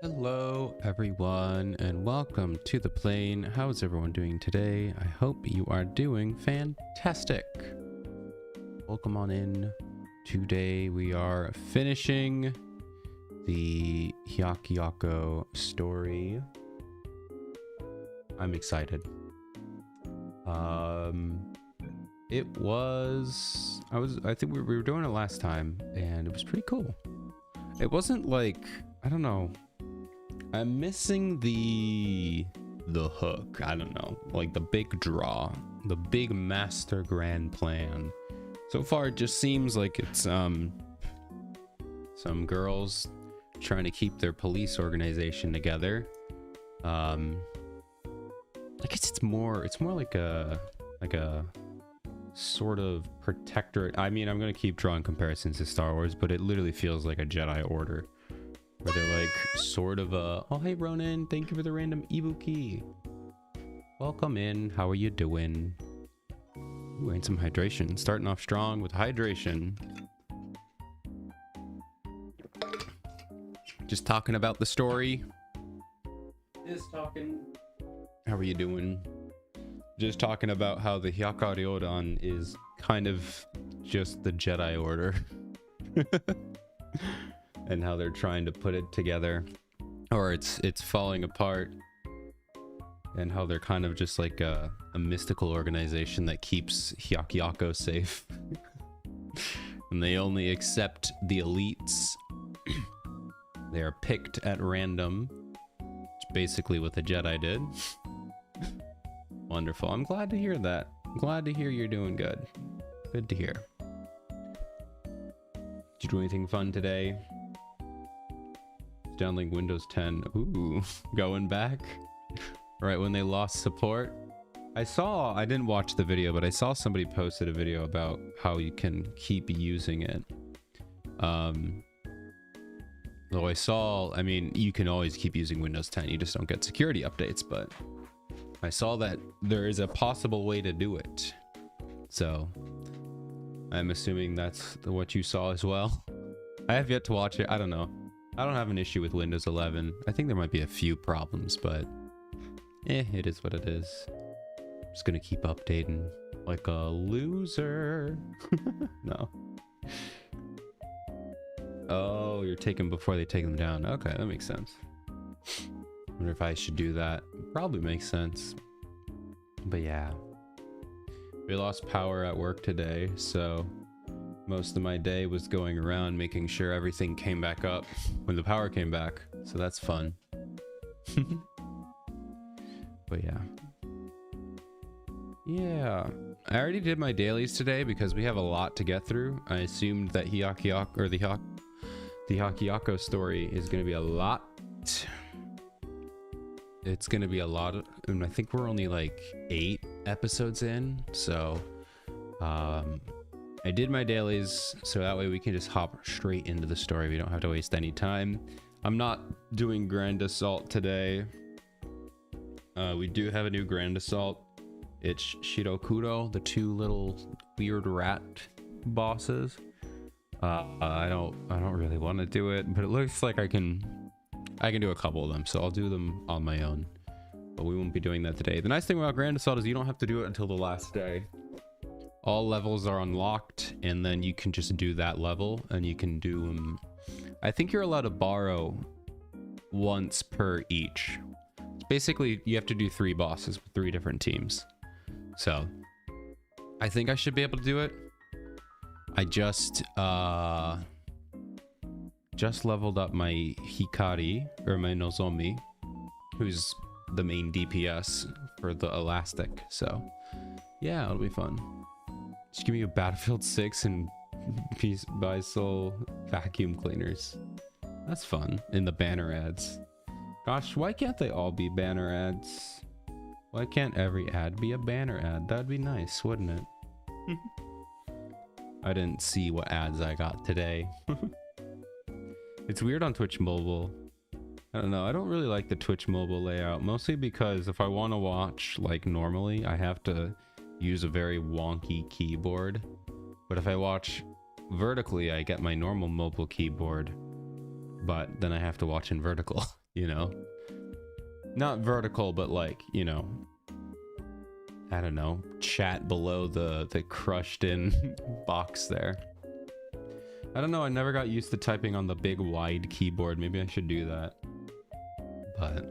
Hello everyone and welcome to the plane. How is everyone doing today? I hope you are doing fantastic. Welcome on in. Today we are finishing the Hyakkaryouran story. I'm excited. I think we were doing it last time and it was pretty cool. It wasn't like, I don't know, I'm missing the hook. I don't know, like the big draw, the big master grand plan. So far it just seems like it's some girls trying to keep their police organization together. I guess it's more like a sort of protectorate. I mean, I'm gonna keep drawing comparisons to Star Wars, but it literally feels like a Jedi Order, where they're like sort of a, oh hey Ronan, thank you for the random Ibuki. Welcome in, how are you doing? Ooh, and some hydration. Starting off strong with hydration. Just talking about the story. Just talking. How are you doing? Just talking about how the Hyakkaryouran is kind of just the Jedi Order. And how they're trying to put it together, or it's falling apart, and how they're kind of just like a mystical organization that keeps Hyakkaryouran safe. And they only accept the elites. They are picked at random, which is basically what the Jedi did. Wonderful. I'm glad to hear that. I'm glad to hear you're doing good. Good to hear. Did you do anything fun today? Downloading Windows 10. Ooh, going back right when they lost support. I didn't watch the video, but I saw somebody posted a video about how you can keep using it. Though I mean, you can always keep using Windows 10, you just don't get security updates, but I saw that there is a possible way to do it. So I'm assuming that's what you saw as well. I have yet to watch it. I don't know. I don't have an issue with Windows 11. I think there might be a few problems, but it is what it is. Just gonna keep updating like a loser. No. Oh, you're taking before they take them down. Okay, that makes sense. Wonder if I should do that. Probably makes sense. But yeah. We lost power at work today, so most of my day was going around making sure everything came back up when the power came back. So that's fun. But yeah. Yeah. I already did my dailies today because we have a lot to get through. I assumed that the Hyakkaryouran story is going to be a lot. It's going to be a lot of, and I think we're only like 8 episodes in. So, I did my dailies, so that way we can just hop straight into the story. We don't have to waste any time. I'm not doing Grand Assault today. We do have a new Grand Assault. It's Shirokuro, the 2 little weird rat bosses. I don't really want to do it, but it looks like I can do a couple of them, so I'll do them on my own. But we won't be doing that today. The nice thing about Grand Assault is you don't have to do it until the last day. All levels are unlocked, and then you can just do that level, and you can do them. I think you're allowed to borrow once per each. Basically, you have to do 3 bosses with 3 different teams. So, I think I should be able to do it. I just leveled up my Hikari, or my Nozomi, who's the main DPS for the Elastic. So, yeah, it'll be fun. Just give me a Battlefield 6 and Peace by Soul vacuum cleaners. That's fun. In the banner ads. Gosh, why can't they all be banner ads? Why can't every ad be a banner ad? That'd be nice, wouldn't it? I didn't see what ads I got today. It's weird on Twitch Mobile. I don't know. I don't really like the Twitch Mobile layout, mostly because if I want to watch like normally, I have to use a very wonky keyboard. But if I watch vertically, I get my normal mobile keyboard, but then I have to watch in vertical. you know, not vertical, but like, you know, I don't know, chat below the crushed in box there. I don't know, I never got used to typing on the big wide keyboard. Maybe I should do that. But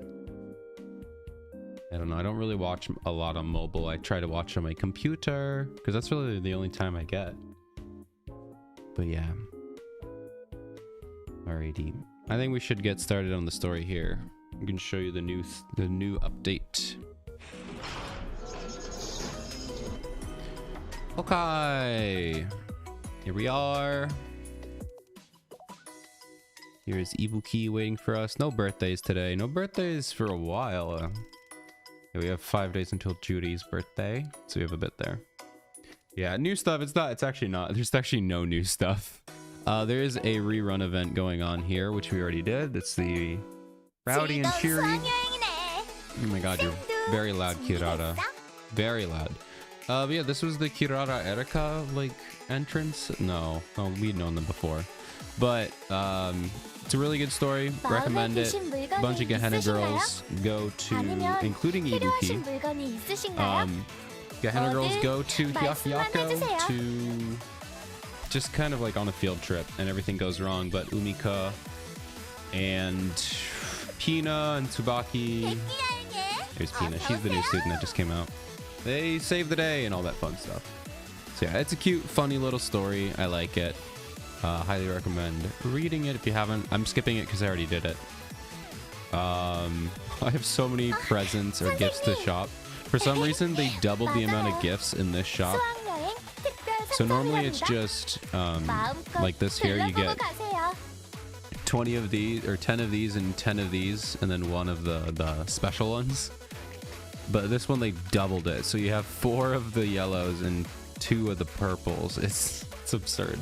I don't know, I don't really watch a lot on mobile. I try to watch on my computer because that's really the only time I get. But yeah. Alrighty. I think we should get started on the story here. I can show you the new update. Okay. Here we are. Here's Ibuki waiting for us. No birthdays today. No birthdays for a while. Yeah, we have 5 days until Judy's birthday, so we have a bit there. Yeah, new stuff. It's actually not. There's actually no new stuff. There is a rerun event going on here, which we already did. It's the Rowdy and Cheery. Oh my god, you're very loud, Kirara. Very loud. But yeah, this was the Kirara Erika, like, entrance. No, we'd known them before. But, it's a really good story. Recommend it. A bunch of Gehenna girls go to, including Ibuki. Gehenna girls go to Hyakko to just kind of like on a field trip, and everything goes wrong. But Umika and Pina and Tsubaki. Here's Pina. She's the new student that just came out. They save the day and all that fun stuff. So yeah, it's a cute, funny little story. I like it. Highly recommend reading it if you haven't. I'm skipping it because I already did it. I have so many presents or gifts to shop. For some reason, they doubled the amount of gifts in this shop. So normally it's just like this here. You get 20 of these, or 10 of these, and 10 of these, and then one of the special ones. But this one, they doubled it. So you have 4 of the yellows and 2 of the purples. It's absurd.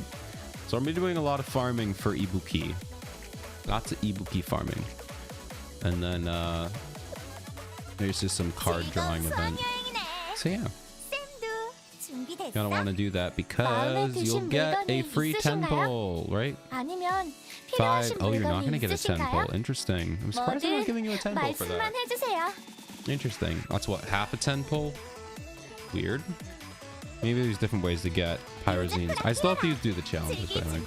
So I'm doing a lot of farming for Ibuki. Lots of Ibuki farming. And then there's just some card drawing event. So yeah. You're gonna want to do that because you'll get a free temple, right? 5. Oh, you're not gonna get a temple. Interesting. I'm surprised they're not giving you a temple for that. Interesting. That's what, half a temple? Weird. Maybe there's different ways to get Pyrazines. I still have to do the challenges, but anyway.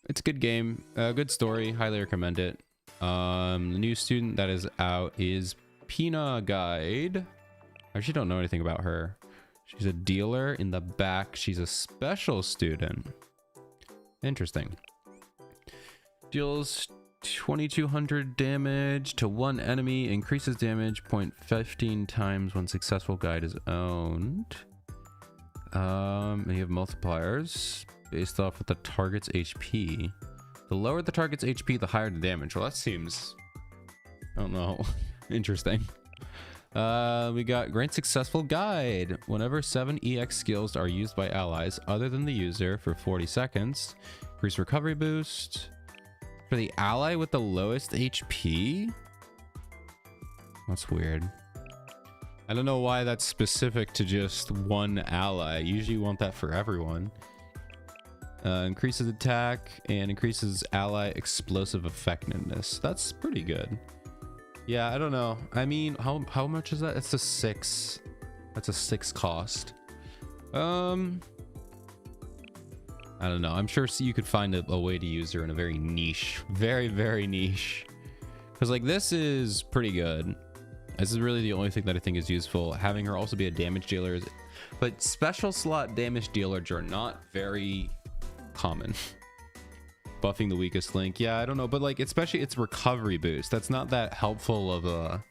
It's a good game. Good story. Highly recommend it. The new student that is out is Pina Guide. I actually don't know anything about her. She's a dealer in the back. She's a special student. Interesting. Deals 2200 damage to one enemy, increases damage 0.15 times when successful guide is owned. And you have multipliers based off of the target's HP. The lower the target's HP, the higher the damage. Well, that seems, I don't know, interesting. We got grant successful guide. Whenever 7 EX skills are used by allies other than the user for 40 seconds, increase recovery boost. For the ally with the lowest HP? That's weird. I don't know why that's specific to just one ally. Usually you want that for everyone. Increases attack and increases ally explosive effectiveness. That's pretty good. Yeah, I don't know. I mean, how much is that? It's a 6. That's a 6 cost. I don't know. I'm sure you could find a way to use her in a very niche, very niche. Because like this is pretty good. This is really the only thing that I think is useful. Having her also be a damage dealer is, but special slot damage dealers are not very common. Buffing the weakest link. Yeah, I don't know, but like especially its recovery boost. That's not that helpful of a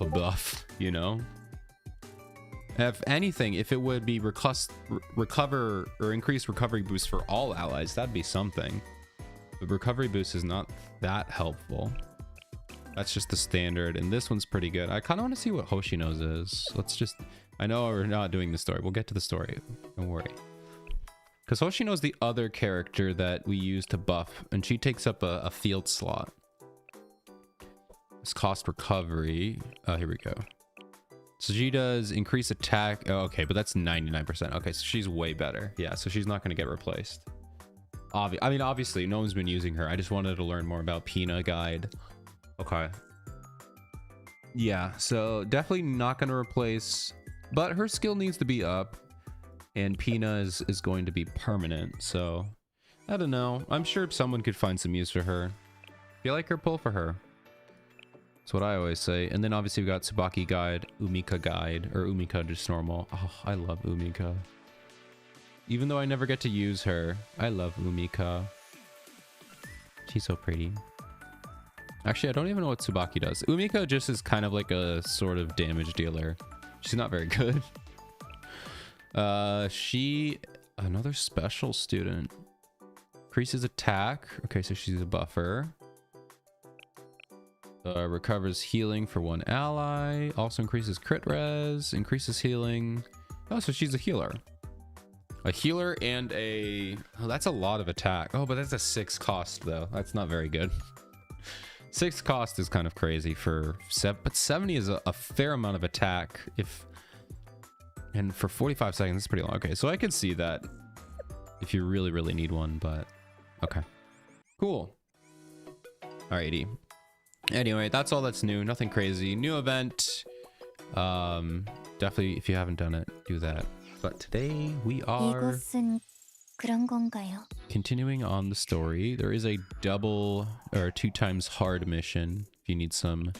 buff, you know? If anything, if it would be recover or increase recovery boost for all allies, that'd be something. But recovery boost is not that helpful. That's just the standard, and this one's pretty good. I kind of want to see what Hoshino's is. Let's just, I know we're not doing the story. We'll get to the story. Don't worry. Because Hoshino's the other character that we use to buff, and she takes up a field slot. This cost recovery. Here we go. So she does increase attack. Oh, okay, but that's 99%. Okay, so she's way better. Yeah, so she's not going to get replaced. I mean, obviously, no one's been using her. I just wanted to learn more about Pina Guide. Okay. Yeah, so definitely not going to replace, but her skill needs to be up, and Pina is going to be permanent, so I don't know. I'm sure someone could find some use for her. If you like her, pull for her. That's what I always say. And then obviously we got Tsubaki Guide, Umika Guide, or Umika just normal. Oh, I love Umika. Even though I never get to use her, I love Umika. She's so pretty. Actually, I don't even know what Tsubaki does. Umika just is kind of like a sort of damage dealer. She's not very good. Another special student. Increases attack. Okay, so she's a buffer. Recovers healing for one ally. Also increases crit res. Increases healing. Oh, so she's a healer. A healer and a... Oh, that's a lot of attack. Oh, but that's a 6 cost, though. That's not very good. 6 cost is kind of crazy for... But 70 is a fair amount of attack. And for 45 seconds, it's pretty long. Okay, so I can see that if you really, really need one, but... Okay. Cool. Alrighty. Anyway, that's all that's new. Nothing crazy. New event. Definitely, if you haven't done it, do that. But today we are continuing on the story. There is a double or 2 times hard mission if you need some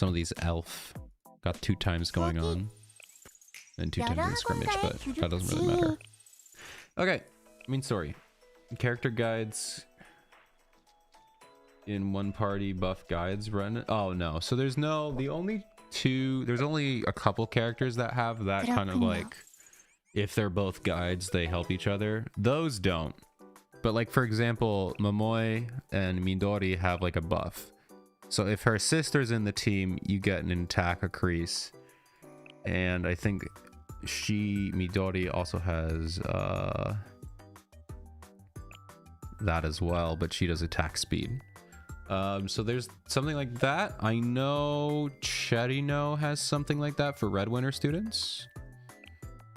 of these elf. Got 2 times going on. And 2 times in scrimmage, but that doesn't really matter. Okay, main story. Character guides in one party buff guides run. Oh no, so there's only a couple characters that have that kind of like, if they're both guides, they help each other. Those don't. But like, for example, Momoi and Midori have like a buff. So if her sister's in the team, you get an attack increase. And I think Midori also has that as well, but she does attack speed. So there's something like that. I know Cherino has something like that for Red Winter students.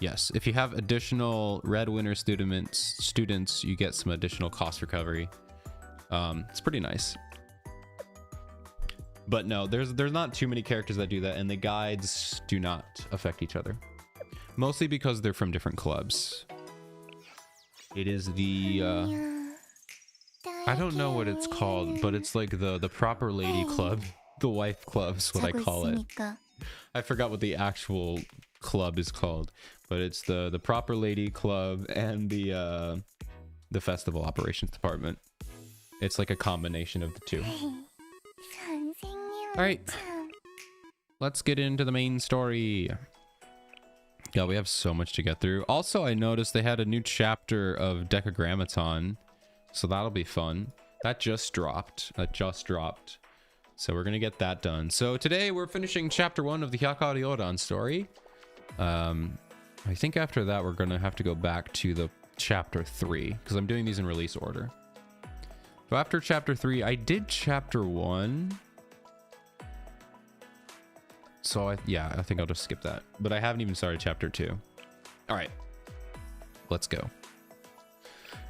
Yes, if you have additional Red Winter students, you get some additional cost recovery. It's pretty nice. But no, there's not too many characters that do that, and the guides do not affect each other. Mostly because they're from different clubs. It is the I don't know what it's called, but it's like the proper lady club. The wife club's what I call it. I forgot what the actual club is called, but it's the proper lady club and the festival operations department. It's like a combination of the two. All right, let's get into the main story. Yeah, we have so much to get through. Also, I noticed they had a new chapter of Decagrammaton, so that'll be fun. That just dropped. So we're gonna get that done. So today we're finishing chapter 1 of the Hyakkaryouran story. I think after that we're gonna have to go back to the chapter 3 because I'm doing these in release order. So after chapter 3, I did chapter 1. So I think I'll just skip that. But I haven't even started chapter 2. All right, let's go.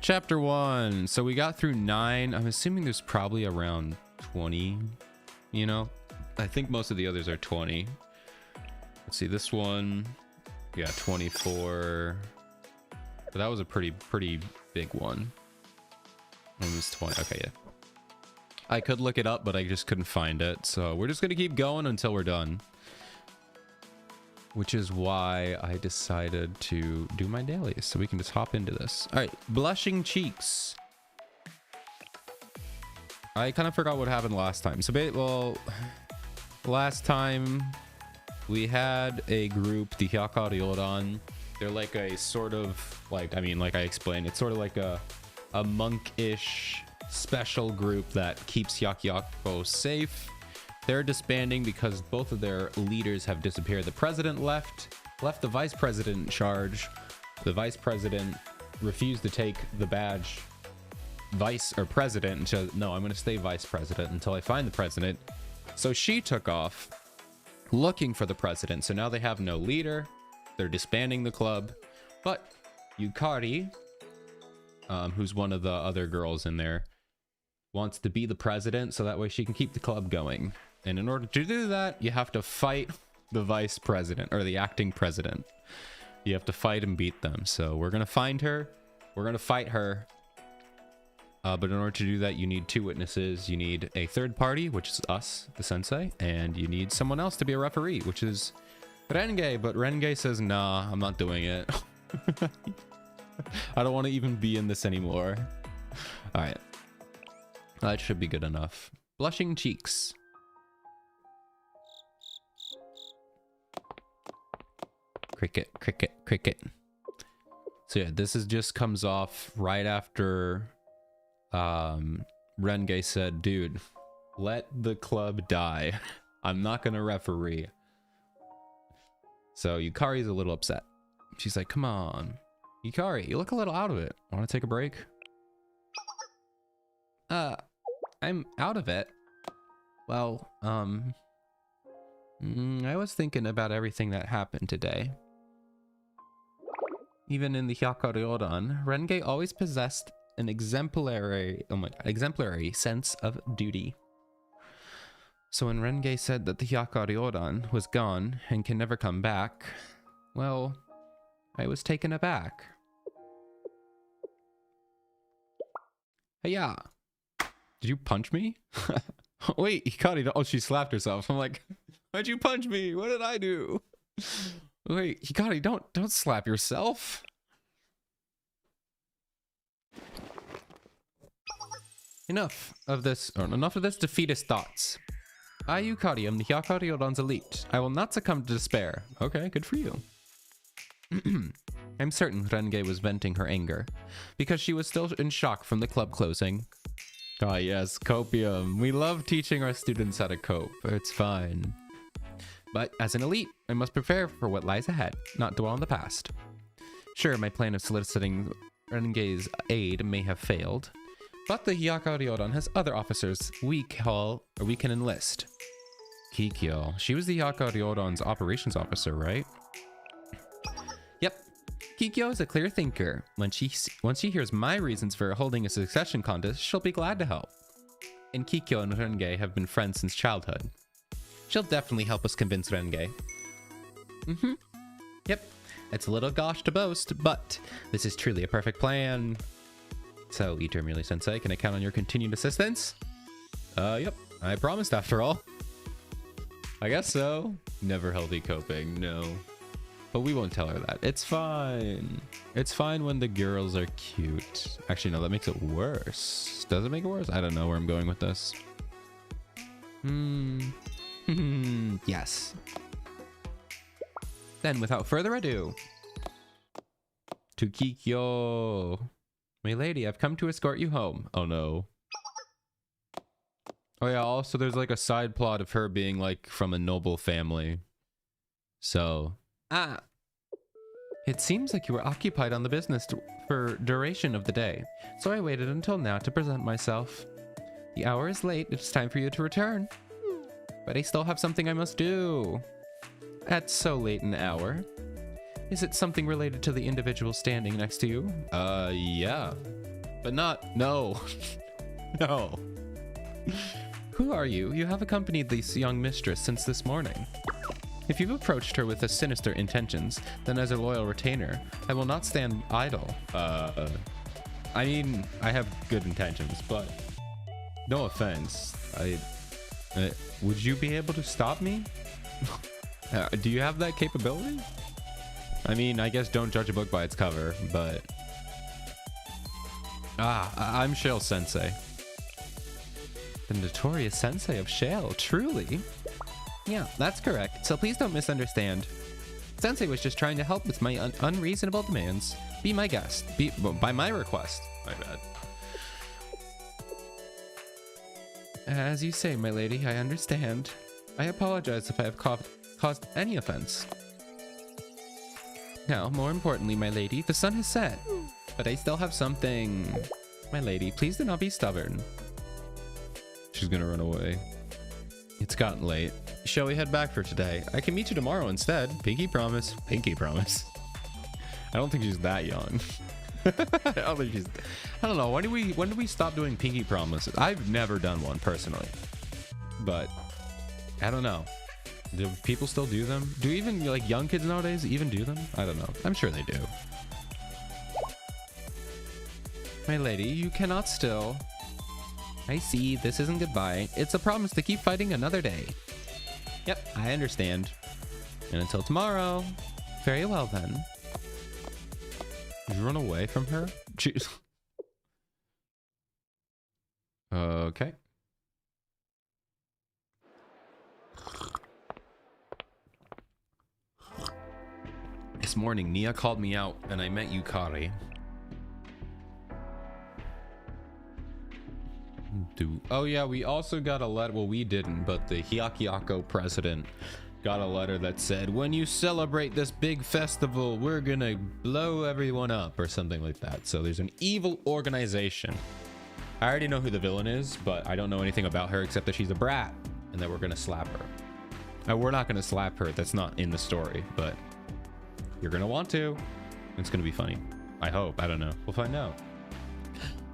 Chapter 1. So we got through 9. I'm assuming there's probably around 20. You know, I think most of the others are 20. Let's see, this one, yeah, 24. But that was a pretty big one. It was 20. Okay, yeah. I could look it up, but I just couldn't find it. So we're just gonna keep going until we're done. Which is why I decided to do my dailies, so we can just hop into this. All right, blushing cheeks. I kind of forgot what happened last time. So, well, last time we had a group, the Hyakkaryouran. They're like a sort of like, I mean, like I explained, it's sort of like a monk-ish special group that keeps Hyakkyo safe. They're disbanding because both of their leaders have disappeared. The president left the vice president in charge. The vice president refused to take the badge vice or president and said, no, I'm going to stay vice president until I find the president. So she took off looking for the president. So now they have no leader. They're disbanding the club. But Yukari, who's one of the other girls in there, wants to be the president so that way she can keep the club going. And in order to do that, you have to fight the vice president or the acting president. You have to fight and beat them. So we're gonna find her. We're gonna fight her. But in order to do that, you need 2 witnesses. You need a third party, which is us, the sensei, and you need someone else to be a referee, which is Renge. But Renge says, nah, I'm not doing it. I don't want to even be in this anymore. All right. That should be good enough. Blushing cheeks. Cricket, cricket, cricket. So yeah, this is just comes off right after Renge said, dude, let the club die. I'm not gonna referee. So Yukari's a little upset. She's like, come on. Yukari, you look a little out of it. Want to take a break? I'm out of it. Well, I was thinking about everything that happened today. Even in the Hyakkaryouran, Renge always possessed an exemplary sense of duty. So when Renge said that the Hyakkaryouran was gone and can never come back, well, I was taken aback. Hey-ya! Did you punch me? Wait, Hikari, oh, she slapped herself. I'm like, why'd you punch me? What did I do? Wait, Hikari, don't slap yourself. Enough of this defeatist thoughts. I, Yukari, am the Hyakkaryouran's elite. I will not succumb to despair. Okay, good for you. I'm certain Renge was venting her anger, because she was still in shock from the club closing. Ah yes, copium. We love teaching our students how to cope. It's fine. But as an elite, I must prepare for what lies ahead, not dwell on the past. Sure, my plan of soliciting Renge's aid may have failed, but the Hyakkaryouran has other officers we can enlist. Kikyo. She was the Hyakkaryouran's operations officer, right? Yep. Kikyo is a clear thinker. Once she hears my reasons for holding a succession contest, she'll be glad to help. And Kikyo and Renge have been friends since childhood. She'll definitely help us convince Renge. Yep. It's a little gauche to boast, but this is truly a perfect plan. So, Itermurli Sensei, can I count on your continued assistance? Yep. I promised after all. I guess so. Never healthy coping, no. But we won't tell her that. It's fine. It's fine when the girls are cute. Actually, no, that makes it worse. Does it make it worse? I don't know where I'm going with this. Yes. Then, without further ado, to Kikyo. My lady, I've come to escort you home. Oh no. Oh yeah, also there's like a side plot of her being like from a noble family. So, it seems like you were occupied on the business for duration of the day. So I waited until now to present myself. The hour is late. It's time for you to return. But I still have something I must do. At so late an hour. Is it something related to the individual standing next to you? Yeah. But not, no. No. Who are you? You have accompanied this young mistress since this morning. If you've approached her with sinister intentions, then as a loyal retainer, I will not stand idle. I mean, I have good intentions, but no offense. Would you be able to stop me? Do you have that capability? I mean, I guess don't judge a book by its cover, but... I'm Shale Sensei. The notorious Sensei of Shale, truly? Yeah, that's correct, so please don't misunderstand. Sensei was just trying to help with my unreasonable demands. Be my guest. By my request. My bad. As you say, my lady, I understand. I apologize if I have caused any offense. Now, more importantly, my lady, the sun has set. But I still have something. My lady, please do not be stubborn. She's gonna run away. It's gotten late. Shall we head back for today? I can meet you tomorrow instead. Pinky promise. Pinky promise. I don't think she's that young. I don't think she's, I don't know. When do we stop doing pinky promises? I've never done one personally, but I don't know. Do people still do them? Do even like young kids nowadays even do them? I don't know. I'm sure they do. My lady, you cannot still. I see. This isn't goodbye. It's a promise to keep fighting another day. Yep, I understand. And until tomorrow. Very well then. Did you run away from her? Jeez. Okay. This morning, Nia called me out and I met Yukari. Oh yeah, we also got a letter. Well, we didn't, but the Hyakkaryouran president got a letter that said, when you celebrate this big festival, we're gonna blow everyone up or something like that. So there's an evil organization. I already know who the villain is, but I don't know anything about her except that she's a brat and that we're gonna slap her. Now, we're not gonna slap her. That's not in the story, but you're gonna want to. It's gonna be funny. I hope. I don't know. We'll find out.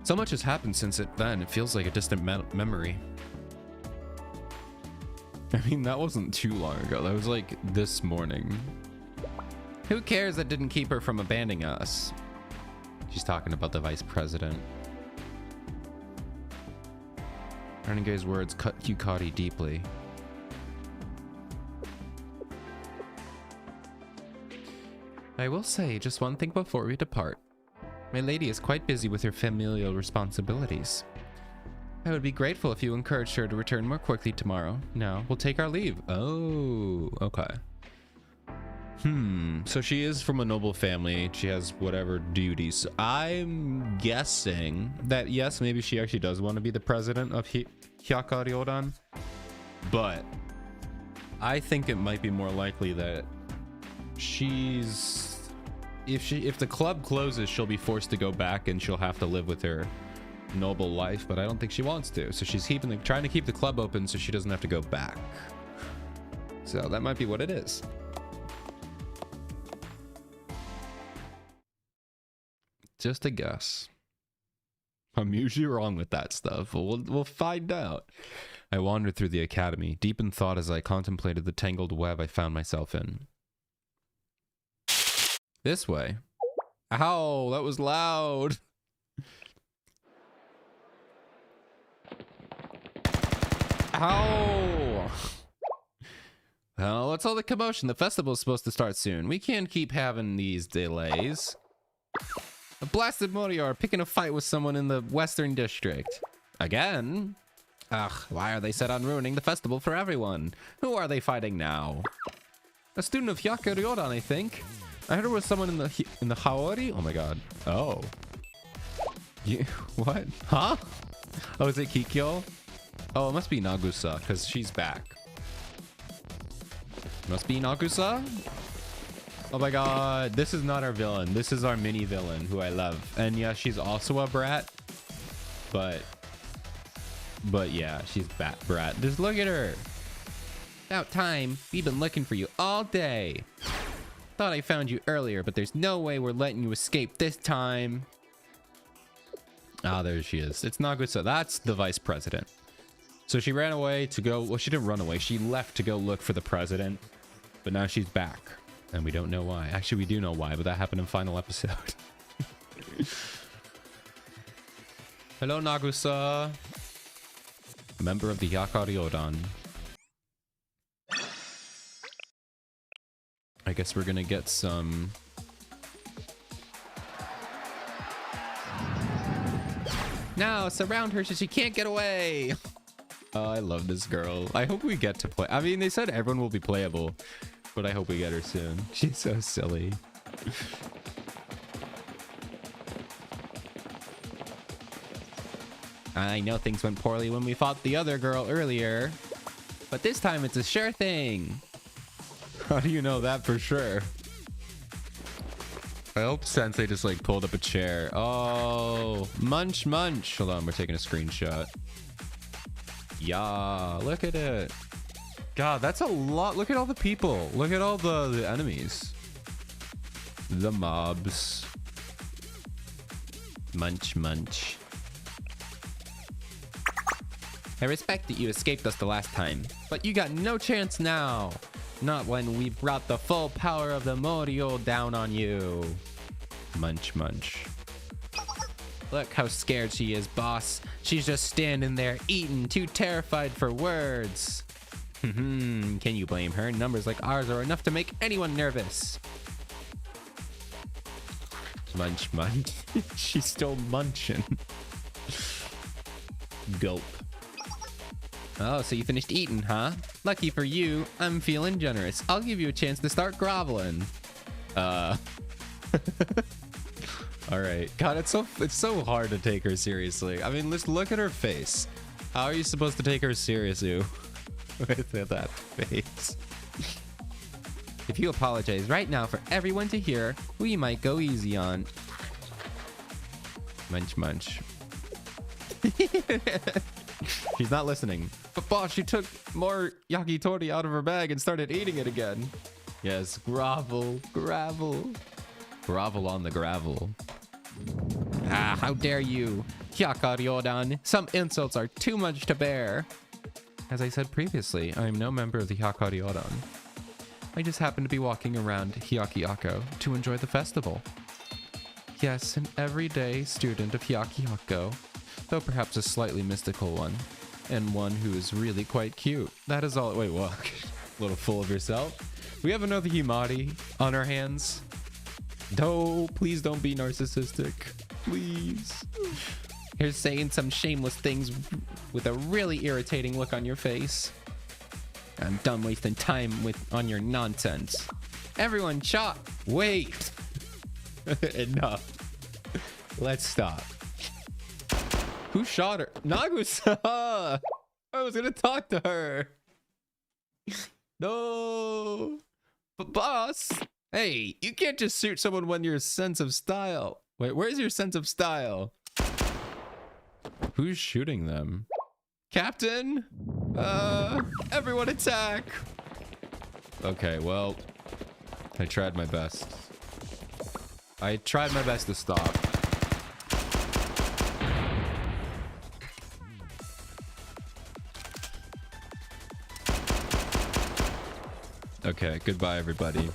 So much has happened since then. It feels like a distant memory. I mean, that wasn't too long ago. That was like this morning. Who cares that didn't keep her from abandoning us? She's talking about the vice president. Renegade's words cut Hyakkaryouran deeply. I will say just one thing before we depart. My lady is quite busy with her familial responsibilities. I would be grateful if you encouraged her to return more quickly tomorrow. Now, we'll take our leave. Oh, okay. So she is from a noble family. She has whatever duties. I'm guessing that, yes, maybe she actually does want to be the president of Hyakkaryouran. But I think it might be more likely that she's... If the club closes, she'll be forced to go back and she'll have to live with her noble life, but I don't think she wants to. So she's trying to keep the club open so she doesn't have to go back. So that might be what it is. Just a guess. I'm usually wrong with that stuff, but we'll find out. I wandered through the academy, deep in thought as I contemplated the tangled web I found myself in. This way. Ow, that was loud. Ow. Well, what's all the commotion? The festival's supposed to start soon. We can't keep having these delays. A blasted Morior picking a fight with someone in the Western District. Again? Ugh, why are they set on ruining the festival for everyone? Who are they fighting now? A student of Hyakkaryouran, I think. I heard it was someone in the Haori? Oh my god. Oh. What? Huh? Oh, is it Kikyo? Oh, it must be Nagusa, because she's back. Must be Nagusa? Oh my god. This is not our villain. This is our mini villain, who I love. And yeah, she's also a brat. But yeah, she's brat. Just look at her. About time. We've been looking for you all day. Thought I found you earlier, but there's no way we're letting you escape this time. Ah, there she is. It's Nagusa. That's the vice president. So she ran away to go... Well, she didn't run away. She left to go look for the president. But now she's back. And we don't know why. Actually, we do know why, but that happened in final episode. Hello, Nagusa. Member of the Hyakkaryouran. I guess we're gonna get some... Now, surround her so she can't get away! Oh, I love this girl. I hope we get to play. I mean, they said everyone will be playable, but I hope we get her soon. She's so silly. I know things went poorly when we fought the other girl earlier, but this time it's a sure thing. How do you know that for sure? I hope Sensei just like pulled up a chair. Oh, munch. Hold on, we're taking a screenshot. Yeah, look at it. God, that's a lot. Look at all the people. Look at all the enemies. The mobs. Munch, munch. I respect that you escaped us the last time, but you got no chance now. Not when we brought the full power of the Morio down on you. Munch, munch. Look how scared she is, boss. She's just standing there eating, too terrified for words. Can you blame her? Numbers like ours are enough to make anyone nervous. Munch, munch. She's still munching. Gulp. Oh, so you finished eating, huh? Lucky for you, I'm feeling generous. I'll give you a chance to start groveling. All right. God, it's so hard to take her seriously. I mean, let's look at her face. How are you supposed to take her seriously with that face? If you apologize right now for everyone to hear, we might go easy on. Munch, munch. She's not listening. But boss, she took more yakitori out of her bag and started eating it again. Yes, grovel, gravel. Grovel on the gravel. Ah, how dare you. Hyakkaryouran, some insults are too much to bear. As I said previously, I am no member of the Hyakkaryouran. I just happen to be walking around Hyakko to enjoy the festival. Yes, an everyday student of Hyakko, though perhaps a slightly mystical one, and one who is really quite cute. That is all. Wait, what? A little full of yourself? We have another Himari on our hands. No, please don't be narcissistic. Please. Here's saying some shameless things with a really irritating look on your face. I'm done wasting time on your nonsense. Everyone shot. Wait. Enough. Let's stop. Who shot her? Nagusa! I was gonna talk to her. No. But boss. Hey, you can't just shoot someone when your sense of style. Wait, where's your sense of style? Who's shooting them? Captain? Everyone attack! Okay, well, I tried my best. I tried my best to stop. Okay, goodbye, everybody.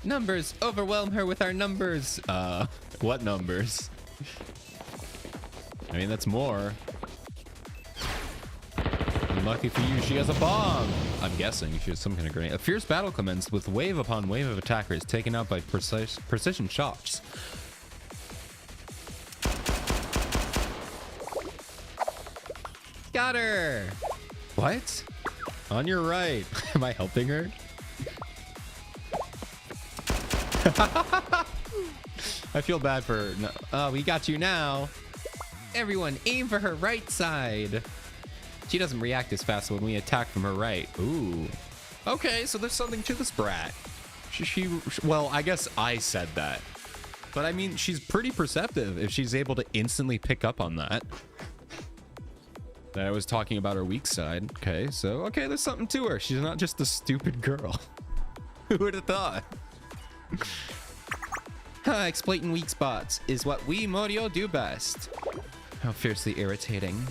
Numbers overwhelm her with our numbers. What numbers? I mean, that's more. And lucky for you, she has a bomb. I'm guessing she has some kind of grenade. A fierce battle commenced with wave upon wave of attackers taken out by precision shots. Got her. What? On your right. Am I helping her? I feel bad for her. No. Oh, we got you now. Everyone aim for her right side. She doesn't react as fast when we attack from her right. Ooh. Okay, so there's something to this brat. Well, I guess I said that. But I mean, she's pretty perceptive if she's able to instantly pick up on that. That I was talking about her weak side. Okay, so, okay, there's something to her. She's not just a stupid girl. Who would have thought? Exploiting weak spots is what we Morio do best. How fiercely irritating.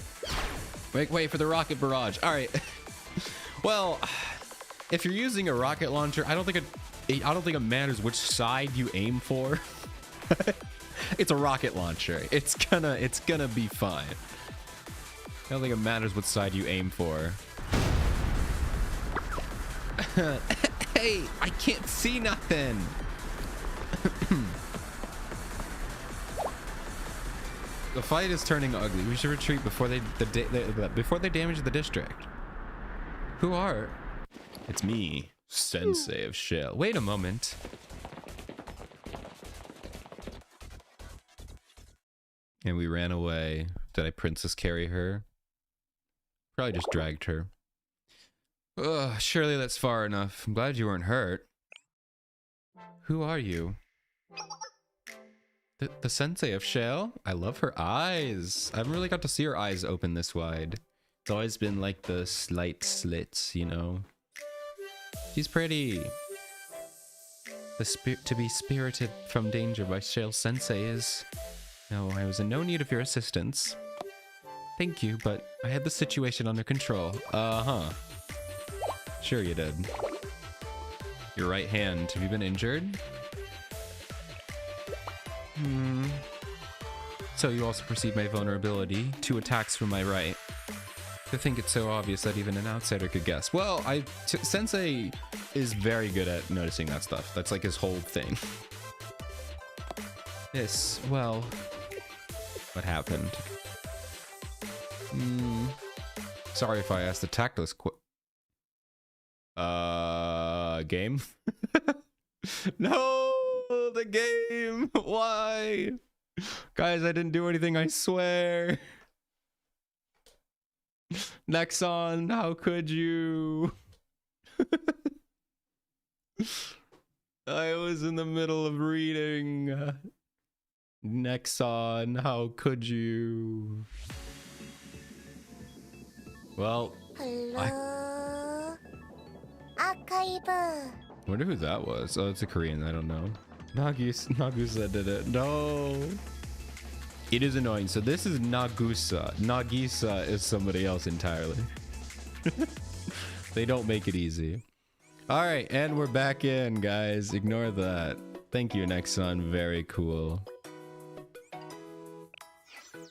Wait for the rocket barrage. All right. Well, if you're using a rocket launcher, I don't think it matters which side you aim for. It's a rocket launcher. It's gonna be fine. I don't think it matters what side you aim for. Hey, I can't see nothing. The fight is turning ugly. We should retreat before they damage the district. Who are? It's me, Sensei of Shell. Wait a moment. And we ran away. Did I princess carry her? Probably just dragged her. Ugh, surely that's far enough. I'm glad you weren't hurt. Who are you? The Sensei of Shell? I love her eyes. I haven't really got to see her eyes open this wide. It's always been like the slight slits, you know? She's pretty. To be spirited from danger by Shale Sensei is... No, I was in no need of your assistance. Thank you, but I had the situation under control. Uh-huh. Sure you did. Your right hand, have you been injured? So you also perceive my vulnerability. 2 attacks from my right. I think it's so obvious that even an outsider could guess. Well, Sensei is very good at noticing that stuff. That's like his whole thing. This, well, what happened? Sorry if I asked a tactless game? No, the game! Why? Guys, I didn't do anything, I swear. Nexon, how could you? I was in the middle of reading. Nexon, how could you? Well, Hello? Archive. Wonder who that was. Oh, it's a Korean, I don't know. Nagusa did it. No. It is annoying. So this is Nagusa. Nagisa is somebody else entirely. They don't make it easy. All right, and we're back in, guys. Ignore that. Thank you, Nexon. Very cool.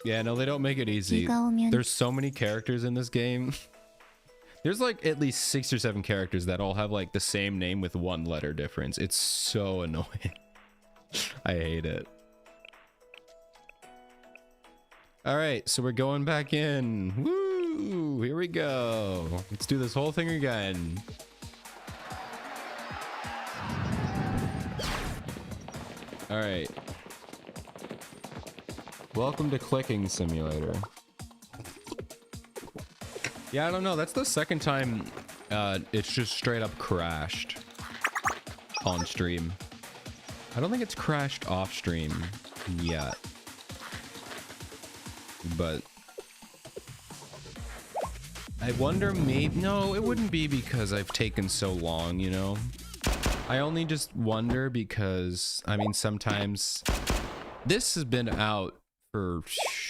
Yeah, no, they don't make it easy. There's so many characters in this game. There's like at least 6 or 7 characters that all have like the same name with 1 letter difference. It's so annoying. I hate it. All right, so we're going back in. Woo! Here we go. Let's do this whole thing again. All right. Welcome to Clicking Simulator. Yeah, I don't know. That's the second time it's just straight up crashed on stream. I don't think it's crashed off stream yet. But I wonder, maybe... No, it wouldn't be because I've taken so long, you know? I only just wonder because, I mean, sometimes... This has been out for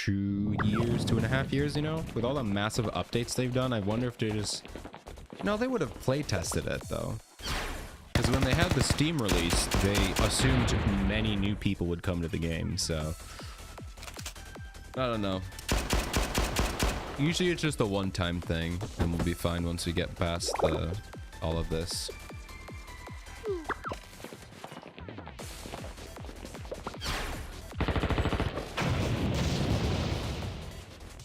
2 years, 2.5 years, you know? With all the massive updates they've done, I wonder if they just... No, they would have play tested it, though. Because when they had the Steam release, they assumed many new people would come to the game, so... I don't know. Usually it's just a one-time thing, and we'll be fine once we get past all of this.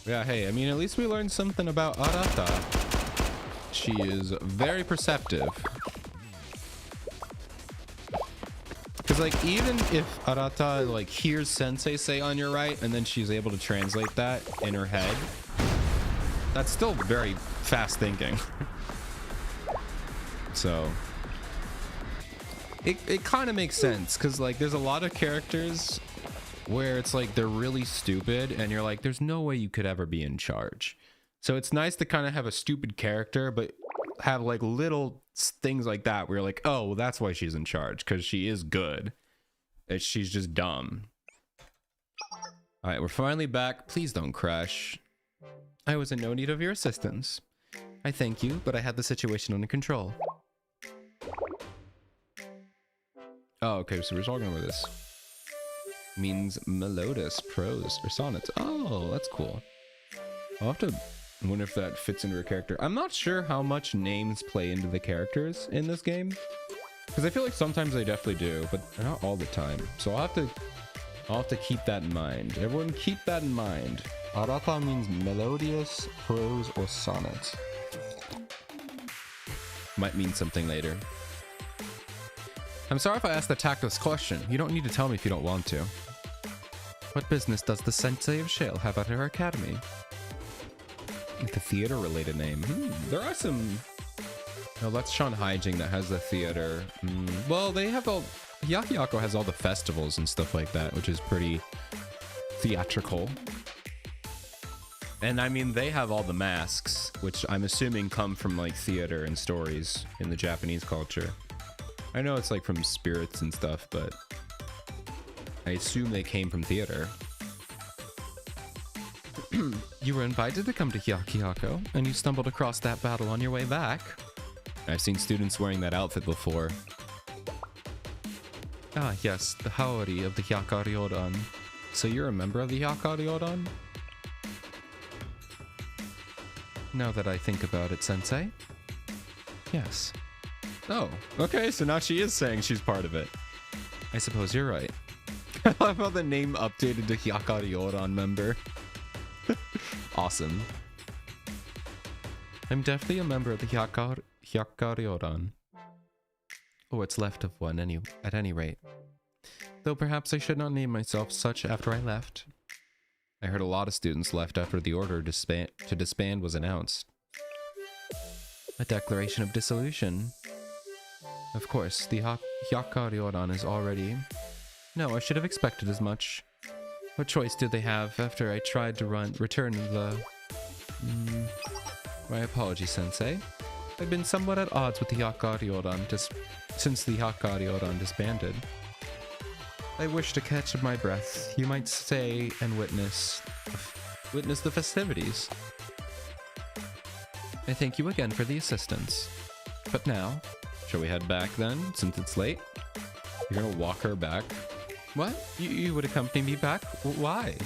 Yeah, hey, I mean, at least we learned something about Arata. She is very perceptive. Because, like, even if Arata, like, hears Sensei say on your right, and then she's able to translate that in her head, that's still very fast thinking. So, it kind of makes sense, because, like, there's a lot of characters where it's like they're really stupid, and you're like, there's no way you could ever be in charge. So it's nice to kind of have a stupid character, but have like little things like that where you're like, oh, well, that's why she's in charge, because she is good. She's just dumb. All right, we're finally back. Please don't crash. I was in no need of your assistance. I thank you, but I had the situation under control. Oh, okay, so we're talking about this. Means melodious prose or sonnets. Oh, that's cool. I'll have to wonder if that fits into her character. I'm not sure how much names play into the characters in this game, because I feel like sometimes they definitely do, but not all the time. So I'll have to keep that in mind. Everyone keep that in mind. Arata means melodious prose or sonnet. Might mean something later. I'm sorry if I asked the tactless question. You don't need to tell me if you don't want to. What business does the Sensei of Shale have at her academy? With a theater-related name. There are some... No, that's Sean Hyjing that has the theater. Well, they have all... Hyakkaryouran has all the festivals and stuff like that, which is pretty theatrical. And I mean, they have all the masks. which I'm assuming come from like theater and stories in the Japanese culture. I know it's like from spirits and stuff, but I assume they came from theater. You were invited to come to Hyakko, and you stumbled across that battle on your way back. I've seen students wearing that outfit before. Ah, yes, the Haori of the Hyakkaryouran. So you're a member of the Hyakkaryouran? Now that I think about it, Sensei. Yes. Oh, okay, so now she is saying she's part of it. I suppose you're right. I love how the name updated to Hyakkaryouran member. Awesome. I'm definitely a member of the Hyakkaryouran. Or what's left of one, at any rate. Though perhaps I should not name myself such after I left. I heard a lot of students left after the order to disband was announced. A declaration of dissolution. Of course, the Hyakkaryouran is already... No, I should have expected as much. What choice did they have after I tried to return the... My apologies, Sensei. I've been somewhat at odds with the Hyakkaryouran since the Hyakkaryouran disbanded. I wish to catch my breath, you might say, and witness the festivities. I thank you again for the assistance. But now, shall we head back then, since it's late? You're gonna walk her back? What? You would accompany me back? Why?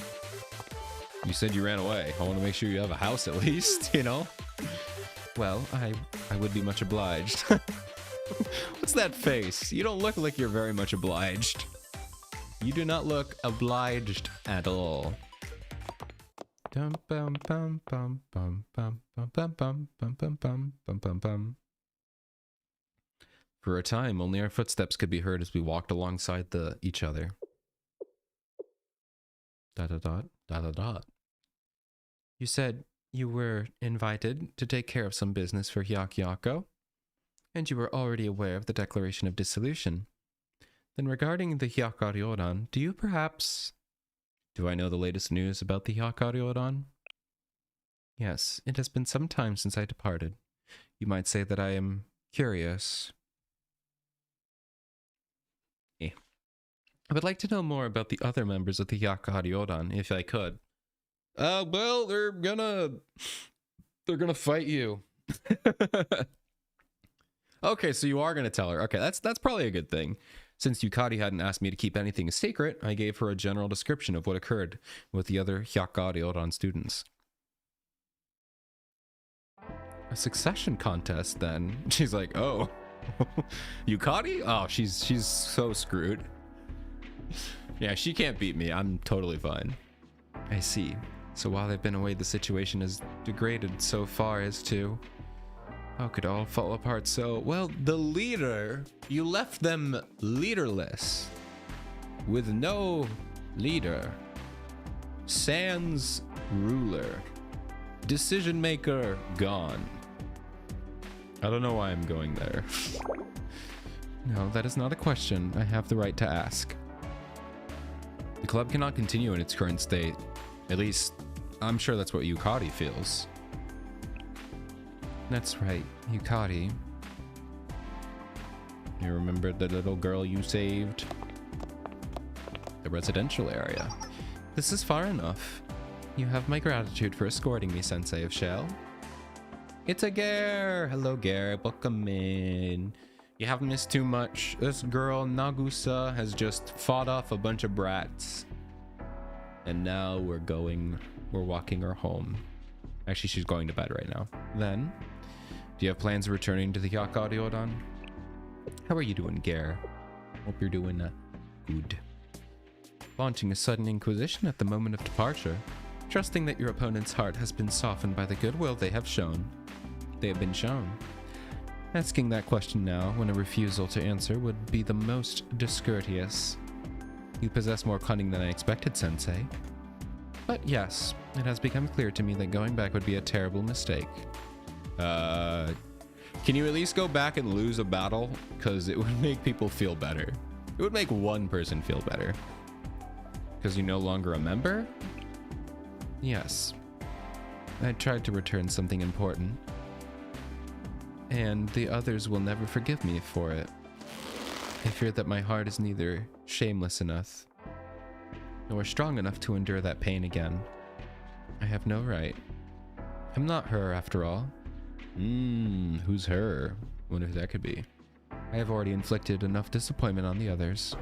You said you ran away. I want to make sure you have a house at least, you know? Well, I would be much obliged. What's that face? You don't look like you're very much obliged. You do not look obliged at all. Dum bum bum bum bum bum bum bum bum bum bum bum bum bum bum. For a time, only our footsteps could be heard as we walked alongside each other. Dot dot dot dot dot dot. You said you were invited to take care of some business for Hyakko, and you were already aware of the declaration of dissolution. Then regarding the Hyakkaryouran, do you perhaps... Do I know the latest news about the Hyakkaryouran? Yes, it has been some time since I departed. You might say that I am curious. I would like to know more about the other members of the Hyakkaryouran, if I could. Well, they're gonna fight you. Okay, so you are gonna tell her. Okay, that's probably a good thing. Since Yukari hadn't asked me to keep anything a secret, I gave her a general description of what occurred with the other Hyakkaryouran students. A succession contest, then? She's like, oh. Yukari? Oh, she's so screwed. Yeah, she can't beat me. I'm totally fine. I see. So while they've been away, the situation has degraded so far as to... How could it all fall apart so... Well, the leader... You left them leaderless. With no leader. Sans ruler. Decision maker gone. I don't know why I'm going there. No, that is not a question. I have the right to ask. The club cannot continue in its current state. At least, I'm sure that's what Yukari feels. That's right, Yukari. You remember the little girl you saved? The residential area. This is far enough. You have my gratitude for escorting me, Sensei of Shell. It's a Gare! Hello, Gare. Welcome in. You haven't missed too much. This girl, Nagusa, has just fought off a bunch of brats. And now we're walking her home. Actually, she's going to bed right now. Then, do you have plans of returning to the Hyakkaryouran? How are you doing, Gare? Hope you're doing good. Launching a sudden inquisition at the moment of departure, trusting that your opponent's heart has been softened by the goodwill they have shown. They have been shown. Asking that question now, when a refusal to answer, would be the most discourteous. You possess more cunning than I expected, Sensei. But yes, it has become clear to me that going back would be a terrible mistake. Can you at least go back and lose a battle? Because it would make people feel better. It would make one person feel better. Because you're no longer a member? Yes. I tried to return something important. And the others will never forgive me for it. I fear that my heart is neither shameless enough nor strong enough to endure that pain again. I have no right. I'm not her after all. Who's her? Wonder who that could be. I have already inflicted enough disappointment on the others.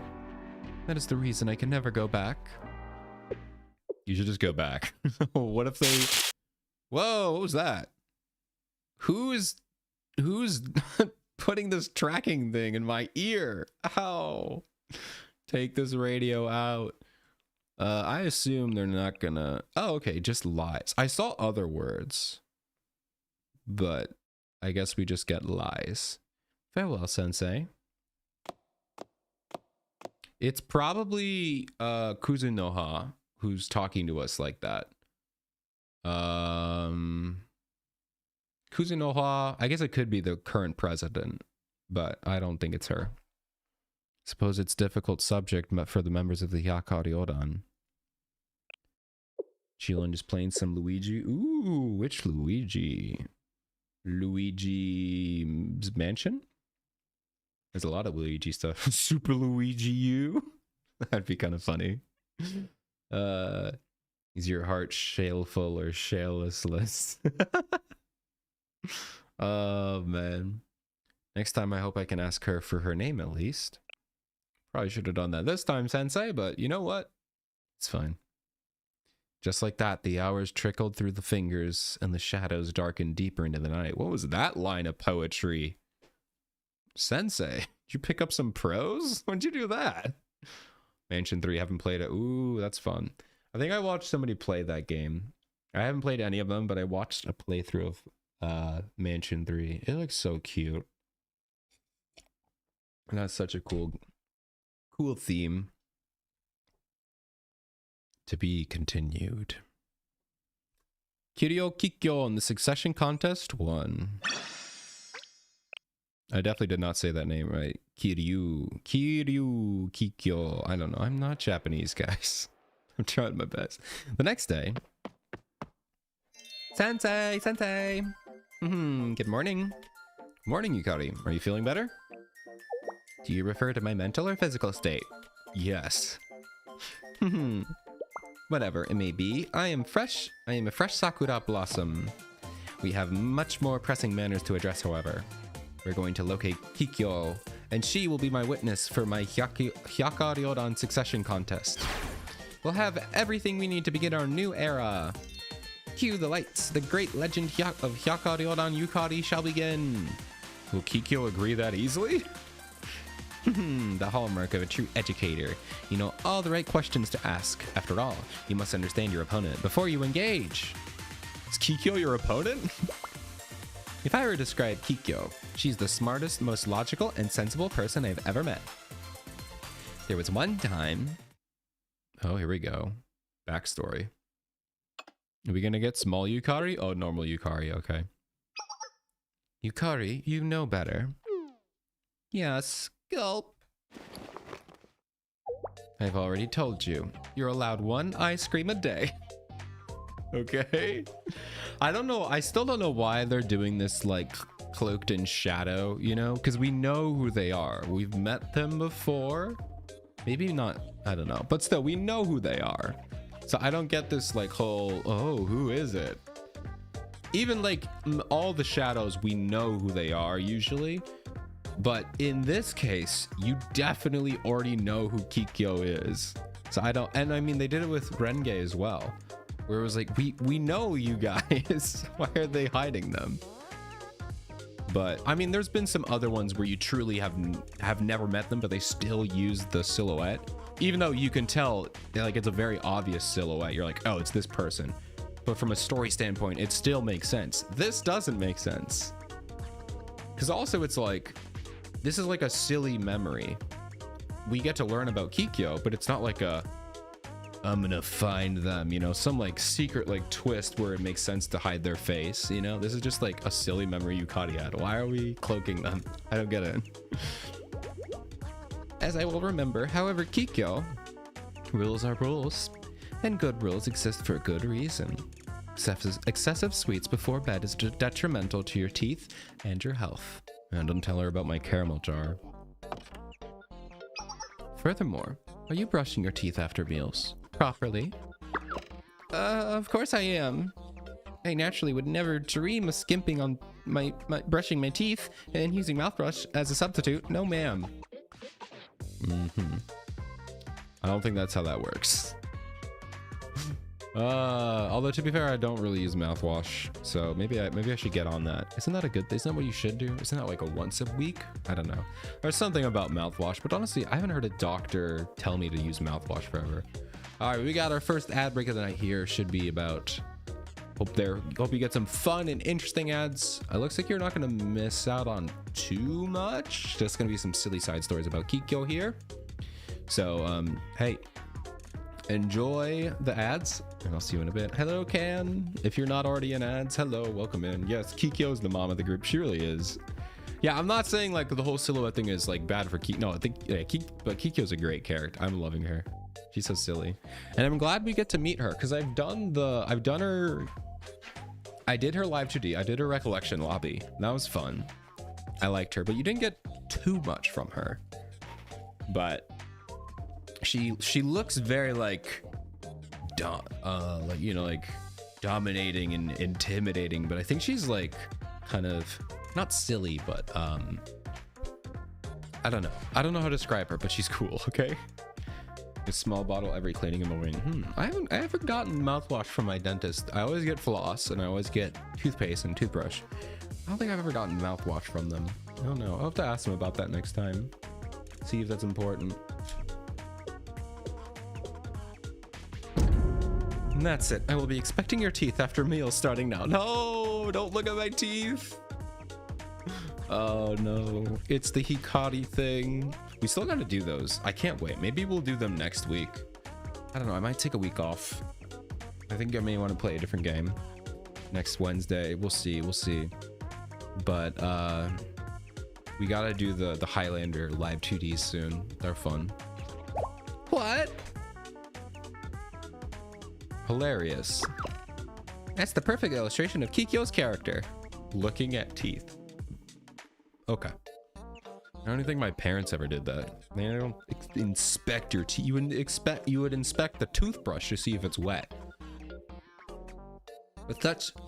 That is the reason I can never go back. You should just go back. What if they... Whoa, what was that? Who's putting this tracking thing in my ear? Ow. Take this radio out. I assume they're not gonna... Oh, okay, just lies. I saw other words. But I guess we just get lies. Farewell, Sensei. It's probably Kuzunoha who's talking to us like that. Kuzunoha, I guess it could be the current president, but I don't think it's her. Suppose it's difficult subject for the members of the Hyakkaryouran. Chillin' just playing some Luigi. Ooh, which Luigi? Luigi's Mansion? There's a lot of Luigi stuff. Super Luigi U? That'd be kind of funny. Is your heart shaleful or shaleless? Oh, man. Next time I hope I can ask her for her name at least. Probably should have done that this time, Sensei, but you know what? It's fine. Just like that, the hours trickled through the fingers and the shadows darkened deeper into the night. What was that line of poetry? Sensei, did you pick up some prose? When'd you do that? Mansion 3, haven't played it. Ooh, that's fun. I think I watched somebody play that game. I haven't played any of them, but I watched a playthrough of Mansion 3. It looks so cute. And that's such a cool theme. To be continued. Kiryu Kikyo in the succession contest won. I definitely did not say that name right. Kiryu Kikyo. I don't know. I'm not Japanese, guys. I'm trying my best. The next day. Sensei. Good morning. Morning, Yukari. Are you feeling better? Do you refer to my mental or physical state? Yes. Whatever it may be, I am a fresh sakura blossom. We have much more pressing matters to address, however. We're going to locate Kikyo, and she will be my witness for my Hyakkaryouran succession contest. We'll have everything we need to begin our new era. Cue the lights. The great legend of Hyakkaryouran Yukari shall begin. Will Kikyo agree that easily? The hallmark of a true educator. You know all the right questions to ask. After all, you must understand your opponent before you engage. Is Kikyo your opponent? If I were to describe Kikyo, she's the smartest, most logical, and sensible person I've ever met. There was one time... Oh, here we go. Backstory. Are we gonna get small Yukari? Oh, normal Yukari, okay. Yukari, you know better. Yes. Gulp. I've already told you. You're allowed one ice cream a day. Okay? I don't know. I still don't know why they're doing this, like, cloaked in shadow, you know? Because we know who they are. We've met them before. Maybe not. I don't know. But still, we know who they are. So I don't get this, like, whole, oh, who is it? Even, like, all the shadows, we know who they are, usually. But in this case, you definitely already know who Kikyo is. So I don't, and I mean, they did it with Renge as well, where it was like, we know you guys. Why are they hiding them? But I mean, there's been some other ones where you truly have never met them, but they still use the silhouette, even though you can tell, like, it's a very obvious silhouette. You're like, oh, it's this person. But from a story standpoint, it still makes sense. This doesn't make sense. Because also it's like, this is like a silly memory. We get to learn about Kikyo, but it's not like a, I'm gonna find them, you know, some like secret like twist where it makes sense to hide their face, you know? This is just like a silly memory Yukari had. Why are we cloaking them? I don't get it. As I will remember, however, Kikyo, rules are rules, and good rules exist for a good reason. Excessive sweets before bed is detrimental to your teeth and your health. And don't tell her about my caramel jar. Furthermore, are you brushing your teeth after meals properly? Of course I am. I naturally would never dream of skimping on my brushing my teeth and using mouthbrush as a substitute. No, ma'am. I don't think that's how that works. Although to be fair, I don't really use mouthwash, so maybe I should get on that. Isn't that a good thing? Isn't that what you should do? Isn't that like a once a week? I don't know. There's something about mouthwash, but honestly, I haven't heard a doctor tell me to use mouthwash forever. All right, we got our first ad break of the night here. Should be about. Hope you get some fun and interesting ads. It looks like you're not gonna miss out on too much. Just gonna be some silly side stories about Kikyo here. So hey, enjoy the ads, and I'll see you in a bit. Hello, Can. If you're not already in ads, hello, welcome in. Yes, Kikyo's the mom of the group. She really is. Yeah, I'm not saying like the whole silhouette thing is like bad for Kikyo. No, I think but Kikyo's a great character. I'm loving her. She's so silly, and I'm glad we get to meet her because I did her live 2D. I did her recollection lobby. That was fun. I liked her, but you didn't get too much from her. But she looks very like dominating and intimidating, but I think she's like kind of not silly, but I don't know how to describe her, but she's cool. Okay, a small bottle every cleaning in the morning. I haven't gotten mouthwash from my dentist. I always get floss and I always get toothpaste and toothbrush. I don't think I've ever gotten mouthwash from them. I don't know. I'll have to ask them about that next time, see if that's important. And that's it. I will be expecting your teeth after meals starting now. No, don't look at my teeth. Oh no, it's the Hikari thing. We still got to do those. I can't wait. Maybe we'll do them next week. I don't know. I might take a week off. I think I may want to play a different game next Wednesday. We'll see. We'll see. But we got to do the Highlander live 2Ds soon. They're fun. What? Hilarious. That's the perfect illustration of Kikyo's character. Looking at teeth. Okay. I don't think my parents ever did that. They don't inspect your teeth. You would inspect the toothbrush to see if it's wet.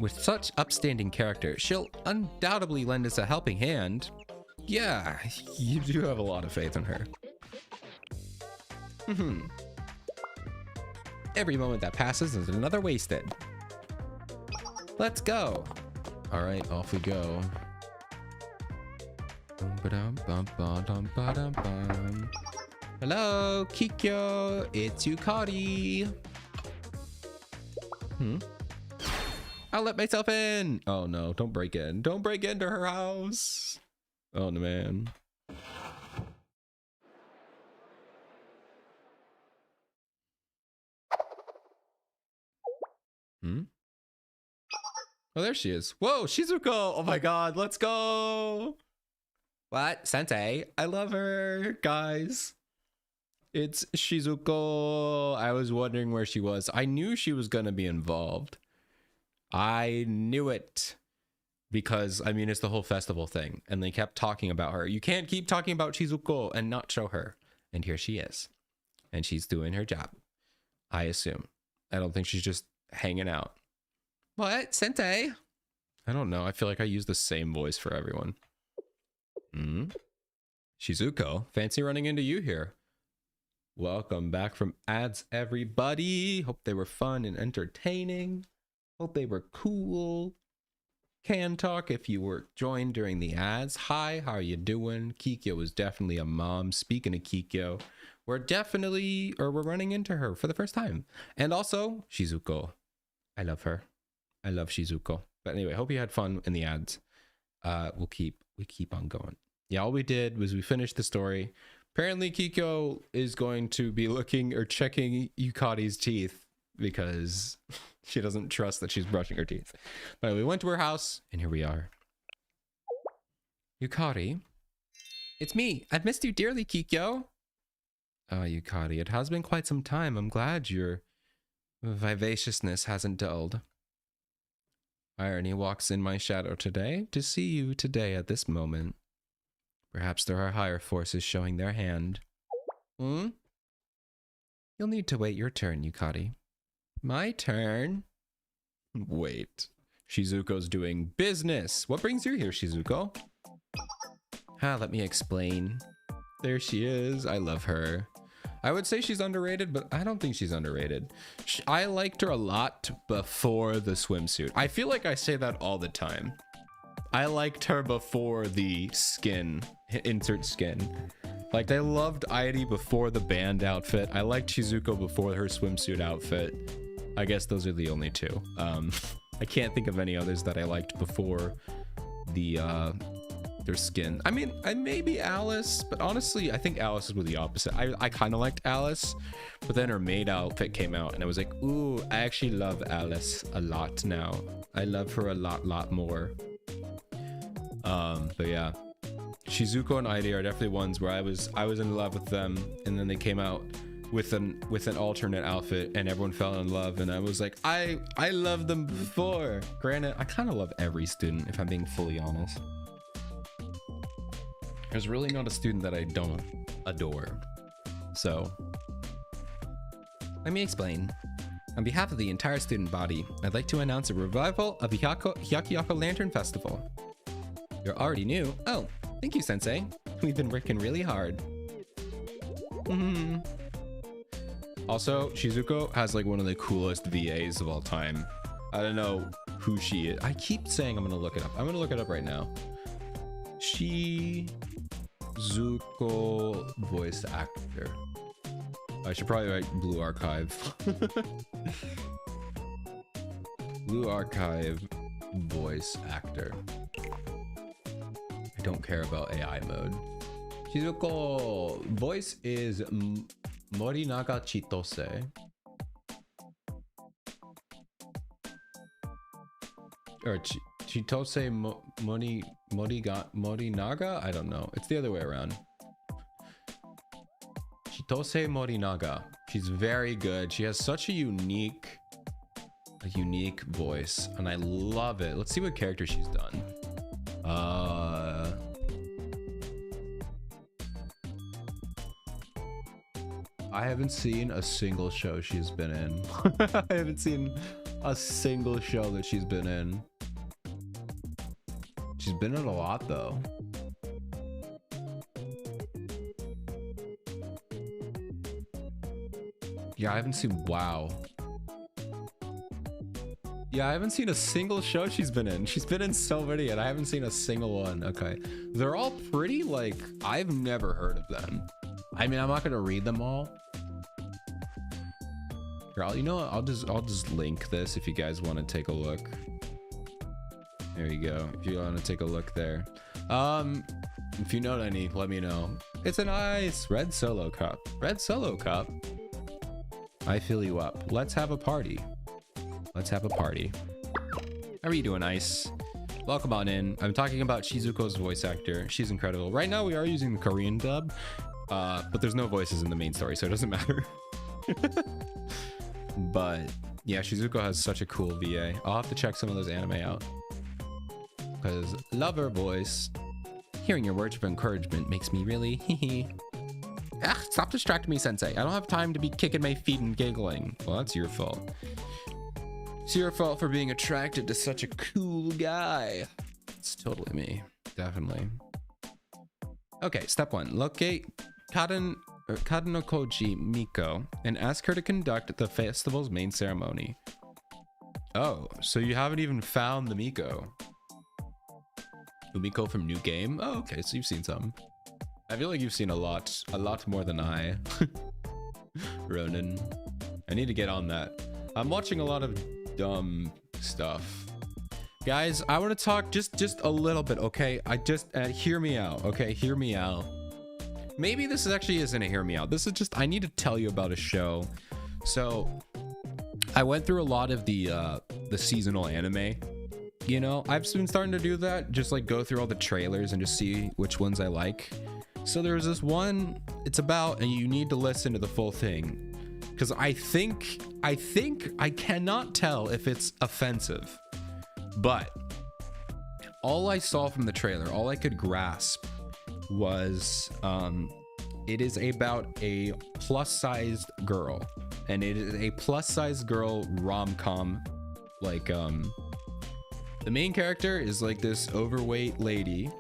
With such upstanding character, she'll undoubtedly lend us a helping hand. Yeah, you do have a lot of faith in her. Every moment that passes is another wasted. Let's go. All right, off we go. Hello, Kikyo. It's Yukari. I'll let myself in. Oh no, don't break in. Don't break into her house. Oh no, man. Oh, there she is. Whoa, Shizuko. Oh my god, let's go. What? Sensei? I love her, guys. It's Shizuko. I was wondering where she was. I knew she was going to be involved. I knew it. Because, I mean, it's the whole festival thing. And they kept talking about her. You can't keep talking about Shizuko and not show her. And here she is. And she's doing her job. I assume. I don't think she's just hanging out. What? Sensei? I don't know. I feel like I use the same voice for everyone. Shizuko, fancy running into you here. Welcome back from ads, everybody. Hope they were fun and entertaining. Hope they were cool. Can talk if you were joined during the ads. Hi, how are you doing? Kikyo is definitely a mom. Speaking of Kikyo, we're running into her for the first time. And also, Shizuko. I love her. I love Shizuko. But anyway, hope you had fun in the ads. We keep on going. Yeah, all we did was we finished the story. Apparently Kikyo is going to be looking or checking Yukari's teeth because she doesn't trust that she's brushing her teeth. But we went to her house and here we are. Yukari, it's me. I've missed you dearly, Kikyo. Oh, Yukari, it has been quite some time. I'm glad your vivaciousness hasn't dulled. Irony walks in my shadow today to see you today at this moment. Perhaps there are higher forces showing their hand. Hmm? You'll need to wait your turn, Yukari. My turn? Wait. Shizuko's doing business. What brings you here, Shizuko? Let me explain. There she is. I love her. I would say she's underrated, but I don't think she's underrated. I liked her a lot before the swimsuit. I feel like I say that all the time. I liked her before the skin. Insert skin. Like, I loved Airi before the band outfit. I liked Shizuko before her swimsuit outfit. I guess those are the only two. I can't think of any others that I liked before the their skin. I mean, maybe Alice, but honestly, I think Alice was the opposite. I kind of liked Alice, but then her maid outfit came out, and I was like, ooh, I actually love Alice a lot now. I love her a lot more. But yeah, Shizuko and Airi are definitely ones where I was in love with them, and then they came out with an alternate outfit, and everyone fell in love, and I was like, I loved them before. Granted, I kind of love every student, if I'm being fully honest. There's really not a student that I don't adore. So, let me explain. On behalf of the entire student body, I'd like to announce a revival of the Hyakkaryouran Lantern Festival. You're already new. Oh, thank you, Sensei. We've been working really hard. Also, Shizuko has like one of the coolest VAs of all time. I don't know who she is. I keep saying I'm gonna look it up. I'm gonna look it up right now. Shizuko voice actor. I should probably write Blue Archive. Blue Archive voice actor. I don't care about AI mode. Shizuko voice is Morinaga Chitose. Or Chitose Morinaga? I don't know. It's the other way around. Chitose Morinaga. She's very good. She has such a unique voice, and I love it. Let's see what character she's done. I haven't seen a single show she's been in. I haven't seen a single show that she's been in. She's been in a lot though. Yeah, I haven't seen WoW. Yeah, I haven't seen a single show she's been in. She's been in so many and I haven't seen a single one. Okay. They're all pretty, like, I've never heard of them. I mean, I'm not gonna read them all. Here, you know what? I'll just link this if you guys want to take a look. There you go. If you want to take a look there. If you know any, let me know. It's a nice red solo cup. Red solo cup. I fill you up. Let's have a party. Let's have a party. How are you doing, Ice? Welcome on in. I'm talking about Shizuko's voice actor. She's incredible. Right now we are using the Korean dub, but there's no voices in the main story, so it doesn't matter. But yeah, Shizuko has such a cool VA. I'll have to check some of those anime out, because love her voice. Hearing your words of encouragement makes me really stop distracting me, Sensei. I don't have time to be kicking my feet and giggling. Well, that's your fault. It's your fault for being attracted to such a cool guy. It's totally me. Definitely. Okay, step 1. Locate Kadenokoji Miko and ask her to conduct the festival's main ceremony. Oh, so you haven't even found the Miko. The Miko from New Game? Oh, okay, so you've seen some. I feel like you've seen a lot more than I. Ronan. I need to get on that. I'm watching a lot of dumb stuff. Guys, I want to talk just a little bit, okay? Hear me out, okay? Hear me out. Maybe this actually isn't a hear me out. This is just, I need to tell you about a show. So I went through a lot of the seasonal anime. You know, I've been starting to do that. Just like go through all the trailers and just see which ones I like. So there's this one, it's about, and you need to listen to the full thing, because I think I cannot tell if it's offensive. But all I saw from the trailer, all I could grasp was it is about a plus-sized girl, and it is a plus-sized girl rom-com. Like the main character is like this overweight lady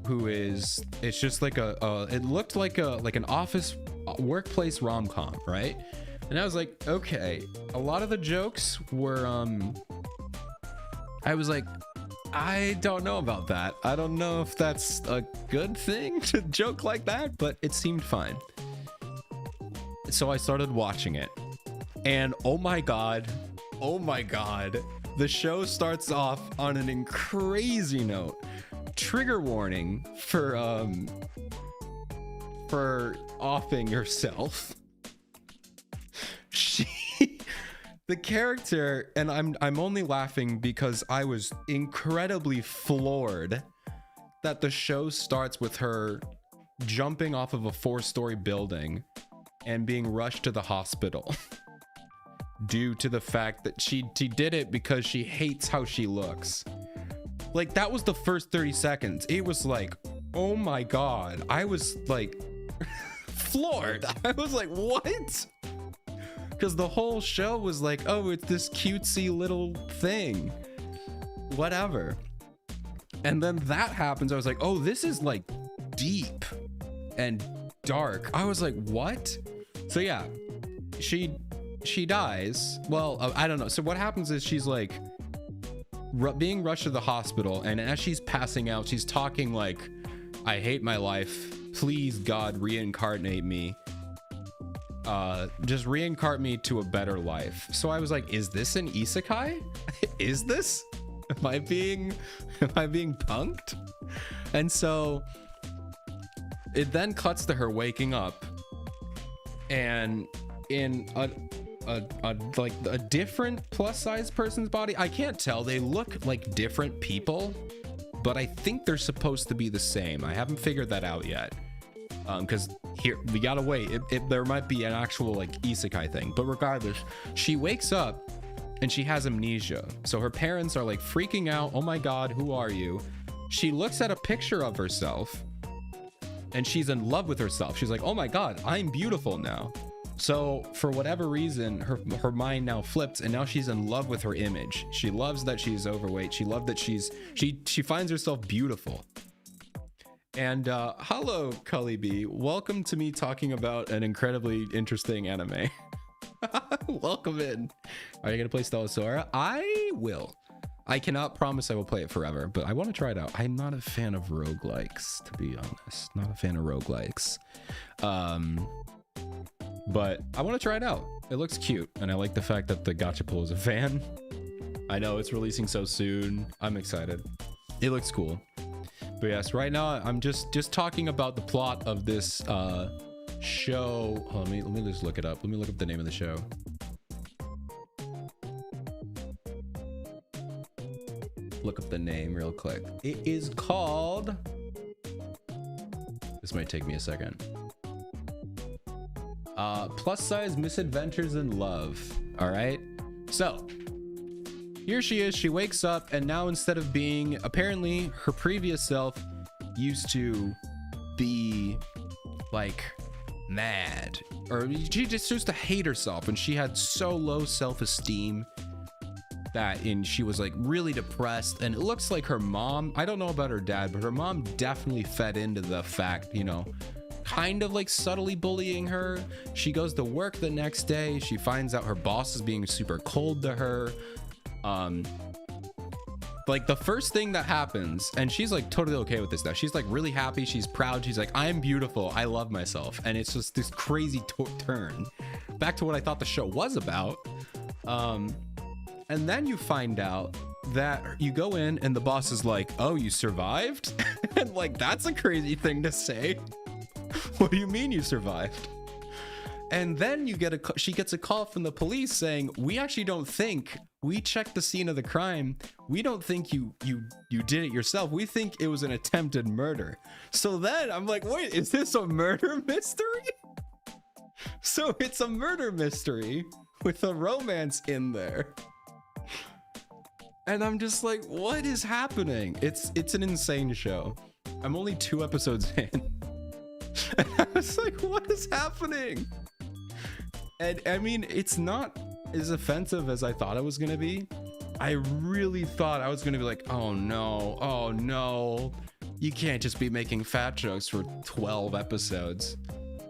who is, it's just like it looked like an office workplace rom-com, right? And I was like, okay, a lot of the jokes were I was like, I don't know about that. I don't know if that's a good thing to joke like that, but it seemed fine. So I started watching it, and oh my god, the show starts off on an crazy note. Trigger warning for offing yourself. The character, and I'm only laughing because I was incredibly floored that the show starts with her jumping off of a 4-story building and being rushed to the hospital due to the fact that she did it because she hates how she looks. Like, that was the first 30 seconds. It was like, oh my god. I was like floored. I was like, what? Because the whole show was like, oh, it's this cutesy little thing, whatever. And then that happens. I was like, oh, this is like deep and dark. I was like, what? So yeah, she dies. Well, I don't know. So what happens is she's like being rushed to the hospital, and as she's passing out, she's talking like, I hate my life, please God reincarnate me, just reincarnate me to a better life. So I was like, is this an isekai? Is this, am I being punked? And so it then cuts to her waking up, and in like a different plus size person's body. I can't tell, they look like different people, but I think they're supposed to be the same. I haven't figured that out yet, because here we gotta wait. There might be an actual like isekai thing, but regardless, she wakes up and she has amnesia. So her parents are like freaking out. Oh my god, who are you? She looks at a picture of herself and she's in love with herself. She's like, oh my god, I'm beautiful now. So for whatever reason, her mind now flipped, and now she's in love with her image. She loves that she's overweight. She loves that she finds herself beautiful. And hello, Cully B. Welcome to me talking about an incredibly interesting anime. Welcome in. Are you gonna play Stellasora? I will. I cannot promise I will play it forever, but I want to try it out. I'm not a fan of roguelikes, to be honest. Not a fan of roguelikes. But I want to try it out. It looks cute, and I like the fact that the Gachapul is a fan. I know it's releasing so soon. I'm excited. It looks cool. But yes, right now I'm just talking about the plot of this show. Hold on, let me just look it up. Let me look up the name of the show. Look up the name real quick. It is called, this might take me a second, Plus Size Misadventures in Love. All right, so here she is. She wakes up, and now instead of being, apparently her previous self used to be like mad, or she just used to hate herself, and she had so low self-esteem that she was like really depressed. And it looks like her mom, I don't know about her dad, but her mom definitely fed into the fact, you know, kind of like subtly bullying her. She goes to work the next day, she finds out her boss is being super cold to her. Like the first thing that happens, and she's like totally okay with this now, she's like really happy, she's proud, she's like, I'm beautiful, I love myself. And it's just this crazy turn back to what I thought the show was about. And then you find out that you go in and the boss is like, oh, you survived? And like, that's a crazy thing to say. What do you mean you survived? And then you get she gets a call from the police saying, we actually don't think, we checked the scene of the crime, we don't think you did it yourself, we think it was an attempted murder. So then I'm like, wait, is this a murder mystery? So it's a murder mystery with a romance in there. And I'm just like, what is happening? It's an insane show. I'm only 2 episodes in. And I was like, what is happening? And I mean, it's not as offensive as I thought it was gonna be. I really thought I was gonna be like, oh no, you can't just be making fat jokes for 12 episodes.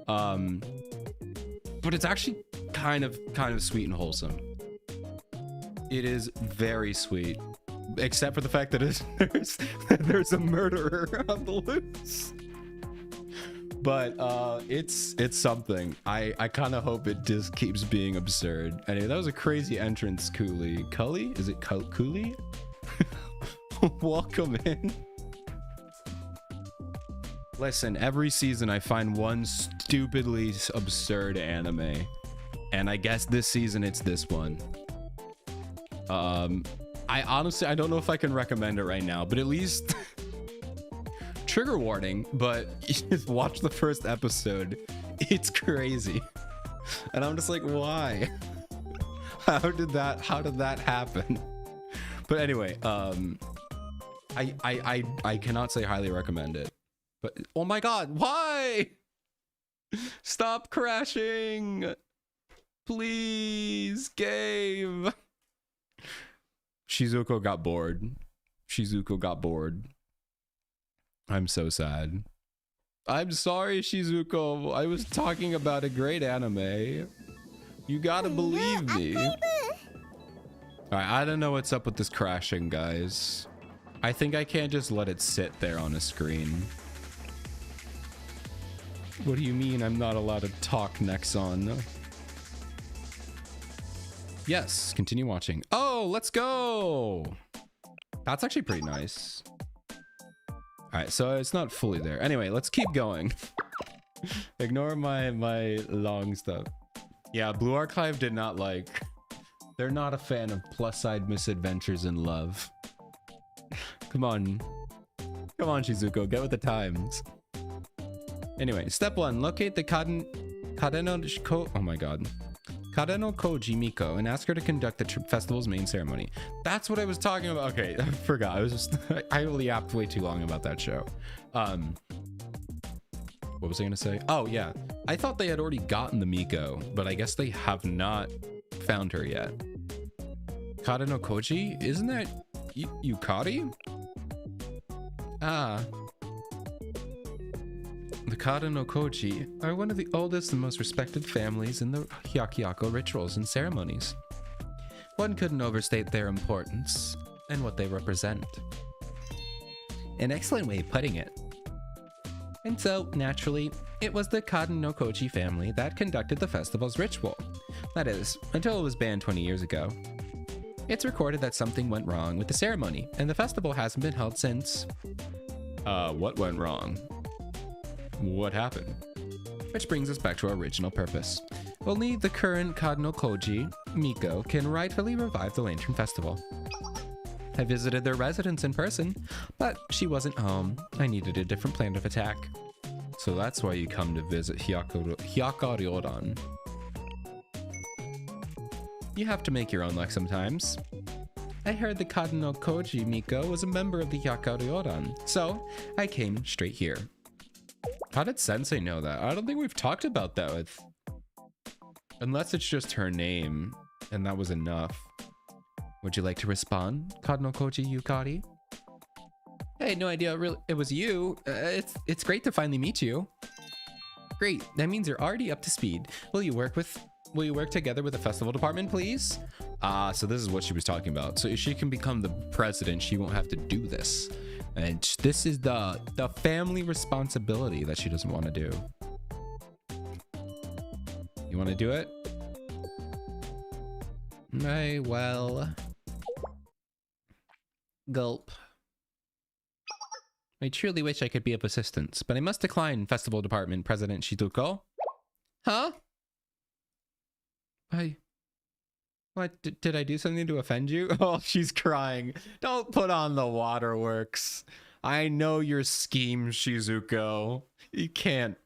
But it's actually kind of sweet and wholesome. It is very sweet, except for the fact that there's a murderer on the loose. But it's something. I kind of hope it just keeps being absurd. Anyway, that was a crazy entrance, Cooley. Cully? Is it Cooley? Welcome in. Listen, every season I find one stupidly absurd anime, and I guess this season it's this one. I honestly, I don't know if I can recommend it right now, but at least trigger warning, but just watch the first episode. It's crazy. And I'm just like, why? How did that happen? But anyway, I cannot say highly recommend it. But oh my god, why? Stop crashing. Please, game. Shizuko got bored. I'm so sad. I'm sorry, Shizuko. I was talking about a great anime. You gotta believe me. Alright, I don't know what's up with this crashing, guys. I think I can't just let it sit there on a screen. What do you mean I'm not allowed to talk, Nexon? Yes, continue watching. Oh, let's go. That's actually pretty nice. All right, so it's not fully there. Anyway, let's keep going. Ignore my long stuff. Yeah, Blue Archive did not like. They're not a fan of plus-side misadventures in love. Come on, Shizuko, get with the times. Anyway, step 1: locate the oh my god. Kadeno Koji Miko and ask her to conduct the festival's main ceremony. That's what I was talking about. Okay, I forgot. I really yapped way too long about that show. What was I gonna say? Oh yeah, I thought they had already gotten the Miko, but I guess they have not found her yet. Kadeno Koji? Isn't that Yukari? Ah. The Kadeno Koji are one of the oldest and most respected families in the Hyakkaryouran rituals and ceremonies. One couldn't overstate their importance and what they represent. An excellent way of putting it. And so, naturally, it was the Kadeno Koji family that conducted the festival's ritual. That is, until it was banned 20 years ago. It's recorded that something went wrong with the ceremony, and the festival hasn't been held since. What went wrong? What happened? Which brings us back to our original purpose. Only the current Kadeno Koji, Miko, can rightfully revive the Lantern Festival. I visited their residence in person, but she wasn't home. I needed a different plan of attack. So that's why you come to visit Hyakkaryouran. You have to make your own luck sometimes. I heard the Kadeno Koji Miko was a member of the Hyakkaryouran, so I came straight here. How did Sensei know that? I don't think we've talked about that with... Unless it's just her name, and that was enough. Would you like to respond, Kadeno Koji Yukari? I had no idea it was you. It's great to finally meet you. Great, that means you're already up to speed. Will you work together with the festival department, please? So this is what she was talking about. So if she can become the president, she won't have to do this. And this is the family responsibility that she doesn't want to do. You want to do it? Very well. Gulp. I truly wish I could be of assistance, but I must decline, Festival Department President Shizuko. Huh? What? Did I do something to offend you? Oh, she's crying. Don't put on the waterworks. I know your scheme, Shizuko. You can't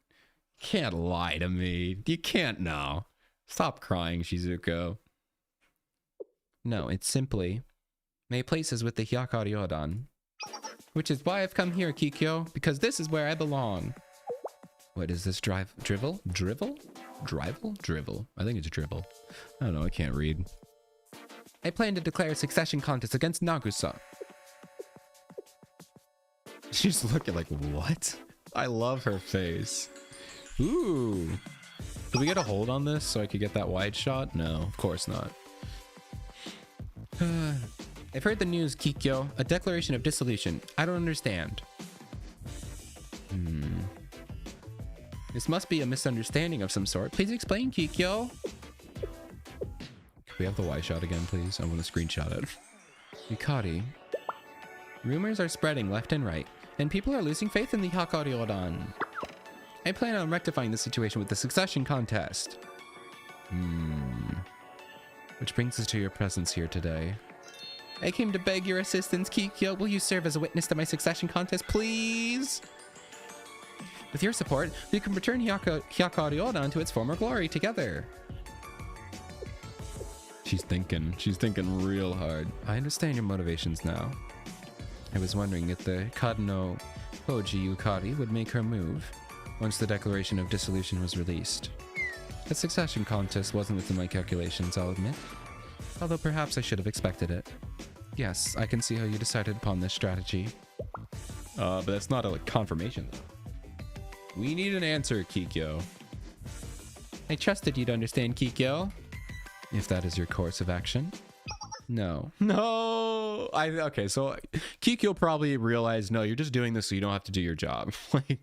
lie to me. You can't now. Stop crying, Shizuko. No, it's simply My place is with the Hyakkaryouran. Which is why I've come here, Kikyo, because this is where I belong. What is this drivel? Drivel? Drivel? Drivel. I think it's drivel. I don't know, I can't read. I plan to declare a succession contest against Nagusa. She's looking like, what? I love her face. Ooh. Did we get a hold on this so I could get that wide shot? No, of course not. I've heard the news, Kikyo. A declaration of dissolution. I don't understand. This must be a misunderstanding of some sort. Please explain, Kikyo. Can we have the Y shot again, please? I want to screenshot it. Yukari. Rumors are spreading left and right, and people are losing faith in the Hyakkaryouran. I plan on rectifying the situation with the succession contest. Which brings us to your presence here today. I came to beg your assistance, Kikyo. Will you serve as a witness to my succession contest, please? With your support, we can return Hyakkaryouran to its former glory together. She's thinking real hard. I understand your motivations now. I was wondering if the Kadno Hoji Yukari would make her move once the declaration of dissolution was released. The succession contest wasn't within my calculations, I'll admit. Although perhaps I should have expected it. Yes, I can see how you decided upon this strategy. But that's not a confirmation, though. We need an answer, Kikyo. I trusted you'd understand, Kikyo. If that is your course of action. No. No! Okay, so Kikyo probably realized, no, you're just doing this so you don't have to do your job. Like,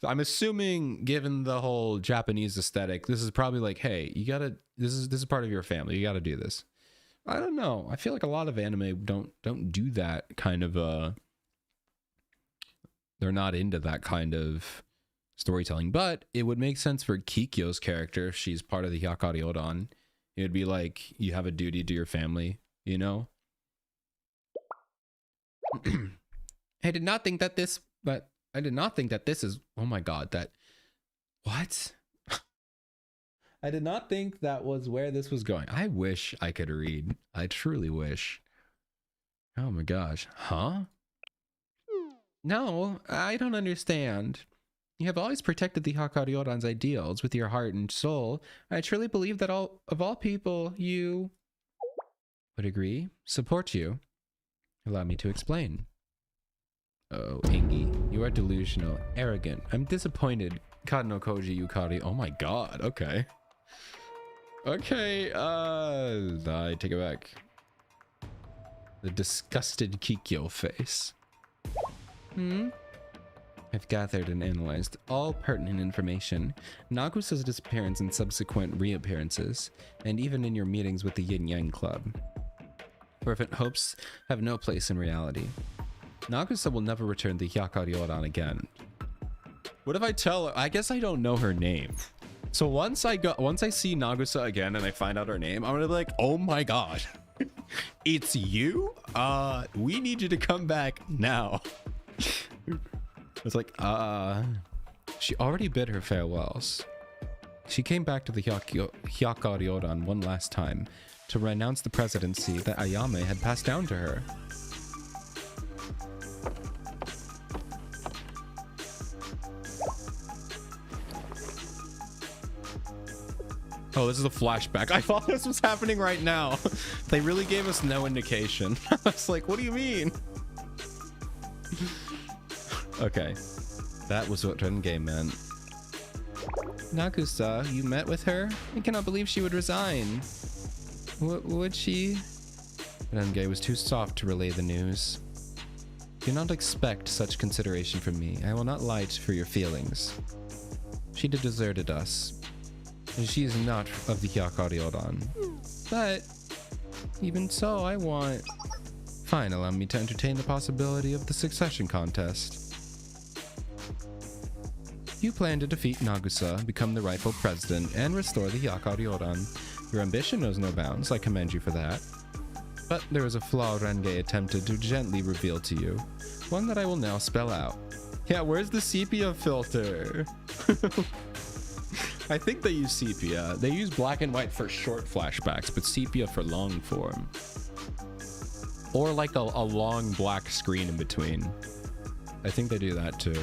I'm assuming, given the whole Japanese aesthetic, this is probably like, hey, you gotta, this is part of your family. You gotta do this. I don't know. I feel like a lot of anime don't do that kind of, they're not into that kind of storytelling. But it would make sense for Kikyo's character if she's part of the Hyakkaryouran. It would be like, you have a duty to your family, you know? I did not think that this is, oh my god, that, what? I did not think that was where this was going. I wish I could read. I truly wish. Oh my gosh. Huh? No, I don't understand. You have always protected the Hyakkaryouran's ideals with your heart and soul. I truly believe that of all people, you would agree, support you. Allow me to explain. Oh, Ingi, you are delusional, arrogant. I'm disappointed. Kadno Koji Yukari. Oh my god, okay. Okay, I take it back. The disgusted Kikyo face. I've gathered and analyzed all pertinent information. Nagusa's disappearance and subsequent reappearances, and even in your meetings with the Yin Yang Club. Fervent hopes have no place in reality. Nagusa will never return the Hyakkaryouran again. What if I tell her? I guess I don't know her name. So once I see Nagusa again and I find out her name, I'm gonna be like, oh my god. It's you? We need you to come back now. It's like, she already bid her farewells. She came back to the Hyakkaryouran one last time to renounce the presidency that Ayame had passed down to her. Oh, this is a flashback. I thought this was happening right now. They really gave us no indication. I was like, what do you mean? Okay. That was what Renge meant. Nagusa, you met with her? I cannot believe she would resign. Would she? Renge was too soft to relay the news. Do not expect such consideration from me. I will not lie for your feelings. She deserted us. She is not of the Hyakkaryouran. But even so, I want... Fine, allow me to entertain the possibility of the succession contest. You plan to defeat Nagusa, become the rightful president, and restore the Hyakkaryouran. Your ambition knows no bounds, I commend you for that. But there is a flaw Renge attempted to gently reveal to you, one that I will now spell out. Yeah, where's the sepia filter? I think they use sepia. They use black and white for short flashbacks, but sepia for long form. Or like a long black screen in between. I think they do that too.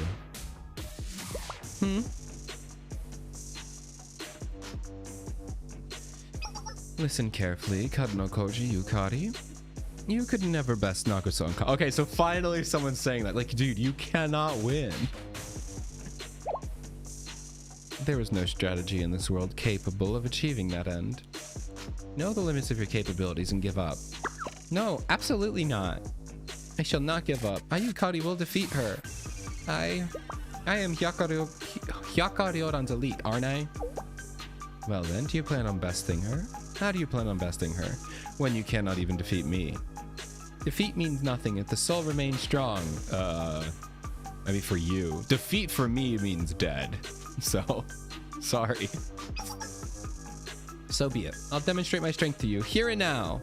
Listen carefully, Kadno Koji Yukari. You could never best Nakuso. Okay, so finally someone's saying that. Like, dude, you cannot win. There is no strategy in this world capable of achieving that end. Know the limits of your capabilities and give up. No, absolutely not. I shall not give up. Ayukari will defeat her. I am Hyakkaryouran's elite, aren't I? Well then, do you plan on besting her? How do you plan on besting her when you cannot even defeat me? Defeat means nothing if the soul remains strong. I mean, for you. Defeat for me means dead. So, sorry. So be it. I'll demonstrate my strength to you here and now.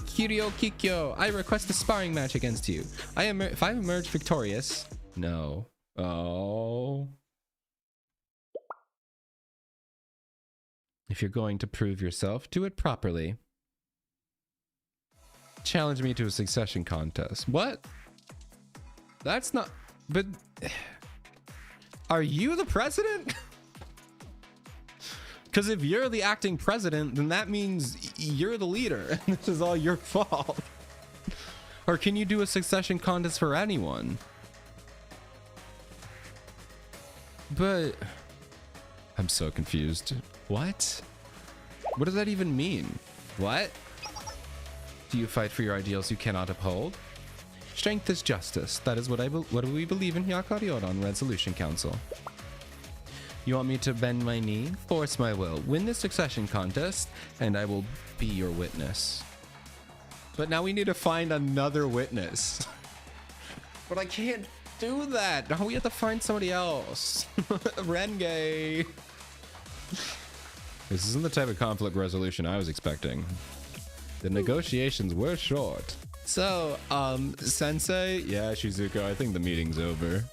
Kiryu Kikyo, I request a sparring match against you. If I emerge victorious... No. Oh. If you're going to prove yourself, do it properly. Challenge me to a succession contest. What? That's not... But... Are you the president? Because if you're the acting president, then that means you're the leader. And this is all your fault. Or can you do a succession contest for anyone? But... I'm so confused. What? What does that even mean? What? Do you fight for your ideals you cannot uphold? Strength is justice. That is what we believe in Hyakkaryouran Resolution Council. You want me to bend my knee? Force my will. Win this succession contest, and I will be your witness. But now we need to find another witness. But I can't do that. Now we have to find somebody else. Renge. This isn't the type of conflict resolution I was expecting. The negotiations were short. So, Sensei? Yeah, Shizuko, I think the meeting's over.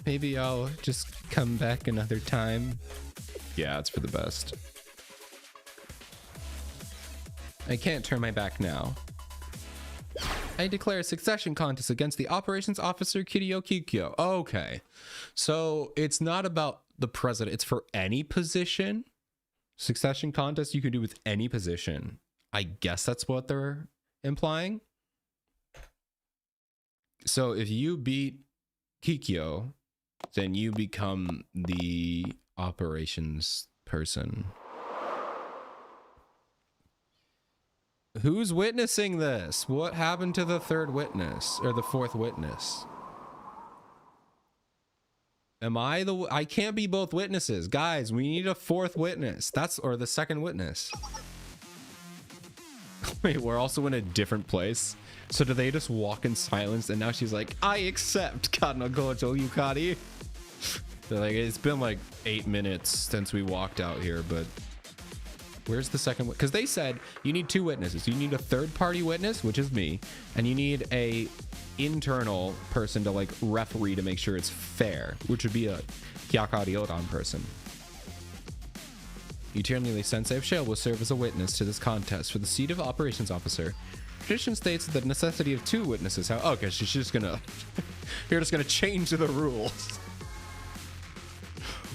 Maybe I'll just come back another time. Yeah, it's for the best. I can't turn my back now. I declare a succession contest against the operations officer Kiryu Kikyo. Okay. So it's not about the president. It's for any position. Succession contest you can do with any position. I guess that's what they're implying. So if you beat Kikyo, then you become the operations person. Who's witnessing this? What happened to the third witness or the fourth witness? Am I I can't be both witnesses. Guys, we need a fourth witness. Or the second witness. Wait, we're also in a different place. So do they just walk in silence and now she's like, I accept Kadno Gojo Yukari. They're like, it's been like 8 minutes since we walked out here, but where's the second? Because they said you need 2 witnesses. You need a third party witness, which is me, and you need a internal person to like referee to make sure it's fair, which would be a Hyakkaryouran person. Eternally Sensei of Shale will serve as a witness to this contest for the seat of operations officer. Tradition states the necessity of 2 witnesses. How? Okay, she's just gonna you're just gonna change the rules.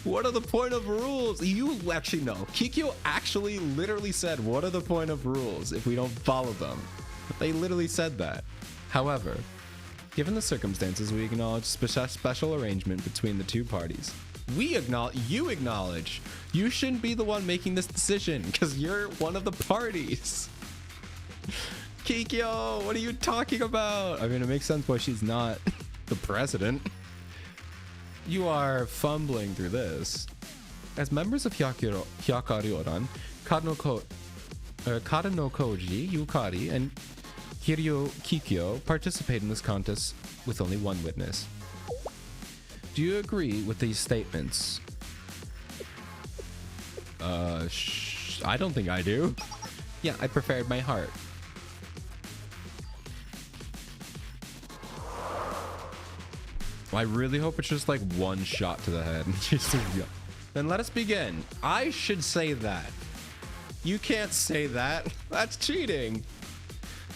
What are the point of rules? You actually know. Kikyo actually literally said, what are the point of rules if we don't follow them? They literally said that. However, given the circumstances, we acknowledge special arrangement between the 2 parties. You acknowledge. You shouldn't be the one making this decision because you're one of the parties. Kikyo, what are you talking about? I mean, it makes sense why she's not the president. You are fumbling through this. As members of Hyakkaryouran, Kadno Koji Yukari and Kiryu Kikyo participate in this contest with only 1 witness. Do you agree with these statements? I don't think I do. Yeah, I prepared my heart. I really hope it's just like 1 shot to the head. Then let us begin. I should say that. You can't say that. That's cheating.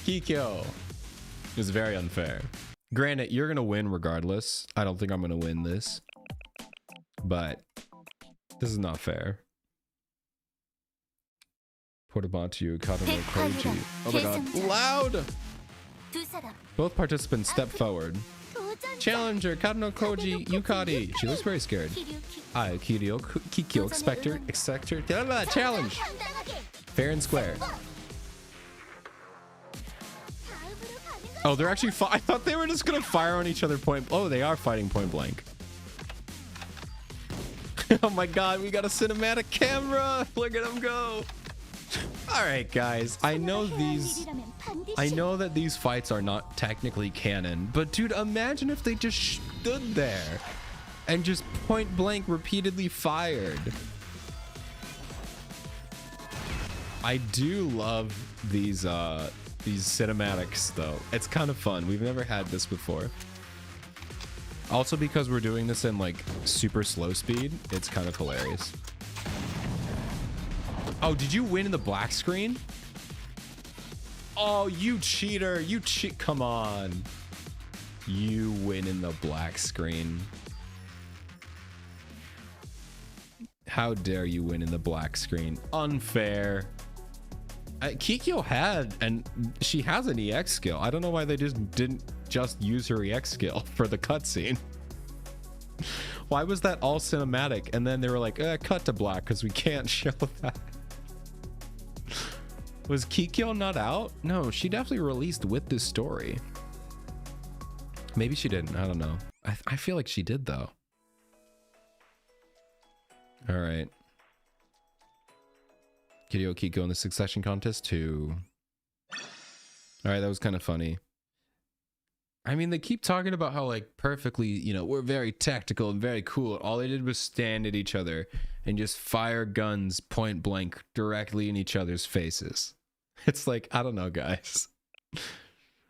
Kikyo is very unfair. Granted, you're gonna win regardless. I don't think I'm gonna win this, but this is not fair. Portabantu, Kadamo Koji. Oh my god, loud! Both participants step forward. Challenger, Kadano Koji, Yukari. She looks very scared. I, Kiryu, Kikyo, expector, challenge. Fair and square. Oh, they're actually I thought they were just gonna fire on each other point. Oh, they are fighting point blank. Oh my god, we got a cinematic camera. Look at them go. All right, guys. I know that these fights are not technically canon, but dude, imagine if they just stood there and just point blank repeatedly fired. I do love these cinematics though. It's kind of fun. We've never had this before. Also, because we're doing this in like super slow speed, it's kind of hilarious. Oh, did you win in the black screen? Oh, you cheater. You cheat. Come on. You win in the black screen. How dare you win in the black screen? Unfair. Kikyo had, and she has an EX skill. I don't know why they just didn't use her EX skill for the cutscene. Why was that all cinematic? And then they were like, cut to black because we can't show that. Was Kikyo not out? No, she definitely released with this story. Maybe she didn't. I don't know. I feel like she did though. All right. Kiryu Kiko in the Succession Contest 2. All right, that was kind of funny. I mean, they keep talking about how like perfectly, you know, we're very tactical and very cool. All they did was stand at each other and just fire guns point blank directly in each other's faces. It's like, I don't know, guys.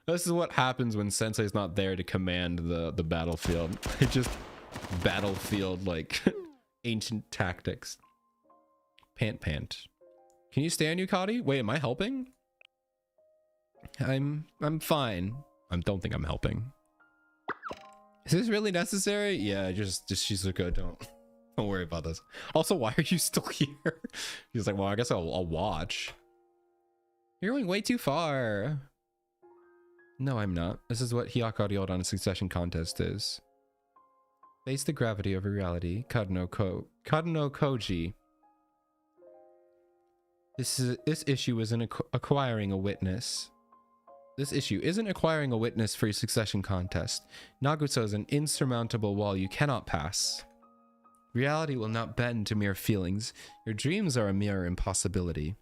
This is what happens when Sensei's not there to command the battlefield. It just battlefield like ancient tactics. Pant. Can you stay on Yukari? Wait, am I helping? I'm fine. I don't think I'm helping. Is this really necessary? Yeah, just Shizuka, don't worry about this. Also, why are you still here? He's like, well, I guess I'll watch. You're going way too far. No, I'm not. This is what Hyakkaryouran Succession Contest is. Face the gravity of reality. Kadano Koji. This issue isn't acquiring a witness. This issue isn't acquiring a witness for your succession contest. Nagusa is an insurmountable wall you cannot pass. Reality will not bend to mere feelings. Your dreams are a mere impossibility.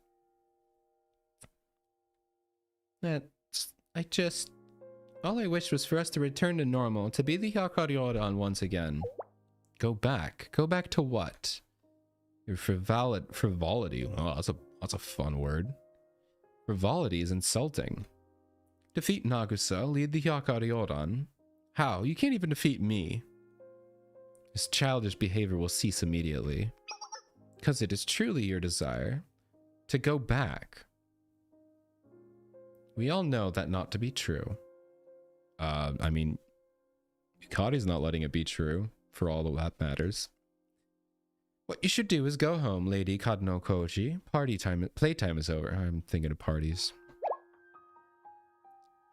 All I wished was for us to return to normal, to be the Hyakkaryouran once again. Go back. Go back to what? Your frivolity. Oh, that's a fun word. Frivolity is insulting. Defeat Nagusa, lead the Hyakkaryouran. How? You can't even defeat me. This childish behavior will cease immediately. Because it is truly your desire to go back. We all know that not to be true. I mean, Yukari's not letting it be true, for all of that matters. What you should do is go home, Lady Kadano Koji. Playtime is over. I'm thinking of parties.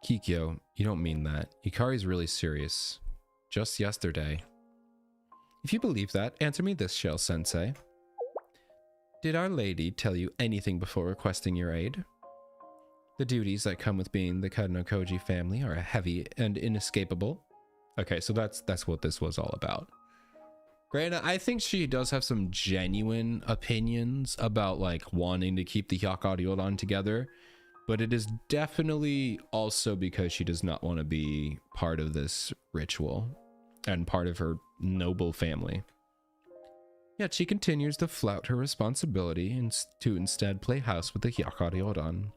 Kikyo, you don't mean that. Yukari's really serious. Just yesterday. If you believe that, answer me this, Shell Sensei. Did Our Lady tell you anything before requesting your aid? The duties that come with being the Kadano Koji family are heavy and inescapable. Okay, so that's what this was all about. Granted, I think she does have some genuine opinions about like wanting to keep the Hyakkaryouran together, but it is definitely also because she does not want to be part of this ritual and part of her noble family. Yet she continues to flout her responsibility and to instead play house with the Hyakkaryouran.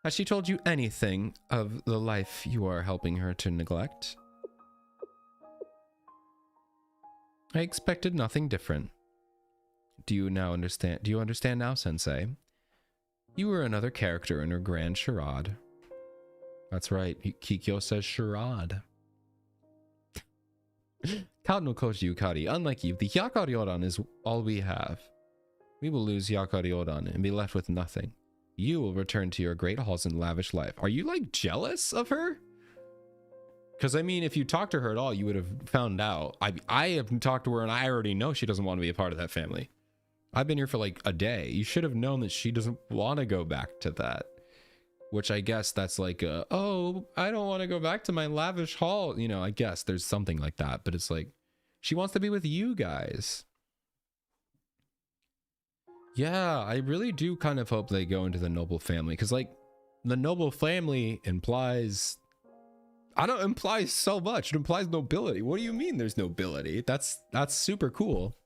Has she told you anything of the life you are helping her to neglect? I expected nothing different. Do you understand now, Sensei? You were another character in her grand charade. That's right. Kikyo says charade. Kado Koji Yukari, unlike you, the Hyakkaryouran is all we have. We will lose Hyakkaryouran and be left with nothing. You will return to your great halls and lavish life. Are you like jealous of her? Because I mean, if you talked to her at all, you would have found out. I have talked to her and I already know she doesn't want to be a part of that family. I've been here for like a day. You should have known that she doesn't want to go back to that. Which I guess that's like, oh, I don't want to go back to my lavish hall. You know, I guess there's something like that. But it's like, she wants to be with you guys. Yeah, I really do kind of hope they go into the noble family. Because like, the noble family implies... I don't implies so much. It implies nobility. What do you mean there's nobility? That's super cool.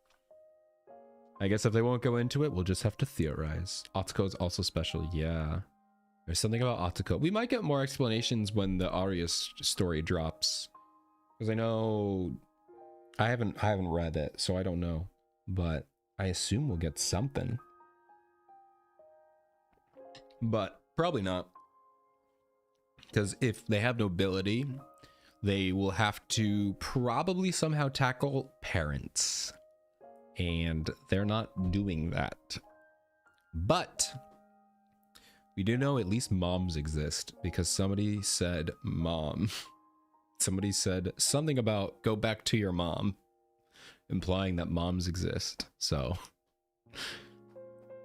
I guess if they won't go into it, we'll just have to theorize. Atsuko is also special. Yeah. There's something about Atsuko. We might get more explanations when the Arya story drops. Because I know... I haven't read it, so I don't know. But I assume we'll get something. But probably not. Because if they have nobility, they will have to probably somehow tackle parents. And they're not doing that. But we do know at least moms exist, because somebody said mom. Somebody said something about go back to your mom, implying that moms exist. So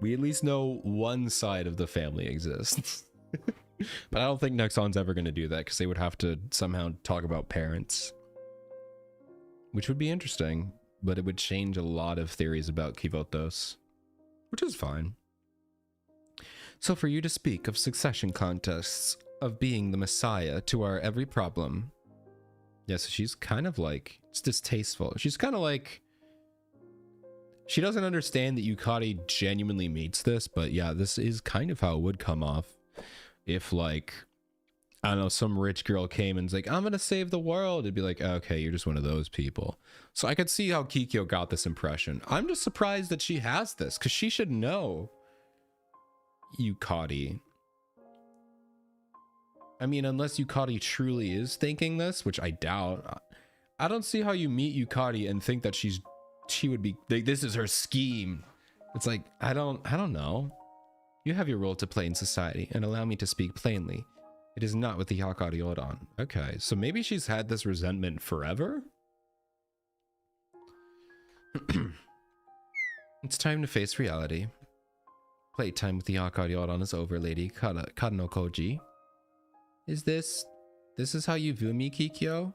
we at least know one side of the family exists. But I don't think Nexon's ever going to do that, because they would have to somehow talk about parents. Which would be interesting, but it would change a lot of theories about Kivotos. Which is fine. So for you to speak of succession contests, of being the messiah to our every problem. Yeah, so she's kind of like, it's distasteful. She's kind of like, she doesn't understand that Yukari genuinely meets this, but yeah, this is kind of how it would come off. If like, I don't know, some rich girl came and's like, I'm gonna save the world. It'd be like, okay, you're just one of those people. So I could see how Kikyo got this impression. I'm just surprised that she has this, because she should know Yukari. I mean, unless Yukari truly is thinking this, which I doubt. I don't see how you meet Yukari and think that she would be, this is her scheme. It's like, I don't know. You have your role to play in society, and allow me to speak plainly. It is not with the Hyakkaryouran. Okay, so maybe she's had this resentment forever? It's time to face reality. Playtime with the Hyakkaryouran is over, Lady Kado Koji. This is how you view me, Kikyo?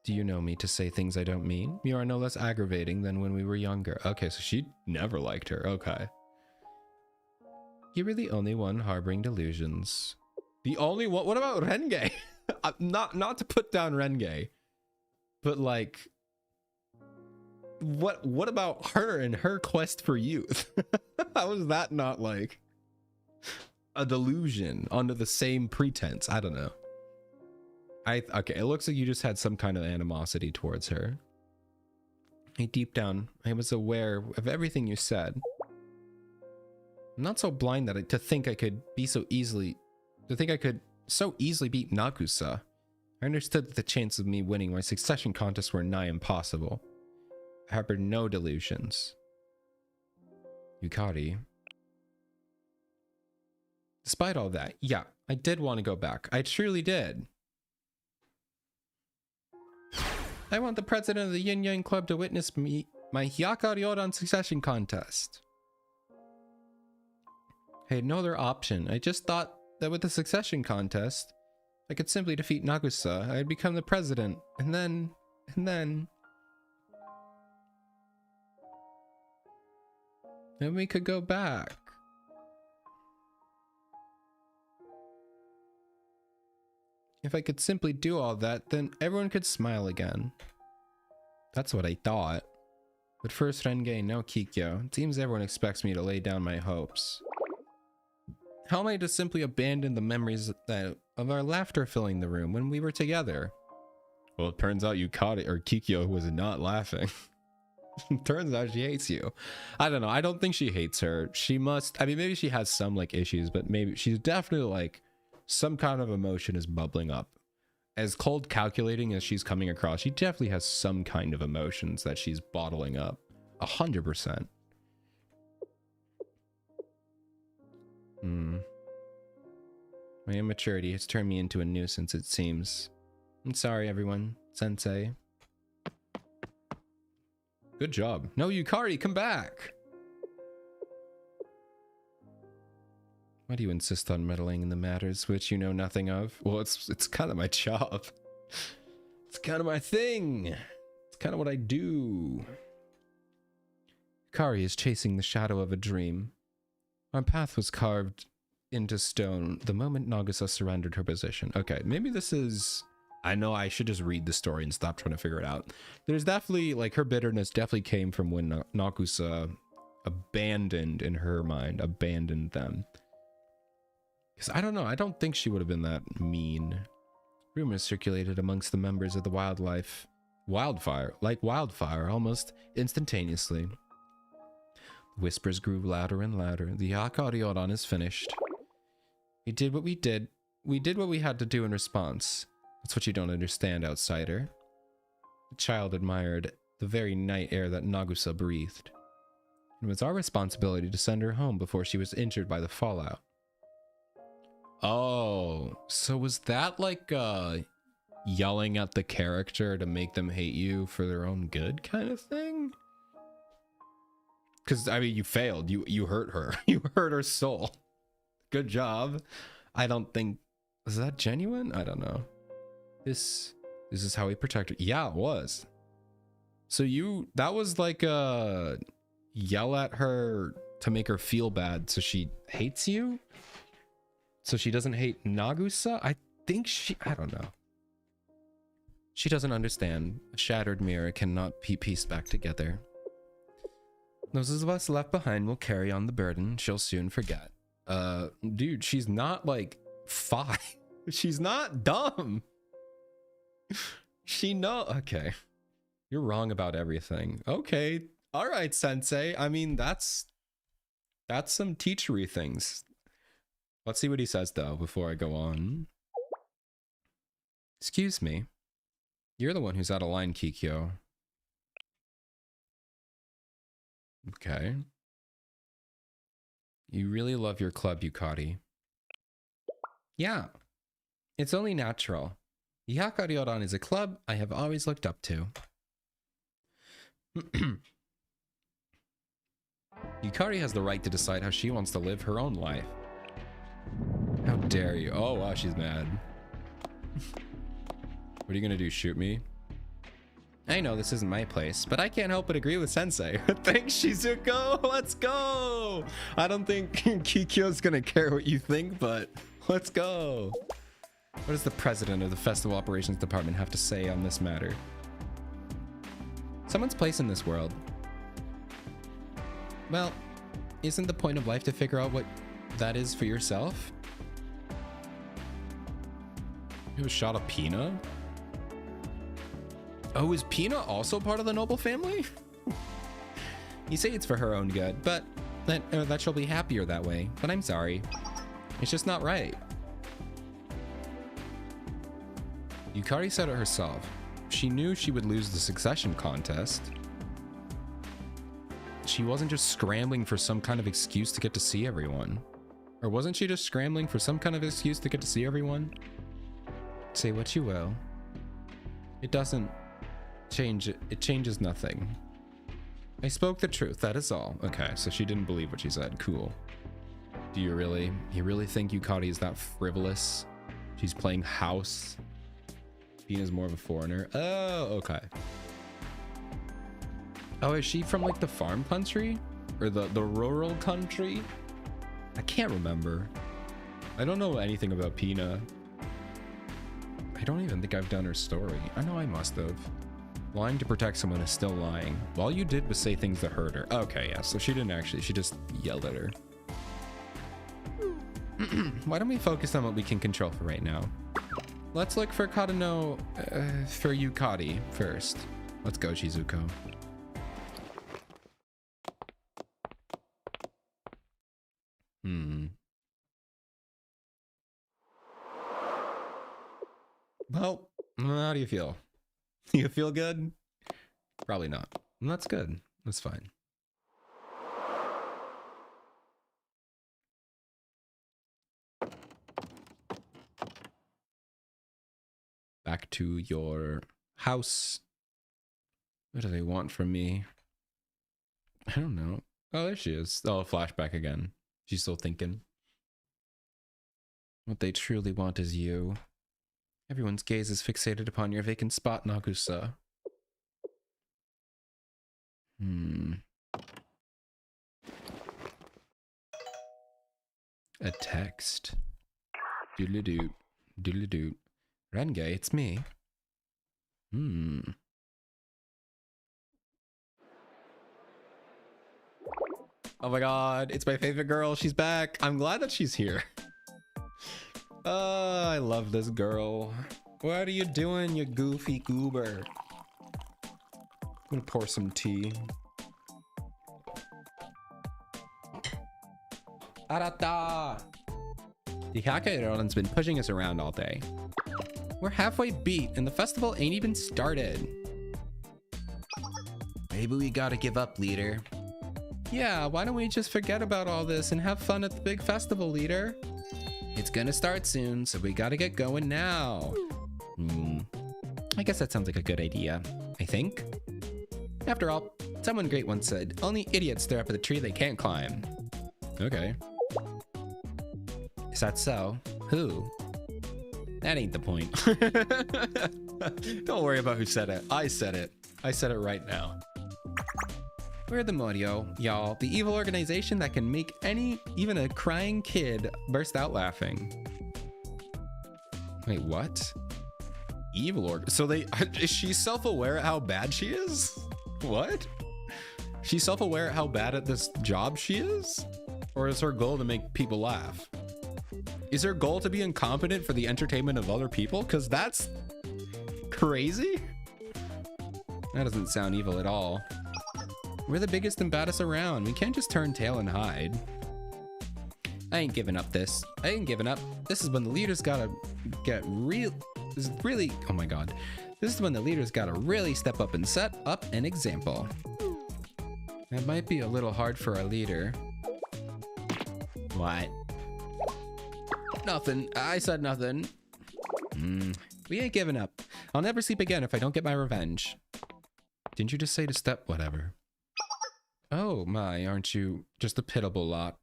Do you know me to say things I don't mean? You are no less aggravating than when we were younger. Okay, so she never liked her. Okay. You're the only one harboring delusions. The only one? What about Renge? Not to put down Renge, but like, what about her and her quest for youth? How is that not like a delusion under the same pretense? I don't know. Okay, it looks like you just had some kind of animosity towards her. Deep down, I was aware of everything you said. I'm not so blind that to think I could so easily beat Nagusa. I understood that the chances of me winning my succession contest were nigh impossible. I harbored no delusions. Yukari. Despite all that, yeah, I did want to go back. I truly did. I want the president of the Yin Yang Club to witness my Hyakkaryouran succession contest. I had no other option. I just thought that with the succession contest, I could simply defeat Nagusa. I'd become the president. And then... Then we could go back. If I could simply do all that, then everyone could smile again. That's what I thought. But first Renge, now Kikyo. It seems everyone expects me to lay down my hopes. How am I to simply abandon the memories of our laughter filling the room when we were together? Well, it turns out Kikyo was not laughing. Turns out she hates you. I don't know. I don't think she hates her. She must. I mean, maybe she has some like issues, but maybe she's definitely like some kind of emotion is bubbling up. As cold calculating as she's coming across, she definitely has some kind of emotions that she's bottling up. 100%. My immaturity has turned me into a nuisance, it seems. I'm sorry, everyone. Sensei. Good job. No, Yukari, come back! Why do you insist on meddling in the matters which you know nothing of? Well, it's kind of my job. It's kind of my thing. It's kind of what I do. Yukari is chasing the shadow of a dream. Our path was carved into stone the moment Nagusa surrendered her position. Okay, maybe this is... I know I should just read the story and stop trying to figure it out. There's definitely, like, her bitterness definitely came from when Nagusa abandoned, in her mind, abandoned them. Because I don't know, I don't think she would have been that mean. Rumors circulated amongst the members of the wildfire, almost instantaneously. Whispers grew louder and louder. The Hyakkaryouran is finished. We did what we did. We did what we had to do in response. That's what you don't understand, outsider. The child admired the very night air that Nagusa breathed. It was our responsibility to send her home before she was injured by the fallout. Oh, so was that like yelling at the character to make them hate you for their own good kind of thing? Because, I mean, you failed. You hurt her. You hurt her soul. Good job. I don't think... Is that genuine? I don't know. This is how we protect her. Yeah, it was. So that was like a yell at her to make her feel bad so she hates you? So she doesn't hate Nagusa? I think I don't know. She doesn't understand. A shattered mirror cannot be pieced back together. Those of us left behind will carry on the burden. She'll soon forget. Dude, she's not like 5. She's not dumb. Okay. You're wrong about everything. Okay. All right, sensei. I mean, that's some teachery things. Let's see what he says, though, before I go on. Excuse me. You're the one who's out of line, Kikyo. Okay. You really love your club, Yukari. Yeah. It's only natural. Hyakkaryouran is a club I have always looked up to. Yukari has the right to decide how she wants to live her own life. How dare you? Oh, wow, she's mad. What are you gonna do, shoot me? I know this isn't my place, but I can't help but agree with Sensei. Thanks, Shizuko! Let's go! I don't think Kikyo's gonna care what you think, but let's go! What does the president of the Festival Operations Department have to say on this matter? Someone's place in this world. Well, isn't the point of life to figure out what that is for yourself? You have a shot of Pina? Oh, is Pina also part of the noble family? You say it's for her own good, but that she'll be happier that way. But I'm sorry. It's just not right. Yukari said it herself. She knew she would lose the succession contest. She wasn't just scrambling for some kind of excuse to get to see everyone. Or wasn't she just scrambling for some kind of excuse to get to see everyone? Say what you will. It doesn't change it. It changes nothing. I spoke the truth, that is all. Okay, so she didn't believe what she said. Cool. Do you really think Yukari is that frivolous? She's playing house. Pina's more of a foreigner. Oh, okay. Oh, is she from like the farm country? Or the rural country? I can't remember. I don't know anything about Pina. I don't even think I've done her story. I know I must have. Lying to protect someone is still lying. All you did was say things that hurt her. Okay, yeah, so she didn't actually, she just yelled at her. Why don't we focus on what we can control for right now? Let's look for for Yukari first. Let's go, Shizuko. Well, how do you feel? You feel good? Probably not. That's good. That's fine. Back to your house. What do they want from me? I don't know. Oh, there she is. Oh, flashback again. She's still thinking. What they truly want is you. Everyone's gaze is fixated upon your vacant spot, Nagusa. A text. Doodle-doo. Doodle-doo. Renge, it's me. Oh my god, it's my favorite girl. She's back. I'm glad that she's here. I love this girl. What are you doing, you goofy goober? I'm gonna pour some tea. Arata! The Hyakkaryouran's been pushing us around all day. We're halfway beat and the festival ain't even started. Maybe we gotta give up, leader. Yeah, why don't we just forget about all this and have fun at the big festival, leader? It's gonna start soon, so we gotta get going now. I guess that sounds like a good idea, I think. After all, someone great once said, only idiots stare up at the tree they can't climb. Okay. Is that so? Who? That ain't the point. Don't worry about who said it. I said it. I said it right now. We're the Morio, y'all. The evil organization that can make even a crying kid burst out laughing. Wait, what? Evil org? So is she self-aware at how bad she is? What? She's self-aware at how bad at this job she is? Or is her goal to make people laugh? Is her goal to be incompetent for the entertainment of other people? Because that's crazy. That doesn't sound evil at all. We're the biggest and baddest around. We can't just turn tail and hide. I ain't giving up this. I ain't giving up. This is when the leaders gotta get real. This is really, oh my god. This is when the leaders gotta really step up and set up an example. It might be a little hard for our leader. What? Nothing. I said nothing. We ain't giving up. I'll never sleep again if I don't get my revenge. Didn't you just say to step? Whatever. Oh my, aren't you just a pitiable lot?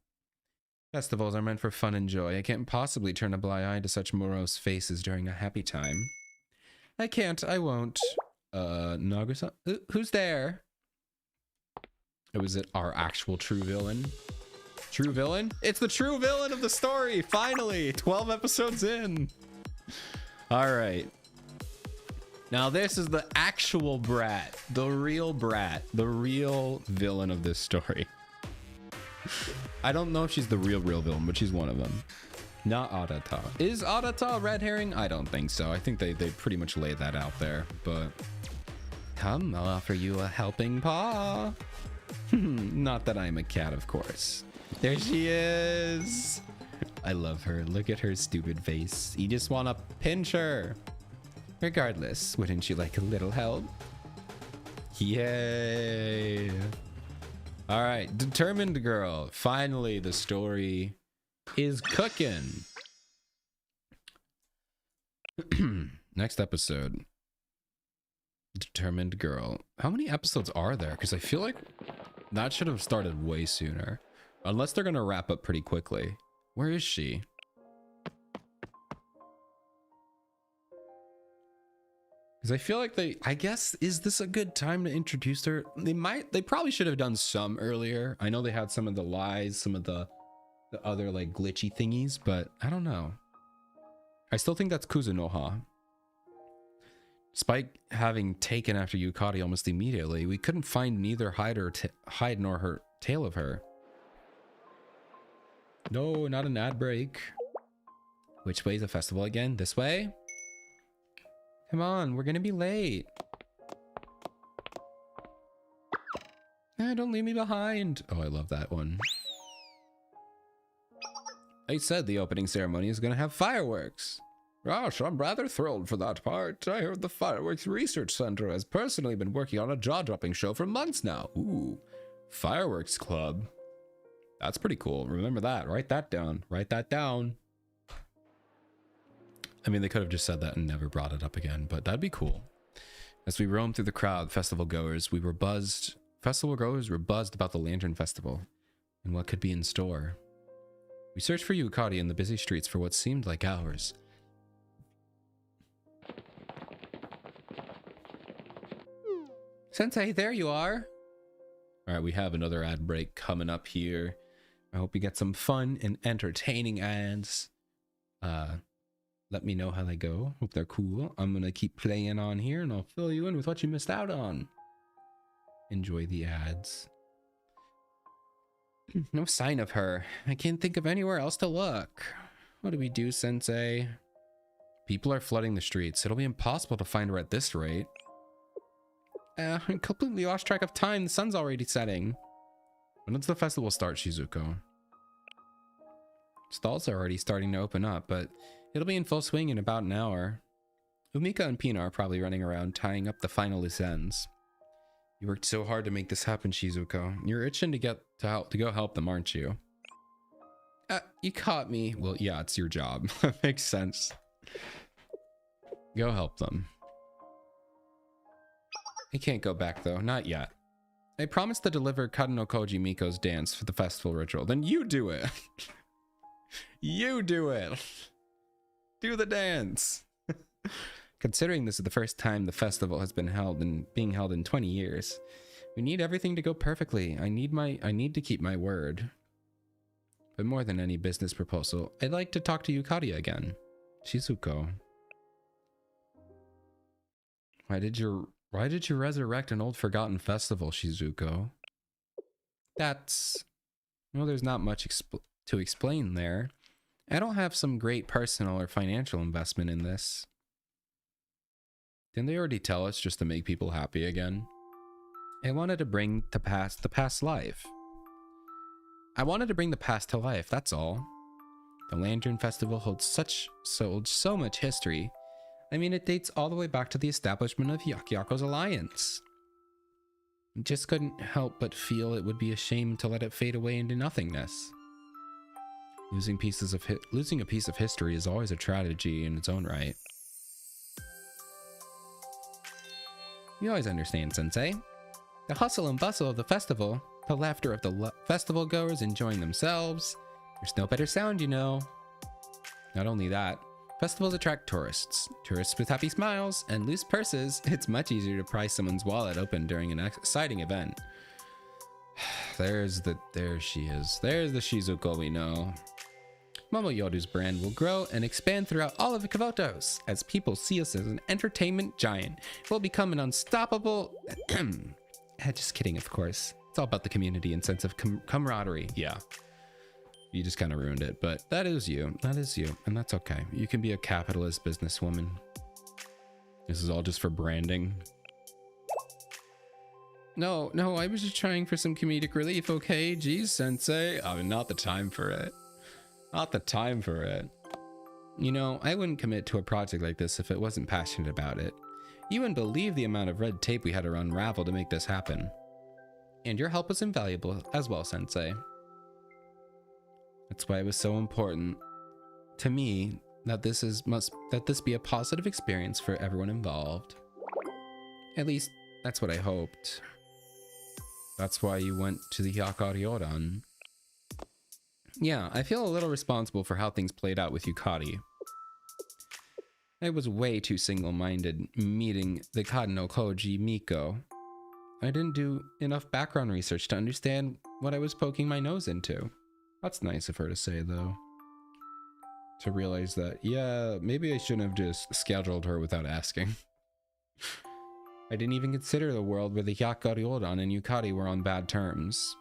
Festivals are meant for fun and joy. I can't possibly turn a blind eye to such morose faces during a happy time. I can't, I won't. Nagusa? Who's there? Oh, is it our actual true villain? True villain? It's the true villain of the story! Finally! 12 episodes in! Alright. Now this is the actual brat. The real villain of this story. I don't know if she's the real villain, but she's one of them. Not Arata. Is Arata a red herring? I don't think so. I think they pretty much lay that out there, but... Come, I'll offer you a helping paw. Not that I'm a cat, of course. There she is. I love her. Look at her stupid face. You just want to pinch her. Regardless, wouldn't you like a little help? Yay. All right, determined girl. Finally, the story is cooking. Next episode. Determined girl. How many episodes are there? Because I feel like that should have started way sooner. Unless they're going to wrap up pretty quickly. Where is she? Because I feel like I guess, is this a good time to introduce her? They probably should have done some earlier. I know they had some of the lies, some of the other like glitchy thingies, but I don't know. I still think that's Kuzunoha. Despite having taken after Yukari almost immediately, we couldn't find neither hide nor her tail of her. No, not an ad break. Which way's the festival again? This way? Come on, we're gonna be late. Don't leave me behind. Oh, I love that one. I said the opening ceremony is gonna have fireworks. Gosh, I'm rather thrilled for that part. I heard the Fireworks Research Center has personally been working on a jaw-dropping show for months now. Ooh, Fireworks Club. That's pretty cool. Remember that. Write that down. Write that down. I mean, they could have just said that and never brought it up again, but that'd be cool. As we roamed through the crowd, festival goers were buzzed about the Lantern Festival and what could be in store. We searched for Hyakkaryouran in the busy streets for what seemed like hours. Sensei, there you are. All right, we have another ad break coming up here. I hope you get some fun and entertaining ads. Let me know how they go. Hope they're cool. I'm gonna keep playing on here and I'll fill you in with what you missed out on. Enjoy the ads. No sign of her. I can't think of anywhere else to look. What do we do, Sensei? People are flooding the streets. It'll be impossible to find her at this rate. I completely lost track of time. The sun's already setting. When does the festival start, Shizuko? Stalls are already starting to open up, but it'll be in full swing in about an hour. Umika and Pina are probably running around tying up the final loose ends. You worked so hard to make this happen, Shizuko. You're itching to go help them, aren't you? You caught me. Well, yeah, it's your job. That makes sense. Go help them. I can't go back though, not yet. I promised to deliver Kadano Koji Miko's dance for the festival ritual. Then you do it. You do it. Do the dance. Considering this is the first time the festival has been being held in 20 years, we need everything to go perfectly. I need to keep my word. But more than any business proposal, I'd like to talk to Hyakkaryouran again. Shizuko. Why did you resurrect an old forgotten festival, Shizuko? Well, there's not much to explain there. I don't have some great personal or financial investment in this. Didn't they already tell us just to make people happy again? I wanted to bring the past life. I wanted to bring the past to life, that's all. The Lantern Festival holds so much history. I mean, it dates all the way back to the establishment of Hyakkaryouran's alliance. I just couldn't help but feel it would be a shame to let it fade away into nothingness. Losing a piece of history is always a tragedy in its own right. You always understand, Sensei. The hustle and bustle of the festival, the laughter of the festival goers enjoying themselves. There's no better sound, you know. Not only that, festivals attract tourists. Tourists with happy smiles and loose purses. It's much easier to pry someone's wallet open during an exciting event. There she is. There's the Shizuko we know. Momoyoru's brand will grow and expand throughout all of Kavotos. As people see us as an entertainment giant, we'll become an unstoppable... Just kidding, of course. It's all about the community and sense of camaraderie. Yeah. You just kind of ruined it, but that is you. That is you, and that's okay. You can be a capitalist businesswoman. This is all just for branding. No, I was just trying for some comedic relief, okay? Geez, Sensei. I mean, not the time for it. Not the time for it. You know, I wouldn't commit to a project like this if it wasn't passionate about it. You wouldn't believe the amount of red tape we had to unravel to make this happen. And your help was invaluable as well, Sensei. That's why it was so important to me that this be a positive experience for everyone involved. At least, that's what I hoped. That's why you went to the Hyakkaryouran. Yeah, I feel a little responsible for how things played out with Hyakkaryouran. I was way too single-minded meeting the Kadano Koji Miko. I didn't do enough background research to understand what I was poking my nose into. That's nice of her to say, though. To realize that, yeah, maybe I shouldn't have just scheduled her without asking. I didn't even consider the world where the Hyakkaryouran and Hyakkaryouran were on bad terms.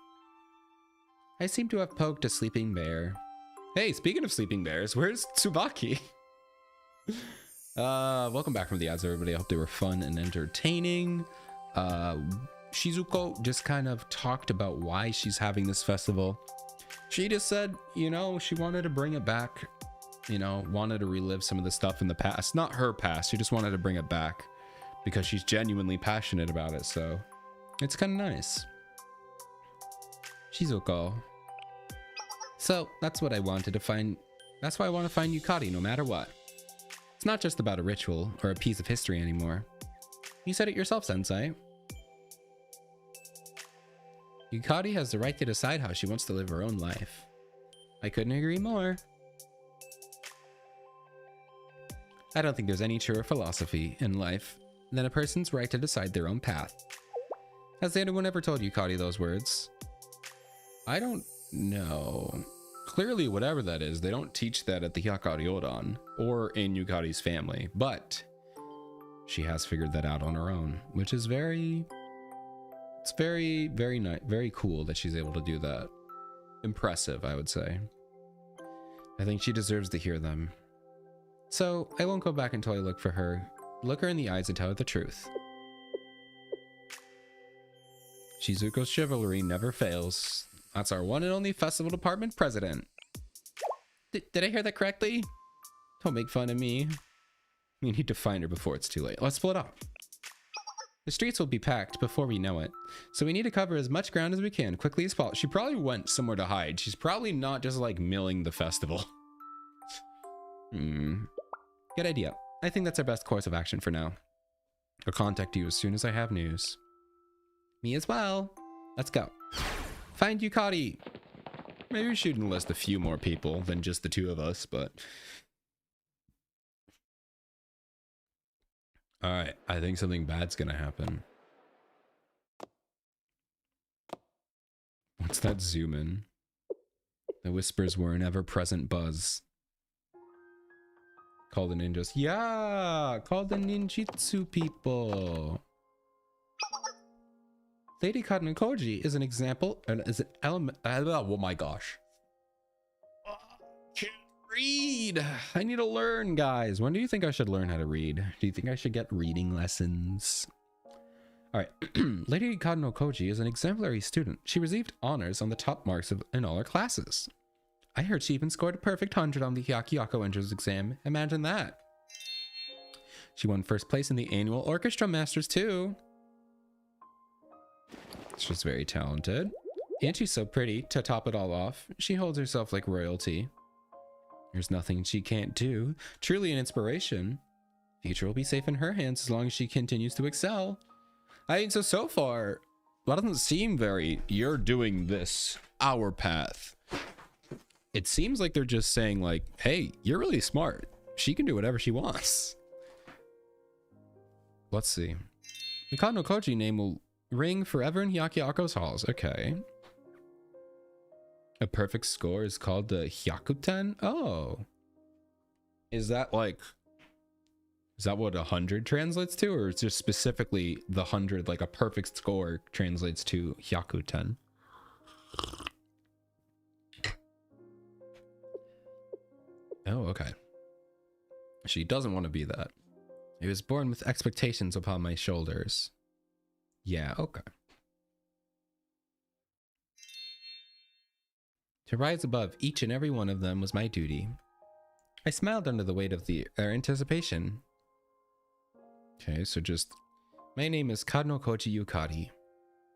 I seem to have poked a sleeping bear. Hey, speaking of sleeping bears, where's Tsubaki? Welcome back from the ads, everybody. I hope they were fun and entertaining. Shizuko just kind of talked about why she's having this festival. She just said, you know, she wanted to bring it back you know, wanted to relive some of the stuff in the past. Not her past, she just wanted to bring it back because she's genuinely passionate about it, so it's kind of nice. Shizuko. So that's what I wanted to find. That's why I want to find Yukari no matter what. It's not just about a ritual or a piece of history anymore. You said it yourself, Sensei. Yukari has the right to decide how she wants to live her own life. I couldn't agree more. I don't think there's any truer philosophy in life than a person's right to decide their own path. Has anyone ever told Yukari those words? I don't know. Clearly, whatever that is, they don't teach that at the Hyakkaryouran or in Yukari's family, but she has figured that out on her own, which is very nice, very cool that she's able to do that. Impressive, I would say. I think she deserves to hear them. So I won't go back until I look her in the eyes and tell her the truth. Shizuko's chivalry never fails. That's our one and only festival department president. Did I hear that correctly? Don't make fun of me. We need to find her before it's too late. Let's split up. The streets will be packed before we know it, so we need to cover as much ground as we can quickly as possible. She probably went somewhere to hide. She's probably not just like milling the festival. Good idea. I think that's our best course of action for now. I'll contact you as soon as I have news. Me as well. Let's go. Find Yukari. Maybe we should enlist a few more people than just the two of us, but... Alright, I think something bad's gonna happen. What's that zoom in? The whispers were an ever-present buzz. Call the ninjas. Yeah! Call the ninjutsu people! Lady Katsunokoji is an example, and is an element. Oh my gosh. Can't read. I need to learn, guys. When do you think I should learn how to read? Do you think I should get reading lessons? All right. Lady Katsunokoji is an exemplary student. She received honors on the top marks in all her classes. I heard she even scored a perfect 100 on the Hyakkyako entrance exam. Imagine that. She won first place in the annual orchestra masters too. She's very talented. And she's so pretty to top it all off. She holds herself like royalty. There's nothing she can't do. Truly an inspiration. Future will be safe in her hands as long as she continues to excel. I mean, so far, that doesn't seem very, you're doing this, our path. It seems like they're just saying like, hey, you're really smart. She can do whatever she wants. Let's see. The Katsunokoji name will ring forever in Hyakyako's halls. Okay. A perfect score is called the Hyakuten? Oh. Is that like... Is that what 100 translates to? Or is just specifically the 100, like a perfect score translates to Hyakuten? Oh, okay. She doesn't want to be that. I was born with expectations upon my shoulders. Yeah, okay. To rise above each and every one of them was my duty. I smiled under the weight of their anticipation. Okay, so just... My name is Katsunokoji Yukari,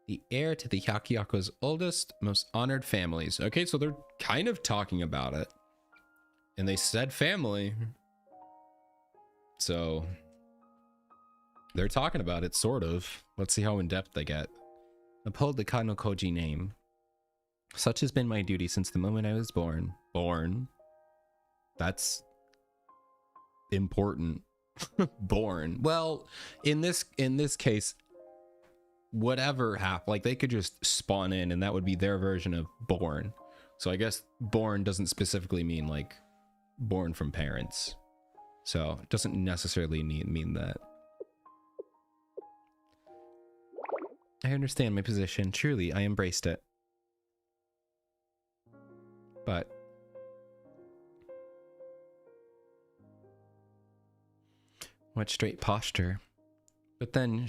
the heir to the Hyakyako's oldest, most honored families. Okay, so they're kind of talking about it. And they said family. So... They're talking about it, sort of. Let's see how in-depth they get. Uphold the Katsunokoji name. Such has been my duty since the moment I was born. Born? That's... important. Born. Well, in this case, whatever happened, like they could just spawn in and that would be their version of born. So I guess born doesn't specifically mean like born from parents. So it doesn't necessarily mean that. I understand my position. Truly, I embraced it. But what straight posture. But then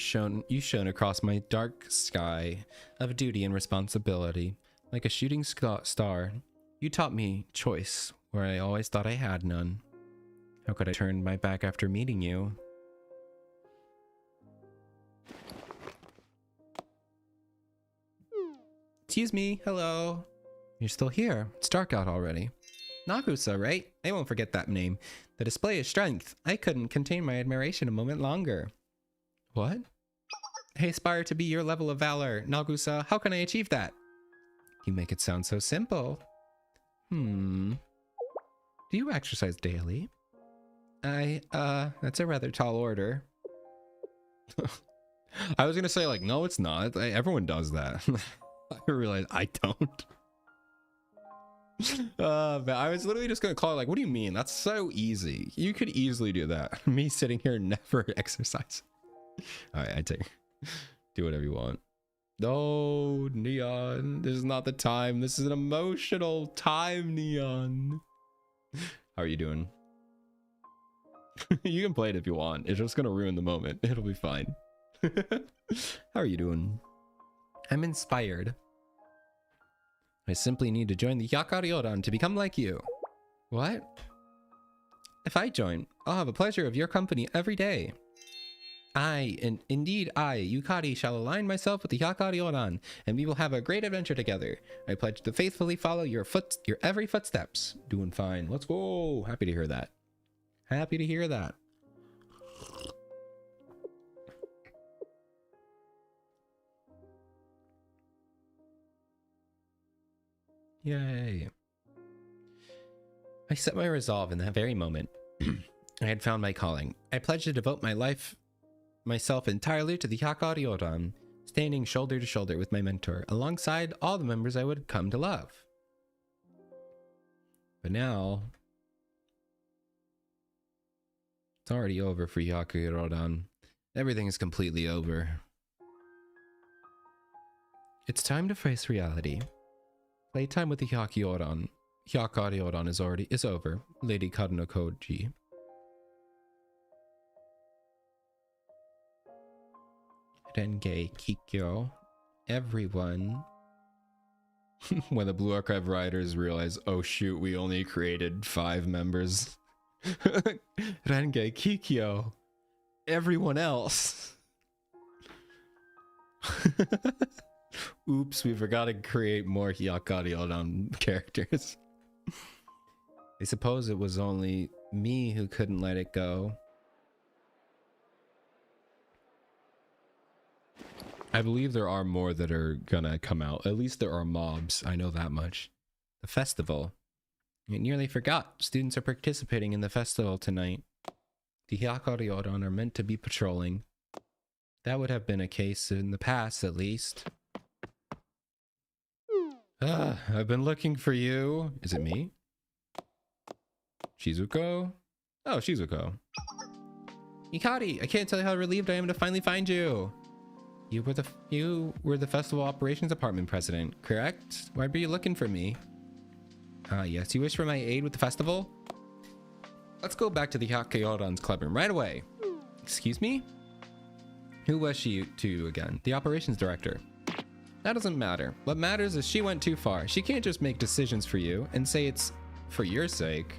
you shone across my dark sky of duty and responsibility. Like a shooting star, you taught me choice where I always thought I had none. How could I turn my back after meeting you? Excuse me, hello. You're still here. It's dark out already. Nagusa, right? I won't forget that name. The display of strength. I couldn't contain my admiration a moment longer. What? I aspire to be your level of valor. Nagusa, how can I achieve that? You make it sound so simple. Do you exercise daily? That's a rather tall order. I was gonna say, like, no, it's not. Everyone does that. I realized I don't. But I was literally just gonna call it, like, what do you mean? That's so easy. You could easily do that. Me sitting here never exercise. All right, I take. Do whatever you want. No, Neon. This is not the time. This is an emotional time, Neon. How are you doing? You can play it if you want. It's just gonna ruin the moment. It'll be fine. How are you doing? I'm inspired. I simply need to join the Hyakkaryouran to become like you. What? If I join, I'll have the pleasure of your company every day. Indeed I, Yukari, shall align myself with the Hyakkaryouran, and we will have a great adventure together. I pledge to faithfully follow your every footsteps. Doing fine. Let's go. Happy to hear that. Happy to hear that. Yay. I set my resolve in that very moment. I had found my calling. I pledged to devote myself entirely to the Hyakkaryouran, standing shoulder to shoulder with my mentor, alongside all the members I would come to love. But now, it's already over for Hyakkaryouran. Everything is completely over. It's time to face reality. Playtime with the Hyakkaryouran is over, Lady Karunokoji. Renge, Kikyo, everyone. When the Blue Archive writers realize, oh shoot, we only created 5 members. Renge, Kikyo, everyone else. Oops, we forgot to create more Hyakkaryouran characters. I suppose it was only me who couldn't let it go. I believe there are more that are gonna come out. At least there are mobs. I know that much. The festival. I nearly forgot. Students are participating in the festival tonight. The Hyakkaryouran are meant to be patrolling. That would have been a case in the past, at least. I've been looking for you. Is it me? Shizuko? Oh, Shizuko. Hikari, I can't tell you how relieved I am to finally find you. You were the festival operations department president, correct? Why were you looking for me? Yes, you wish for my aid with the festival? Let's go back to the Hyakkaryouran's clubroom right away. Excuse me? Who was she to you again? The operations director. That doesn't matter. What matters is she went too far. She can't just make decisions for you and say it's for your sake.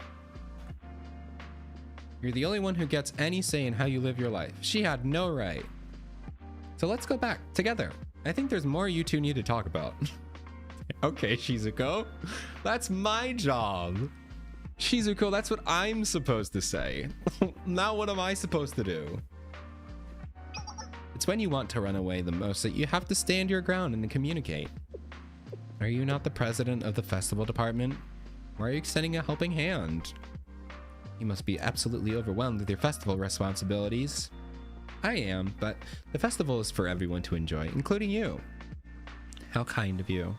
You're the only one who gets any say in how you live your life. She had no right. So let's go back together. I think there's more you two need to talk about. Okay, Shizuko. That's my job. Shizuko, that's what I'm supposed to say. Now what am I supposed to do? It's when you want to run away the most that you have to stand your ground and communicate. Are you not the president of the festival department? Why are you extending a helping hand? You must be absolutely overwhelmed with your festival responsibilities. I am, but the festival is for everyone to enjoy, including you. How kind of you.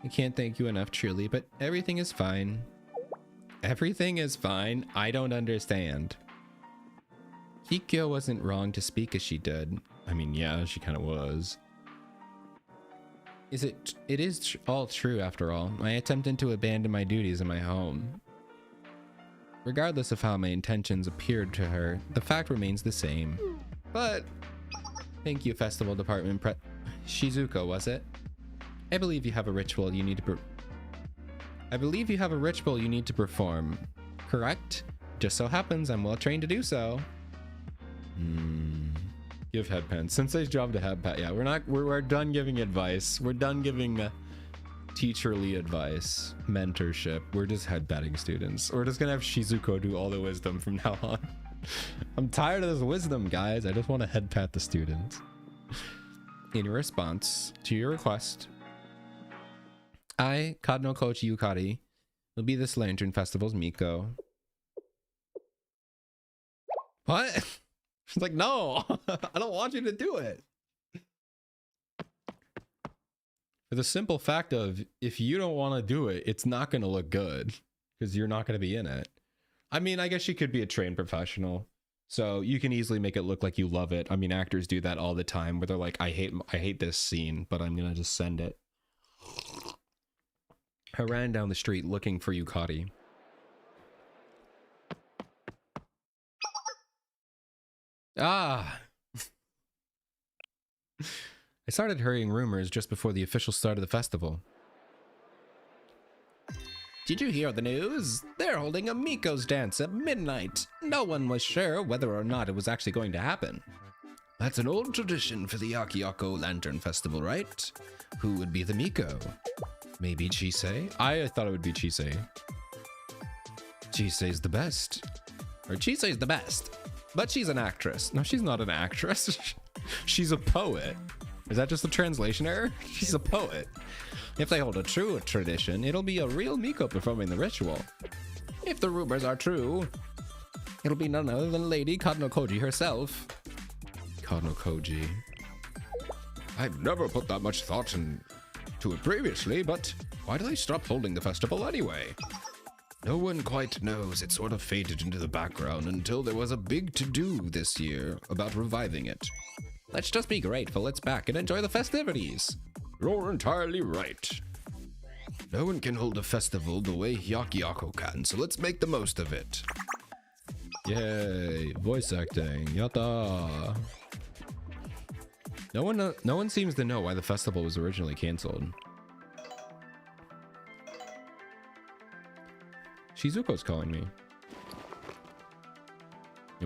I can't thank you enough, truly, but everything is fine. Everything is fine? I don't understand. Kikyo wasn't wrong to speak as she did. I mean, yeah, she kind of was. It is all true after all. I attempted to abandon my duties in my home. Regardless of how my intentions appeared to her, the fact remains the same. But, thank you, Festival Department Shizuko, was it? I believe you have a ritual you need to I believe you have a ritual you need to perform. Correct? Just so happens I'm well trained to do so. Give headpan. Sensei's job to headpan. Yeah, we're done giving advice. We're done giving teacherly advice, mentorship. We're just headpatting students. We're just gonna have Shizuko do all the wisdom from now on. I'm tired of this wisdom, guys. I just want to headpat the students. In response to your request, I, Kadno Kochi Yukari, will be this Lantern Festival's Miko. What? She's like, no, I don't want you to do it. For the simple fact of, if you don't want to do it, it's not going to look good because you're not going to be in it. I mean, I guess you could be a trained professional, so you can easily make it look like you love it. I mean, actors do that all the time where they're like, I hate this scene, but I'm going to just send it. I ran down the street looking for Yukari. Ah! I started hurrying rumors just before the official start of the festival. Did you hear the news? They're holding a Miko's dance at midnight. No one was sure whether or not it was actually going to happen. That's an old tradition for the Hyakkaryouran Lantern Festival, right? Who would be the Miko? Maybe Chisei? I thought it would be Chisei. Chisei's the best. Or Chisei's the best. But she's an actress. No, she's not an actress. She's a poet. Is that just a translation error? She's a poet. If they hold a true tradition, it'll be a real Miko performing the ritual. If the rumors are true, it'll be none other than Lady Kadno Koji herself. Kadno Koji. I've never put that much thought into it previously, but why do they stop holding the festival anyway? No one quite knows. It sort of faded into the background until there was a big to-do this year about reviving it. Let's just be grateful it's back and enjoy the festivities. You're entirely right. No one can hold a festival the way Hyakkaryouran can, so let's make the most of it. Yay, voice acting, yatta. No one seems to know why the festival was originally canceled. Shizuko's calling me. I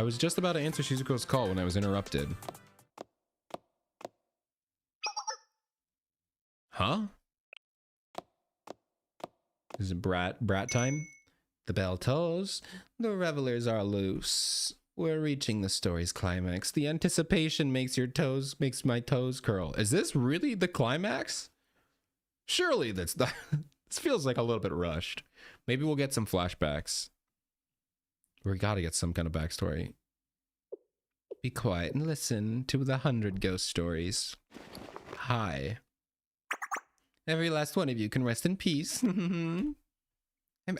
was just about to answer Shizuko's call when I was interrupted. Huh? Is it brat time? The bell tolls. The revelers are loose. We're reaching the story's climax. The anticipation makes my toes curl. Is this really the climax? Surely that's not. This feels like a little bit rushed. Maybe we'll get some flashbacks. We gotta get some kind of backstory. Be quiet and listen to the 100 ghost stories. Hi. Every last one of you can rest in peace. I'm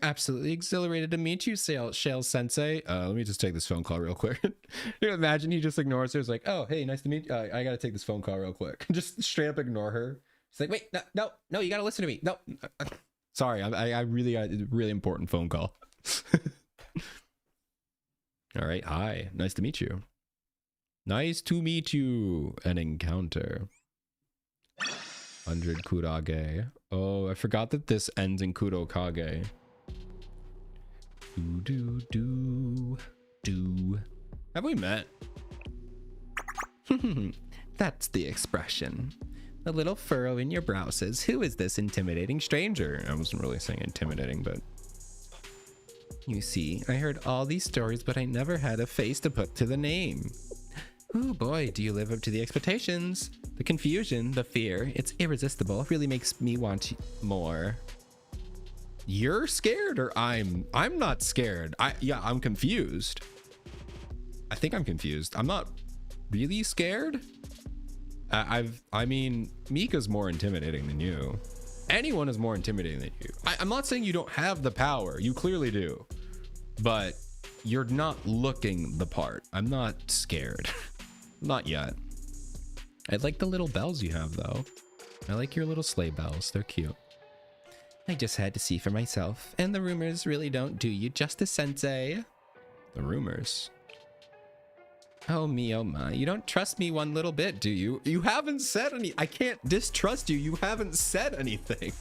absolutely exhilarated to meet you, Shale Sensei. Let me just take this phone call real quick. You know, imagine he just ignores her. It's like, oh, hey, nice to meet you. I gotta take this phone call real quick. Just straight up ignore her. It's like, wait, no, you gotta listen to me. No. Sorry, I really got a really important phone call. All right, hi, nice to meet you. Nice to meet you. An encounter. 100 Kurage. Oh, I forgot that this ends in Kurokage. Do. Have we met? That's the expression. The little furrow in your brow says, who is this intimidating stranger? I wasn't really saying intimidating, but... You see, I heard all these stories, but I never had a face to put to the name. Oh boy, do you live up to the expectations? The confusion, the fear, it's irresistible. Really makes me want more. You're scared, or I'm not scared. I'm confused. I think I'm confused. I'm not really scared. I mean, Mika's more intimidating than you. Anyone is more intimidating than you. I'm not saying you don't have the power. You clearly do. But you're not looking the part. I'm not scared. Not yet. I like the little bells you have, though. I like your little sleigh bells. They're cute. I just had to see for myself. And the rumors really don't do you justice, Sensei. The rumors? Oh me, oh my. You don't trust me one little bit, do you? You haven't said any. I can't distrust you. You haven't said anything.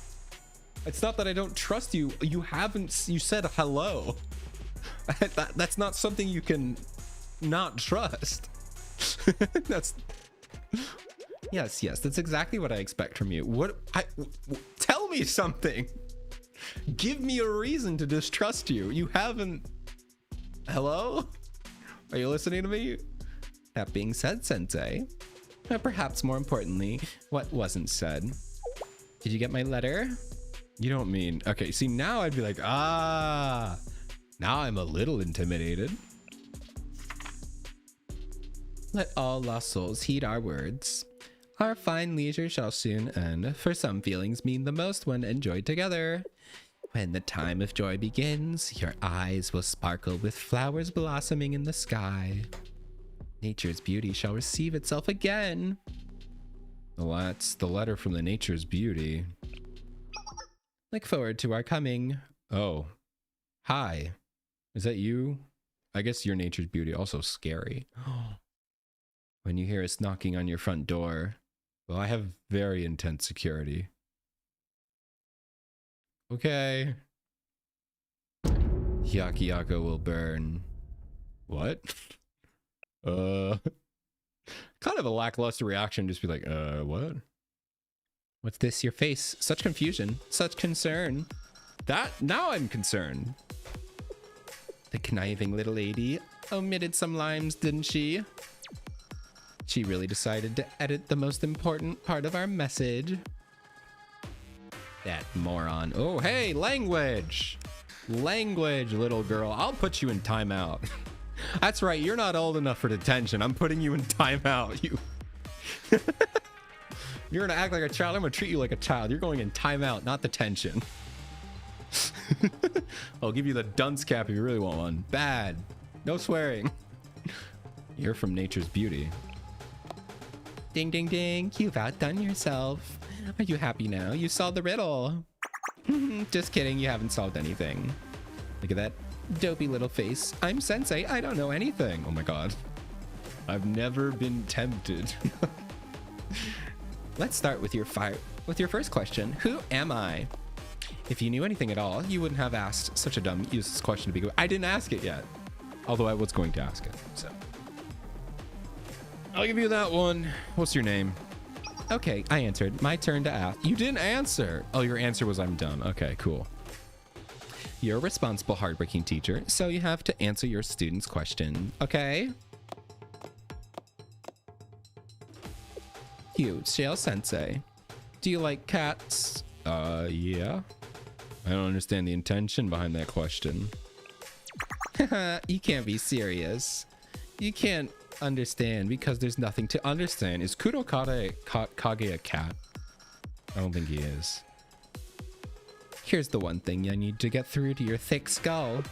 It's not that I don't trust you. You said hello. That's not something you can not trust. That's yes, that's exactly what I expect from you. Tell me something. Give me a reason to distrust you. You haven't. Hello? Are you listening to me? That being said, Sensei, perhaps more importantly, what wasn't said. Did you get my letter? You don't mean, okay, see, now I'd be like, now I'm a little intimidated. Let all lost souls heed our words. Our fine leisure shall soon end, for some feelings mean the most when enjoyed together. When the time of joy begins, your eyes will sparkle with flowers blossoming in the sky. Nature's beauty shall receive itself again. Well, that's the letter from the Nature's Beauty. Look forward to our coming. Oh, hi. Is that you? I guess you're Nature's Beauty. Also scary. When you hear us knocking on your front door, well, I have very intense security. Okay. Hyakkaryouran will burn. What? Kind of a lackluster reaction. Just be like, what? What's this? Your face. Such confusion. Such concern. Now I'm concerned. The conniving little lady omitted some lines, didn't she? She really decided to edit the most important part of our message. That moron. Oh, hey, language. Language, little girl. I'll put you in timeout. That's right. You're not old enough for detention. I'm putting you in timeout. You're gonna act like a child. I'm gonna treat you like a child. You're going in timeout, not detention. I'll give you the dunce cap if you really want one. Bad. No swearing. You're from Nature's Beauty. Ding, ding, ding. You've outdone yourself. Are you happy now? You solved the riddle. Just kidding. You haven't solved anything. Look at that dopey little face. I'm Sensei. I don't know anything. Oh my god. I've never been tempted. Let's start with your first question. Who am I? If you knew anything at all, you wouldn't have asked such a dumb, useless question to begin with. I didn't ask it yet. Although I was going to ask it, so. I'll give you that one. What's your name? Okay, I answered. My turn to ask. You didn't answer. Oh, your answer was I'm dumb. Okay, cool. You're a responsible, hardworking teacher, so you have to answer your student's question, okay? You, Shale Sensei. Do you like cats? Yeah. I don't understand the intention behind that question. You can't be serious. You can't understand because there's nothing to understand. Is Kage a cat? I don't think he is. Here's the one thing you need to get through to your thick skull.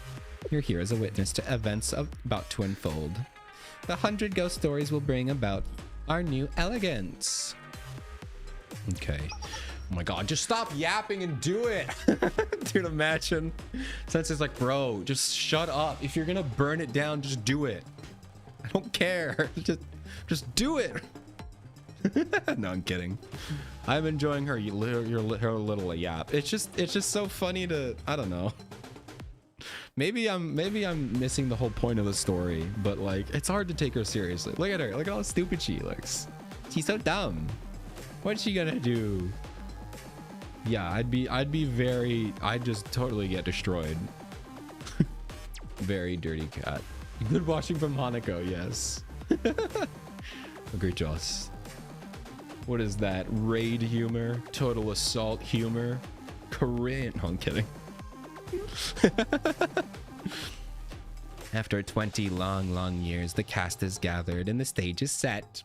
You're here as a witness to events about to unfold. The 100 ghost stories will bring about our new elegance. Okay. Oh my god, just stop yapping and do it. Dude, imagine. Sensei's like, bro, just shut up. If you're gonna burn it down, just do it. I don't care. Just do it. No, I'm kidding. I'm enjoying her little yap. It's just so funny to, I don't know. Maybe I'm missing the whole point of the story, but like it's hard to take her seriously. Look at her. Look at how stupid she looks. She's so dumb. What's she gonna do? Yeah, I'd just totally get destroyed. Very dirty cat. Good watching from Hanako, yes. Great Joss. What is that? Raid humor? Total assault humor? Korean? No, I'm kidding. After 20 long years, the cast is gathered and the stage is set.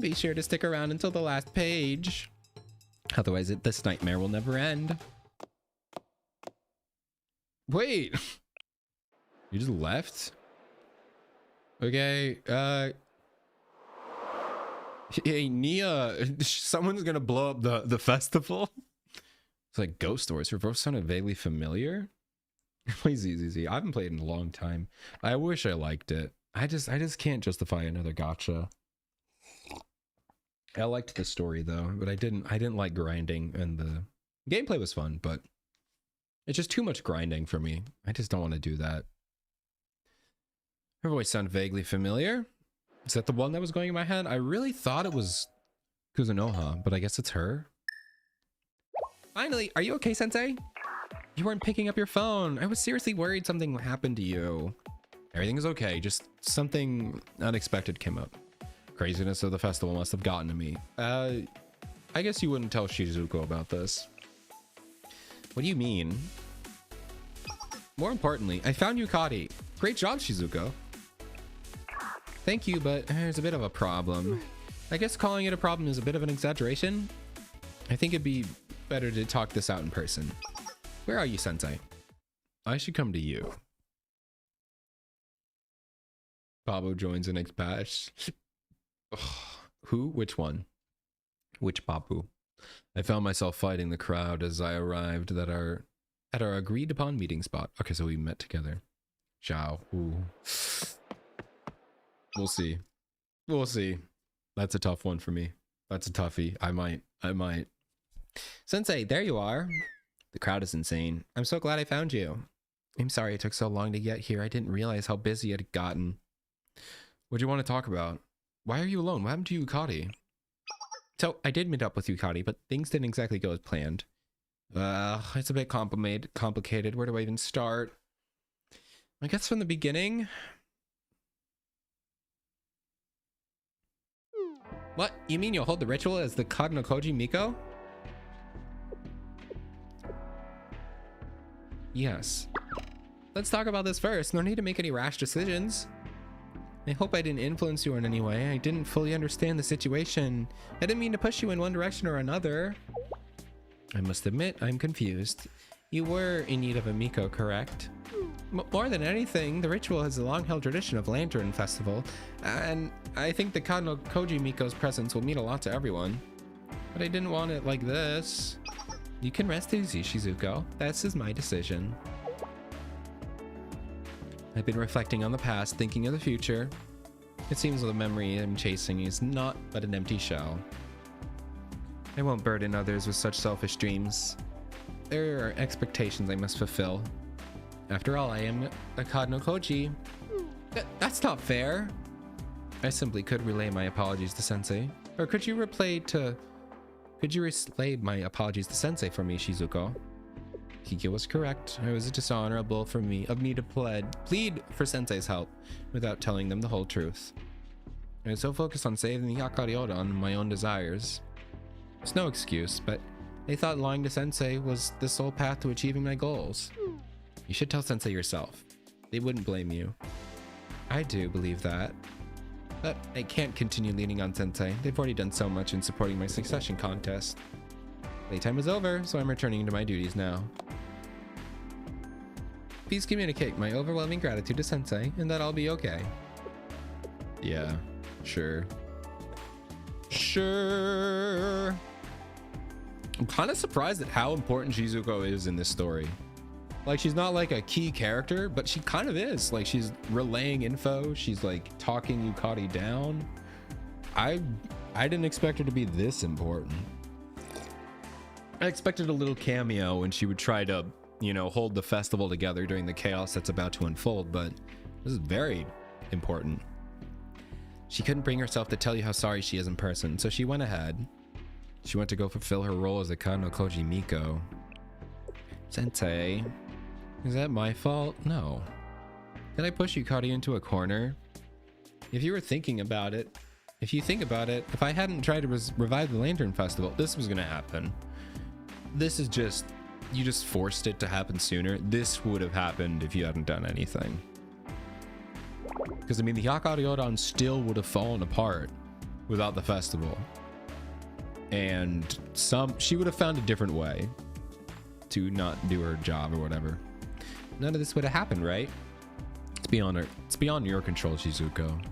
Be sure to stick around until the last page. Otherwise, this nightmare will never end. Wait. You just left? Okay, hey, Nia, someone's gonna blow up the festival? It's like ghost stories. Her voice sounded vaguely familiar. Please, easy. I haven't played in a long time. I wish I liked it. I just can't justify another gacha. I liked the story though, but I didn't like grinding, and the gameplay was fun, but It's just too much grinding for me. I just don't want to do that. Her voice sounded vaguely familiar. Is that the one that was going in my head? I really thought it was Kuzunoha, but I guess it's her. Finally, are you okay, Sensei? You weren't picking up your phone. I was seriously worried something happened to you. Everything is okay, just something unexpected came up. Craziness of the festival must have gotten to me. I guess you wouldn't tell Shizuko about this. What do you mean? More importantly, I found Yukari. Great job, Shizuko. Thank you, but there's a bit of a problem. I guess calling it a problem is a bit of an exaggeration. I think it'd be better to talk this out in person. Where are you, Sensei? I should come to you. Babo joins the next batch. Who? Which one? Which Babu? I found myself fighting the crowd as I arrived at our agreed upon meeting spot. Okay, so we met together. Ciao. Ooh. We'll see. We'll see. That's a tough one for me. That's a toughie. I might. Sensei, there you are. The crowd is insane. I'm so glad I found you. I'm sorry it took so long to get here. I didn't realize how busy it had gotten. What do you want to talk about? Why are you alone? What happened to Yukari? So, I did meet up with Yukari, but things didn't exactly go as planned. It's a bit complicated. Where do I even start? I guess from the beginning. What? You mean you'll hold the ritual as the Kad no Koji Miko? Yes. Let's talk about this first. No need to make any rash decisions. I hope I didn't influence you in any way. I didn't fully understand the situation. I didn't mean to push you in one direction or another. I must admit, I'm confused. You were in need of a Miko, correct? More than anything, the ritual has a long-held tradition of Lantern Festival, and I think the Kad no Koji Miko's presence will mean a lot to everyone. But I didn't want it like this. You can rest easy, Shizuko. This is my decision. I've been reflecting on the past, thinking of the future. It seems the memory I'm chasing is not but an empty shell. I won't burden others with such selfish dreams. There are expectations I must fulfill. After all, I am a Kad no Koji. That's not fair. I simply could relay my apologies to Sensei. Or could you relay my apologies to Sensei for me, Shizuko? Kikyo was correct. It was dishonorable of me to plead for Sensei's help without telling them the whole truth. I was so focused on saving the Hyakkaryouran and my own desires. It's no excuse, but I thought lying to Sensei was the sole path to achieving my goals. You should tell Sensei yourself. They wouldn't blame you. I do believe that. But I can't continue leaning on Sensei. They've already done so much in supporting my succession contest. Playtime is over, so I'm returning to my duties now. Please communicate my overwhelming gratitude to Sensei, and that I'll be okay. Yeah, sure. Sure. I'm kind of surprised at how important Shizuko is in this story. Like, she's not like a key character, but she kind of is. Like, she's relaying info. She's like talking Yukari down. I didn't expect her to be this important. I expected a little cameo when she would try to, you know, hold the festival together during the chaos that's about to unfold, but this is very important. She couldn't bring herself to tell you how sorry she is in person, so she went ahead. She went to go fulfill her role as a Kad no Koji Miko. Sensei, is that my fault? No. Did I push Yukari into a corner? If you think about it, if I hadn't tried to revive the Lantern Festival, this was gonna happen. This is just, you just forced it to happen sooner. This would have happened if you hadn't done anything. Because I mean, the Hyakkaryouran still would have fallen apart without the festival. And she would have found a different way to not do her job or whatever. None of this would have happened, right? It's beyond your control, Shizuko.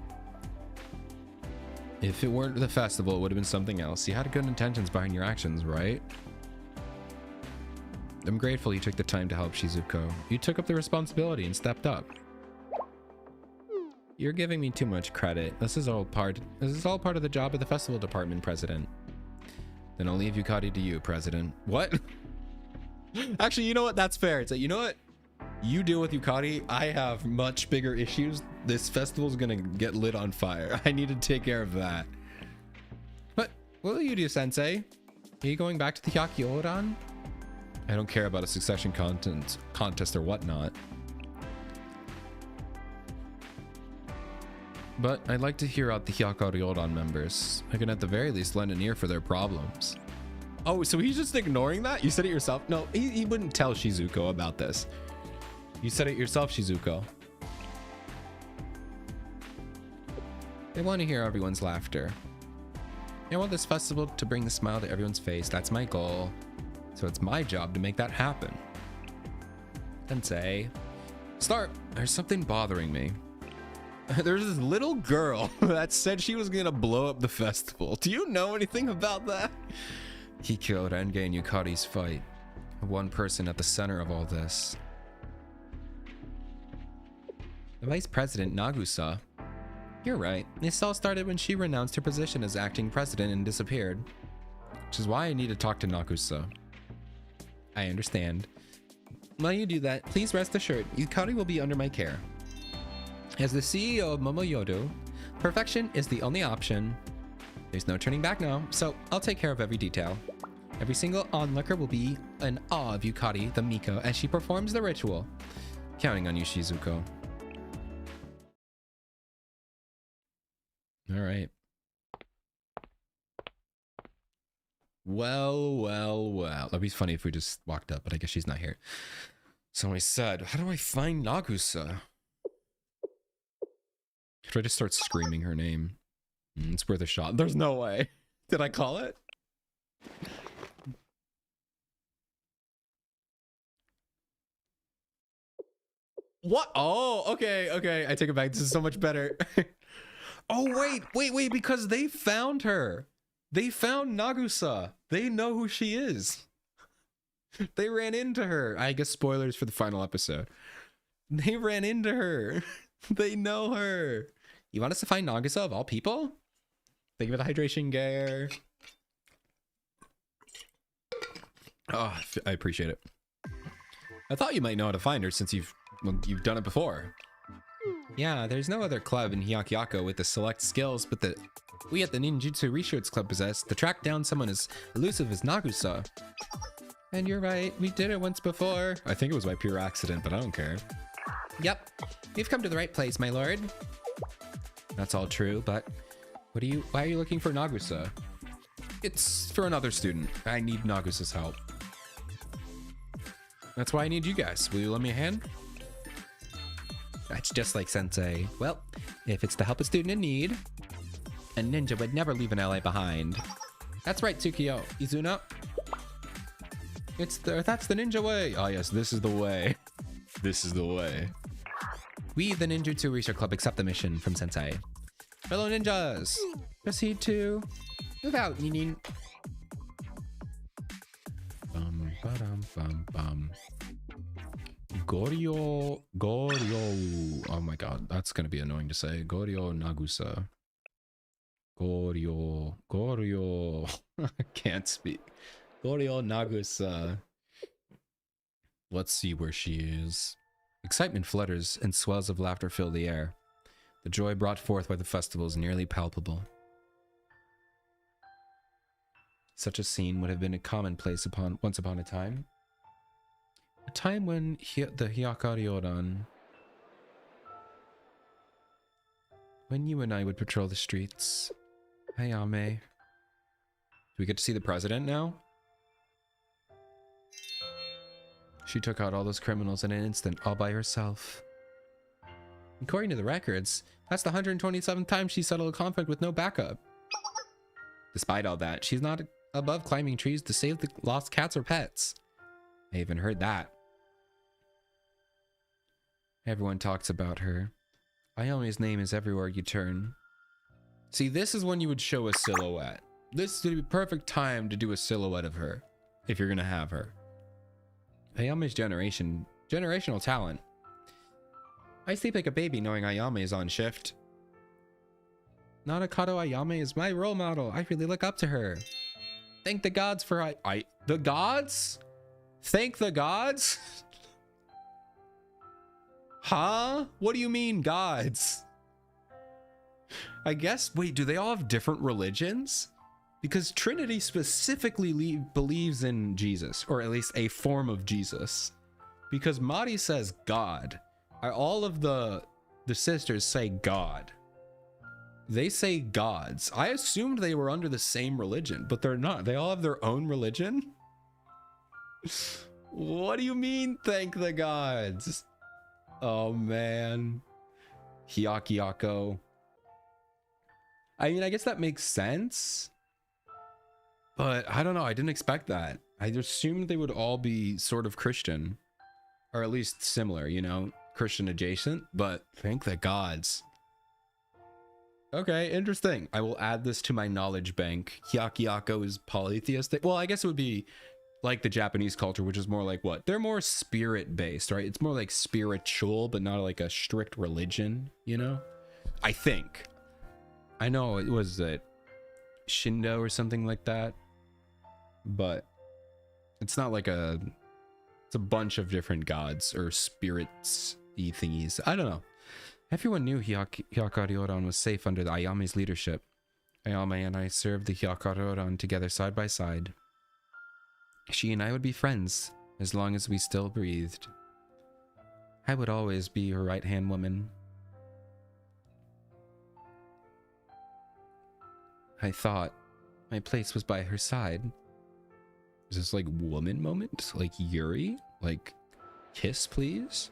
If it weren't the festival, it would have been something else. You had good intentions behind your actions, right? I'm grateful you took the time to help, Shizuko. You took up the responsibility and stepped up. You're giving me too much credit. This is all part of the job of the festival department, President. Then I'll leave Yukari to you, President. What? Actually, you know what? That's fair. It's like, you know what? You deal with Yukari. I have much bigger issues. This festival's gonna get lit on fire. I need to take care of that. But what will you do, Sensei? Are you going back to the Hyakkaryouran? I don't care about a succession contest or whatnot. But I'd like to hear out the Hyakkaryouran members. I can at the very least lend an ear for their problems. Oh, so he's just ignoring that? You said it yourself? No, he wouldn't tell Shizuko about this. You said it yourself, Shizuko. I want to hear everyone's laughter. I want this festival to bring the smile to everyone's face. That's my goal. So it's my job to make that happen. Sensei. Start. There's something bothering me. There's this little girl that said she was gonna blow up the festival. Do you know anything about that? He killed Renge and Yukari's fight. One person at the center of all this. The vice president, Nagusa. You're right. This all started when she renounced her position as acting president and disappeared. Which is why I need to talk to Nagusa. I understand. While you do that, please rest assured, Yukari will be under my care. As the CEO of Momoyodo, perfection is the only option. There's no turning back now, so I'll take care of every detail. Every single onlooker will be in awe of Yukari, the Miko, as she performs the ritual. Counting on you, Shizuko. All right. Well. That'd be funny if we just walked up, but I guess she's not here. So I said, how do I find Nagusa? Should I just start screaming her name? It's worth a shot. There's no way. Did I call it? What? Oh, okay. I take it back. This is so much better. Oh, wait, because they found her. They found Nagusa. They know who she is. They ran into her. I guess spoilers for the final episode. They ran into her. They know her. You want us to find Nagusa of all people? Think of the hydration gear. Oh, I appreciate it. I thought you might know how to find her since you've done it before. Yeah, there's no other club in Hyakkyako with the select skills, but we at the Ninjutsu Research Club possess to track down someone as elusive as Nagusa. And you're right, we did it once before. I think it was by pure accident, but I don't care. Yep, you've come to the right place, my lord. That's all true, but why are you looking for Nagusa? It's for another student. I need Nagusa's help. That's why I need you guys. Will you lend me a hand? That's just like Sensei. Well, if it's to help a student in need, a ninja would never leave an ally behind. That's right, Tsukiyo. Izuna. That's the ninja way. Oh yes, this is the way. This is the way. We, the Ninjutsu Research Club, accept the mission from Sensei. Fellow ninjas, proceed to move out, Ninin. Goryo. Oh my god, that's gonna be annoying to say. Goryo Nagusa. Goryo. I can't speak. Goryo Nagusa. Let's see where she is. Excitement flutters and swells of laughter fill the air. The joy brought forth by the festival is nearly palpable. Such a scene would have been a commonplace once upon a time. A time when the Hyakkaryouran, when you and I would patrol the streets. Hayame. Do we get to see the president now? She took out all those criminals in an instant, all by herself. According to the records, that's the 127th time she settled a conflict with no backup. Despite all that, she's not above climbing trees to save the lost cats or pets. I even heard that. Everyone talks about her. Ayame's name is everywhere you turn. See, this is when you would show a silhouette. This would be the perfect time to do a silhouette of her, if you're gonna have her. Ayame's generational talent. I sleep like a baby knowing Ayame is on shift. Nanakato Ayame is my role model. I really look up to her. Thank the gods for the gods? Thank the gods? Huh? What do you mean gods? I guess, wait, do they all have different religions? Because Trinity specifically believes in Jesus, or at least a form of Jesus. Because Madi says God. All of the sisters say God. They say gods. I assumed they were under the same religion, but they're not. They all have their own religion? What do you mean, thank the gods? Oh, man. Hyakkyaryouran. I mean, I guess that makes sense. But I don't know. I didn't expect that. I assumed they would all be sort of Christian. Or at least similar, you know? Christian adjacent. But thank the gods. Okay, interesting. I will add this to my knowledge bank. Hyakkaryouran is polytheistic. Well, I guess it would be like the Japanese culture, which is more like what? They're more spirit-based, right? It's more like spiritual, but not like a strict religion, you know? I think. I know it was Shindo or something like that, but it's not like it's a bunch of different gods or spirits-y thingies. I don't know. Everyone knew Hyakkaryouran was safe under the Ayame's leadership. Ayame and I served the Hyakkaryouran together side by side. She and I would be friends as long as we still breathed. I would always be her right-hand woman. I thought my place was by her side. Is this like woman moment? Like Yuri? Like kiss please?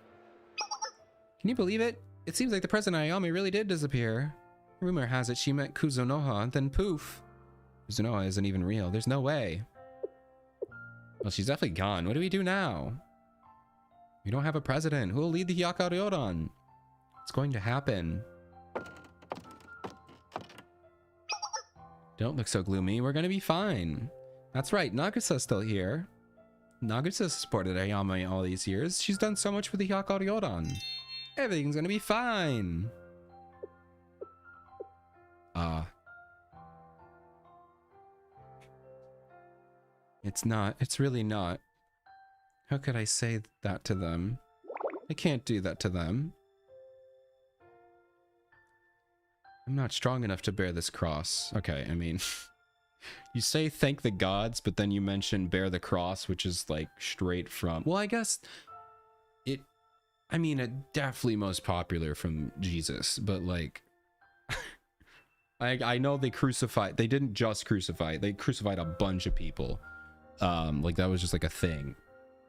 Can you believe it? It seems like the President Ayame really did disappear. Rumor has it she met Kuzunoha and then poof. Kuzunoha isn't even real. There's no way. Well, she's definitely gone. What do we do now? We don't have a president. Who will lead the Hyakkaryouran? It's going to happen. Don't look so gloomy. We're going to be fine. That's right. Nagusa's still here. Nagusa's supported Ayame all these years. She's done so much for the Hyakkaryouran. Everything's going to be fine. It's not. It's really not. How could I say that to them? I can't do that to them. I'm not strong enough to bear this cross. Okay, I mean, you say thank the gods, but then you mention bear the cross, which is like straight from, well, I guess it definitely most popular from Jesus, but like, I know they didn't just crucify, they crucified a bunch of people. Like that was just like a thing,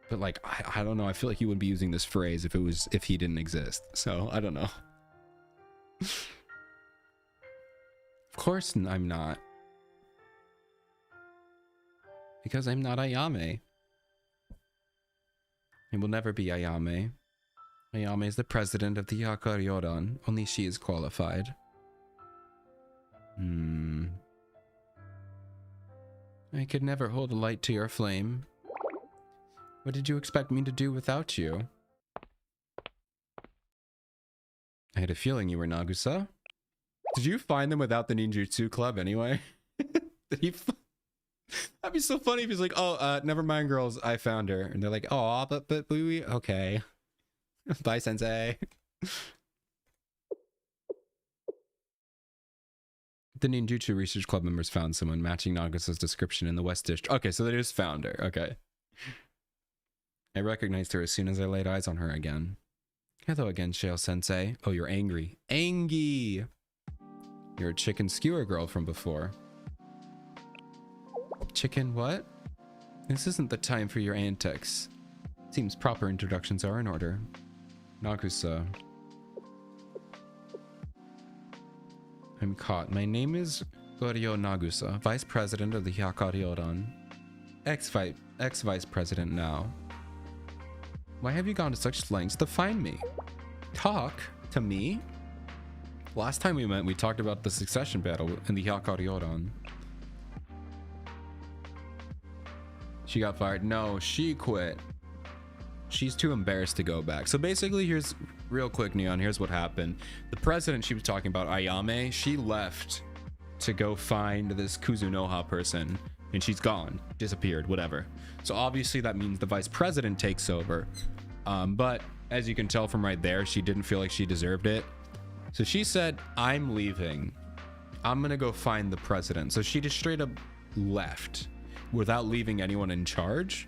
but like, I don't know. I feel like he wouldn't be using this phrase if he didn't exist. So I don't know. Of course I'm not. Because I'm not Ayame. I will never be Ayame. Ayame is the president of the Hyakkaryouran. Only she is qualified. I could never hold a light to your flame. What did you expect me to do without you? I had a feeling you were Nagusa. Did you find them without the ninjutsu club anyway? That'd be so funny if he's like, oh, never mind, girls, I found her. And they're like, oh, but we, okay. Bye, sensei. The ninjutsu research club members found someone matching Nagusa's description in the West District. Okay, so they just found her. Okay. I recognized her as soon as I laid eyes on her again. Hello again, Shale Sensei. Oh, you're angry. Angie! You're a chicken skewer girl from before. Chicken what? This isn't the time for your antics. Seems proper introductions are in order. Nagusa. I'm caught. My name is Goryo Nagusa, Vice President of the Hyakkaryouran. Ex-Vice President now. Why have you gone to such lengths to find me? Talk to me? Last time we met, we talked about the succession battle in the Hyakkaryouran. She got fired. No, she quit. She's too embarrassed to go back. So basically, here's real quick, Neon. Here's what happened. The president she was talking about, Ayame, she left to go find this Kuzunoha person and she's gone, disappeared, whatever. So obviously that means the vice president takes over. But as you can tell from right there, she didn't feel like she deserved it. So she said, I'm leaving. I'm gonna go find the president. So she just straight up left without leaving anyone in charge.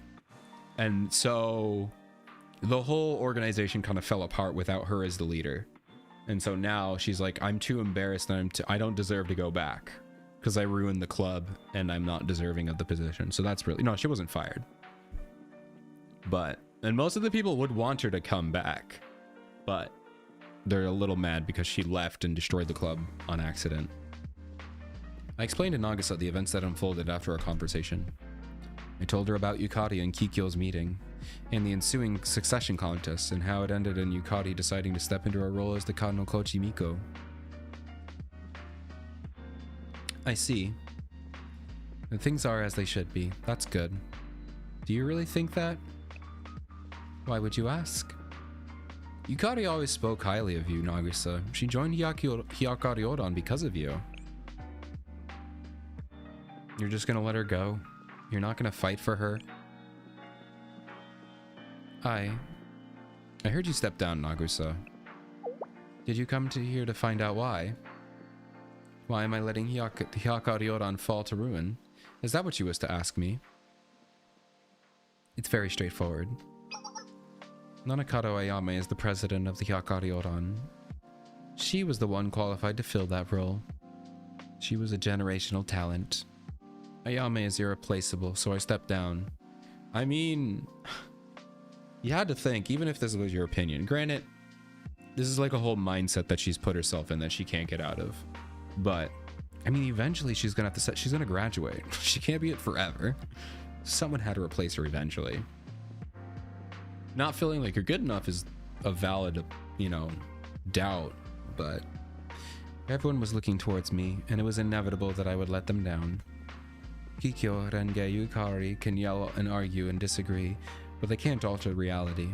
And so the whole organization kind of fell apart without her as the leader. And so now she's like, I'm too embarrassed and I don't deserve to go back because I ruined the club and I'm not deserving of the position. So that's really, no, she wasn't fired. But, and most of the people would want her to come back, but they're a little mad because she left and destroyed the club on accident. I explained to Nagisa the events that unfolded after our conversation. I told her about Yukari and Kikyo's meeting, and the ensuing succession contest, and how it ended in Yukari deciding to step into her role as the Kano Kochi Miko. I see. And things are as they should be. That's good. Do you really think that? Why would you ask? Yukari always spoke highly of you, Nagisa. She joined Hyakkaryouran because of you. You're just gonna let her go? You're not gonna fight for her? I heard you step down, Nagisa. Did you come here to find out why? Why am I letting Hyakkaryouran fall to ruin? Is that what you was to ask me? It's very straightforward. Nanakado Ayame is the president of the Hyakkaryouran. She was the one qualified to fill that role. She was a generational talent. Ayame is irreplaceable, so I stepped down. I mean, you had to think, even if this was your opinion, granted, this is like a whole mindset that she's put herself in that she can't get out of. But, I mean, eventually she's gonna have to she's gonna graduate. She can't be it forever. Someone had to replace her eventually. Not feeling like you're good enough is a valid, you know, doubt, but everyone was looking towards me, and it was inevitable that I would let them down. Kikyo, Renge, Yukari can yell and argue and disagree, but they can't alter reality.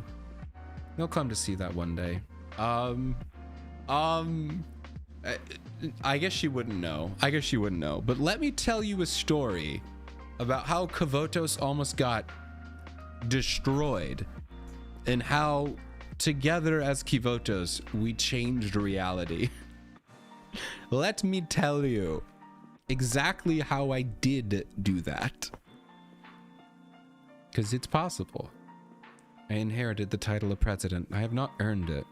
They'll come to see that one day. I guess she wouldn't know. But let me tell you a story about how Kavotos almost got destroyed and how together as Kavotos we changed reality. Let me tell you exactly how I did do that. Because it's possible. I inherited the title of president. I have not earned it.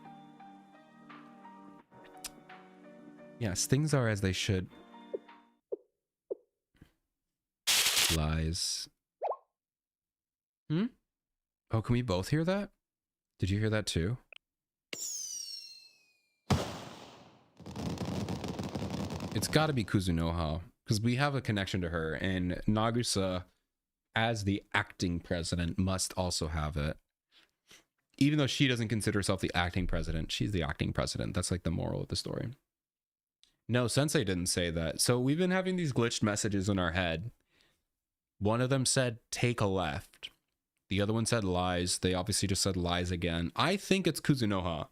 Yes, things are as they should. Lies. Oh, can we both hear that? Did you hear that too? It's got to be Kuzunoha, because we have a connection to her, and Nagisa, as the acting president, must also have it. Even though she doesn't consider herself the acting president, she's the acting president. That's like the moral of the story. No, Sensei didn't say that. So we've been having these glitched messages in our head. One of them said, take a left. The other one said lies. They obviously just said lies again. I think it's Kuzunoha.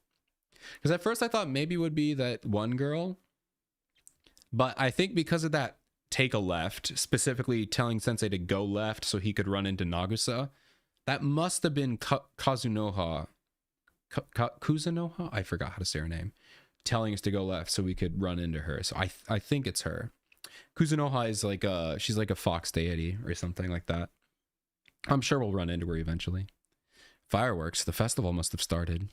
Because at first I thought maybe it would be that one girl. But I think because of that take a left, specifically telling Sensei to go left so he could run into Nagisa, that must have been Kazunoha. Kuzunoha? I forgot how to say her name. Telling us to go left so we could run into her. So I think it's her. Kuzunoha is like she's like a fox deity or something like that. I'm sure we'll run into her eventually. Fireworks. The festival must have started.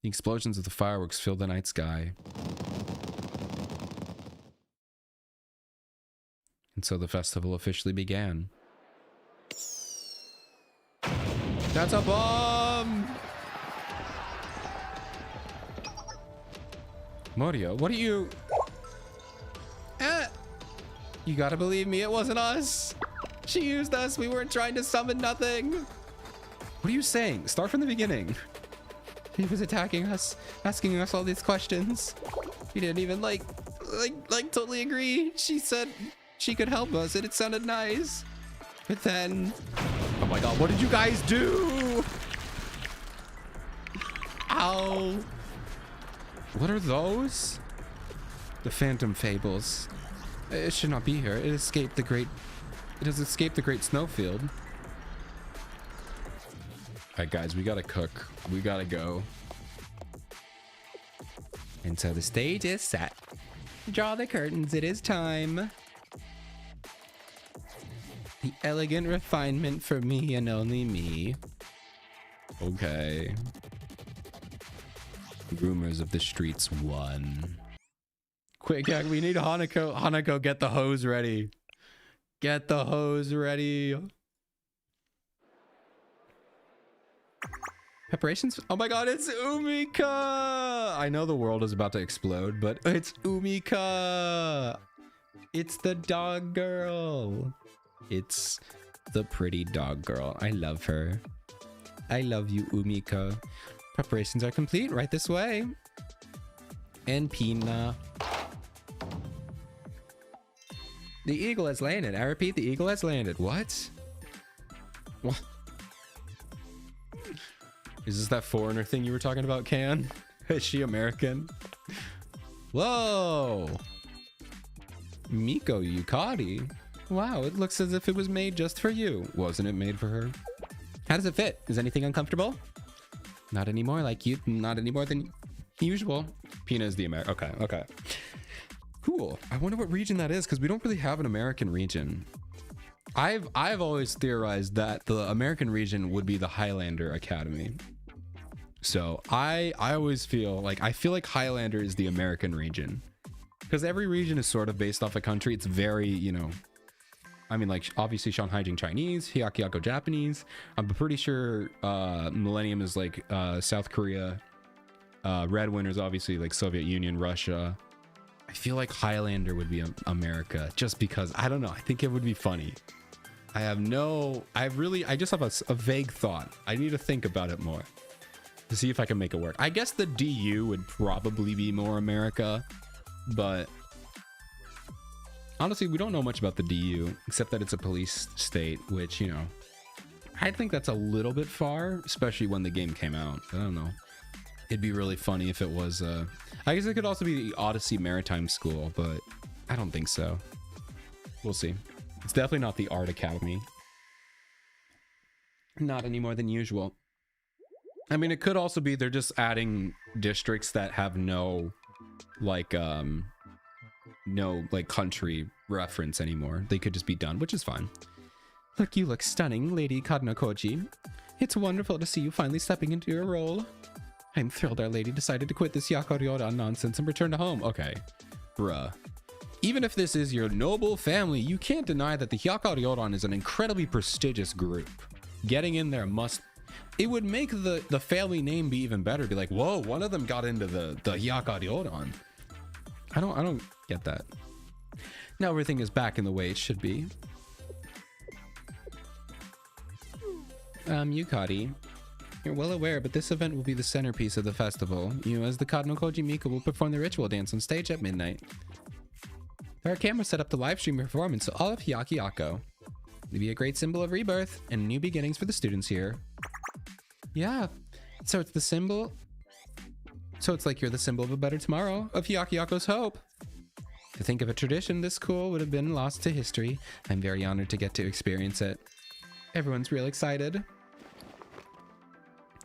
The explosions of the fireworks filled the night sky. And so the festival officially began. That's a bomb! Morio, what are you... You gotta believe me, it wasn't us. She used us, we weren't trying to summon nothing. What are you saying? Start from the beginning. He was attacking us, asking us all these questions. He didn't even like totally agree. She said she could help us and it sounded nice. But then, oh my god, what did you guys do? Ow. What are those? The Phantom Fables. It should not be here. It escaped the great It has escaped the great snowfield. All right, guys, we gotta cook. We gotta go. And so the stage is set. Draw the curtains. It is time. The elegant refinement for me and only me. Okay. Rumors of the streets 1. Quick, we need Hanako. Hanako, get the hose ready. Get the hose ready. Preparations. Oh my god, it's Umika. I know the world is about to explode, but it's Umika. It's the dog girl. It's the pretty dog girl. I love her. I love you, Umika. Preparations are complete. Right this way. And Pina. The eagle has landed. I repeat, the eagle has landed. What? What? Is this that foreigner thing you were talking about, Can? Is she American? Whoa! Miko Yukari. Wow, it looks as if it was made just for you. Wasn't it made for her? How does it fit? Is anything uncomfortable? Not anymore, like you. Not any more than usual. Pina is the American. Okay, okay. Cool. I wonder what region that is, because we don't really have an American region. I've always theorized that the American region would be the Highlander Academy. So I always feel like Highlander is the American region, because every region is sort of based off a country. It's very, you know, I mean, like obviously Shanhaijing Chinese, Hyakkaryouran Japanese. I'm pretty sure Millennium is like South Korea. Red Winter is obviously like Soviet Union, Russia. I feel like Highlander would be America, just because, I don't know, I think it would be funny. I just have a vague thought. I need to think about it more to see if I can make it work. I guess the DU would probably be more America, but honestly, we don't know much about the DU, except that it's a police state, which, you know, I think that's a little bit far, especially when the game came out. I don't know. It'd be really funny if it was, I guess it could also be the Odyssey Maritime School, but I don't think so. We'll see. It's definitely not the Art Academy. Not any more than usual. I mean, it could also be they're just adding districts that have no country reference anymore. They could just be done, which is fine. Look, you look stunning, Lady Kadnokoji. It's wonderful to see you finally stepping into your role. I'm thrilled our lady decided to quit this Hyakkaryouran nonsense and return to home. Okay, bruh. Even if this is your noble family, you can't deny that the Hyakkaryouran is an incredibly prestigious group. Getting in there it would make the family name be even better. Be like, whoa, one of them got into the Hyakkaryouran. I don't get that. Now everything is back in the way it should be. Yukari, you're well aware, but this event will be the centerpiece of the festival. You, as the Kadnokoji Miko, will perform the ritual dance on stage at midnight. Our camera set up the live stream performance to all of Hyakkaryouran. It'll be a great symbol of rebirth and new beginnings for the students here. Yeah, so it's the symbol. So it's like you're the symbol of a better tomorrow, of Hyakkaryouran's hope. To think of a tradition this cool would have been lost to history. I'm very honored to get to experience it. Everyone's real excited.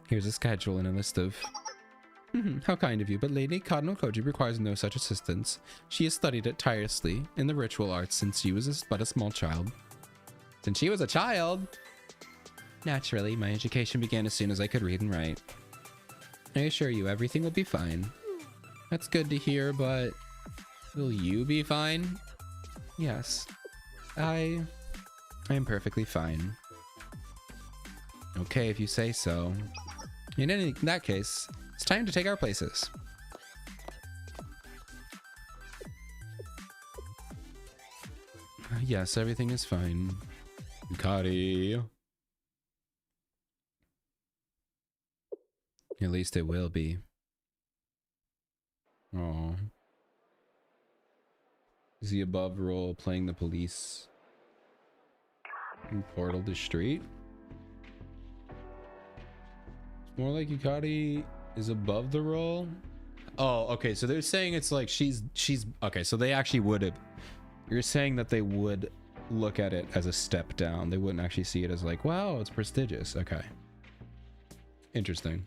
Here's a schedule and a list of... How kind of you, but Lady Kadnokoji requires no such assistance. She has studied it tirelessly in the ritual arts since she was but a small child. Since she was a child? Naturally, my education began as soon as I could read and write. I assure you, everything will be fine. That's good to hear, but... will you be fine? Yes. I am perfectly fine. Okay, if you say so. In that case, it's time to take our places. Yes, everything is fine. Yukari. At least it will be. Oh. Is the above role playing the police in Portal to Street? It's more like Yukari is above the role. Oh, okay. So they're saying it's like she's okay. So they actually would have. You're saying that they would look at it as a step down. They wouldn't actually see it as like, wow, it's prestigious. Okay. Interesting.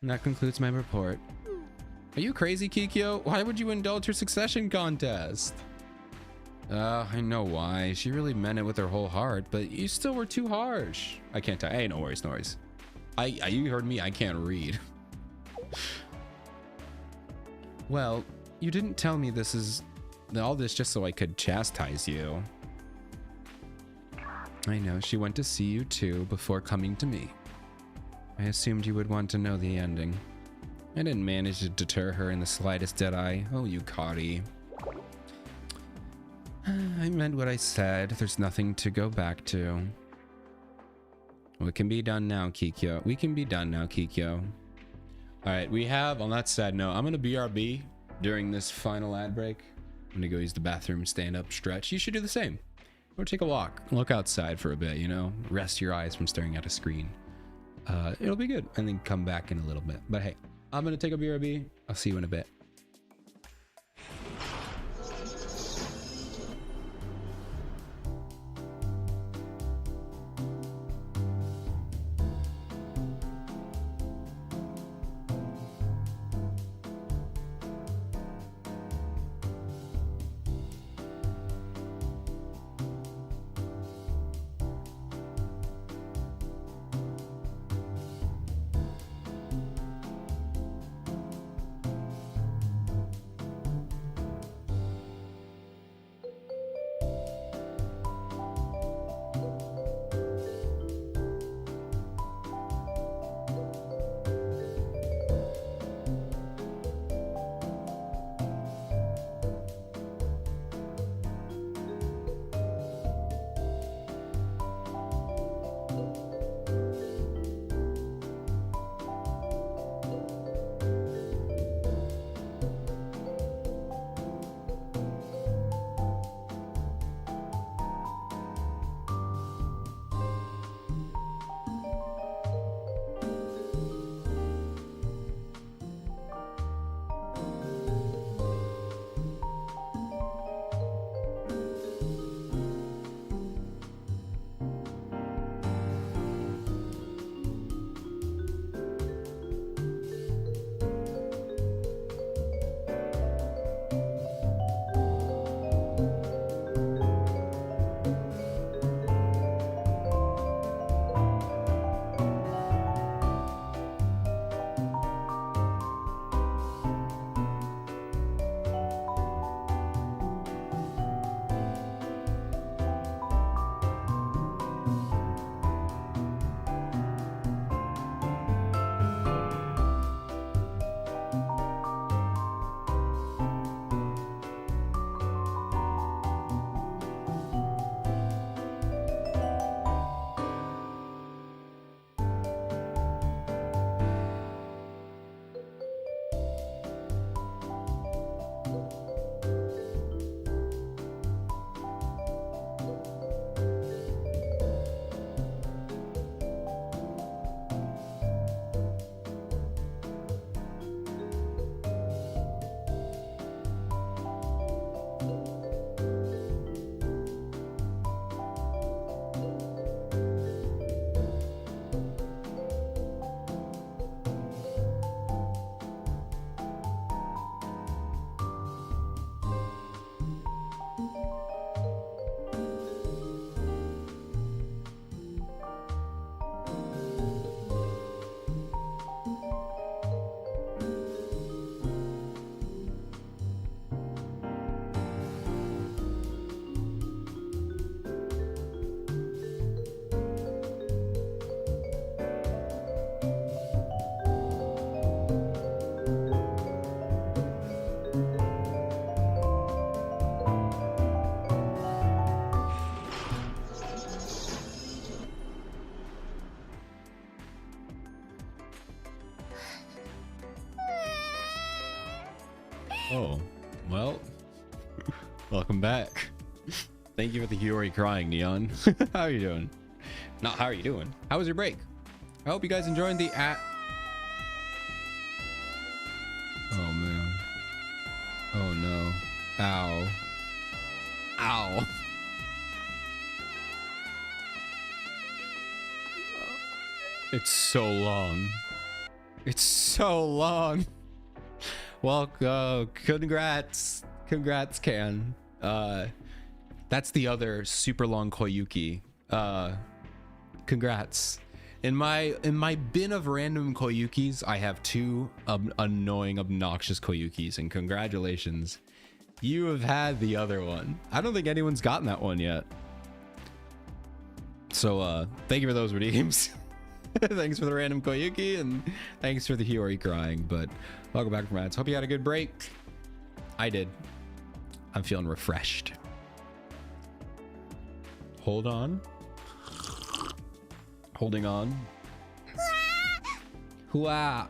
And that concludes my report. Are you crazy, Kikyo? Why would you indulge her succession contest? I know why. She really meant it with her whole heart, but you still were too harsh. I can't tell. Hey, no worries, no worries. You heard me. I can't read. Well, you didn't tell me this is all this just so I could chastise you. I know. She went to see you too before coming to me. I assumed you would want to know the ending. I didn't manage to deter her in the slightest, did I? Oh, Yukari. I meant what I said. There's nothing to go back to. What can be done now, Kikyo? We can be done now, Kikyo. All right, we have, on that sad note, I'm going to BRB during this final ad break. I'm going to go use the bathroom, stand up, stretch. You should do the same. Or take a walk. Look outside for a bit, you know? Rest your eyes from staring at a screen. It'll be good. And then come back in a little bit. But hey, I'm going to take a BRB. I'll see you in a bit. Oh, well, welcome back. Thank you for the Hiyori crying, Neon. How are you doing? Not how are you doing? How was your break? I hope you guys enjoyed the Oh man. Oh no. Ow. Ow. It's so long. It's so long. Well, congrats. Congrats, Can. That's the other super long Koyuki. Congrats. In my bin of random Koyukis, I have 2 annoying, obnoxious Koyukis, and congratulations. You have had the other one. I don't think anyone's gotten that one yet. So, thank you for those redeems. Thanks for the random Koyuki, and thanks for the Hiyori crying, but welcome back from ads. Hope you had a good break. I did. I'm feeling refreshed. Hold on. Holding on. Hua.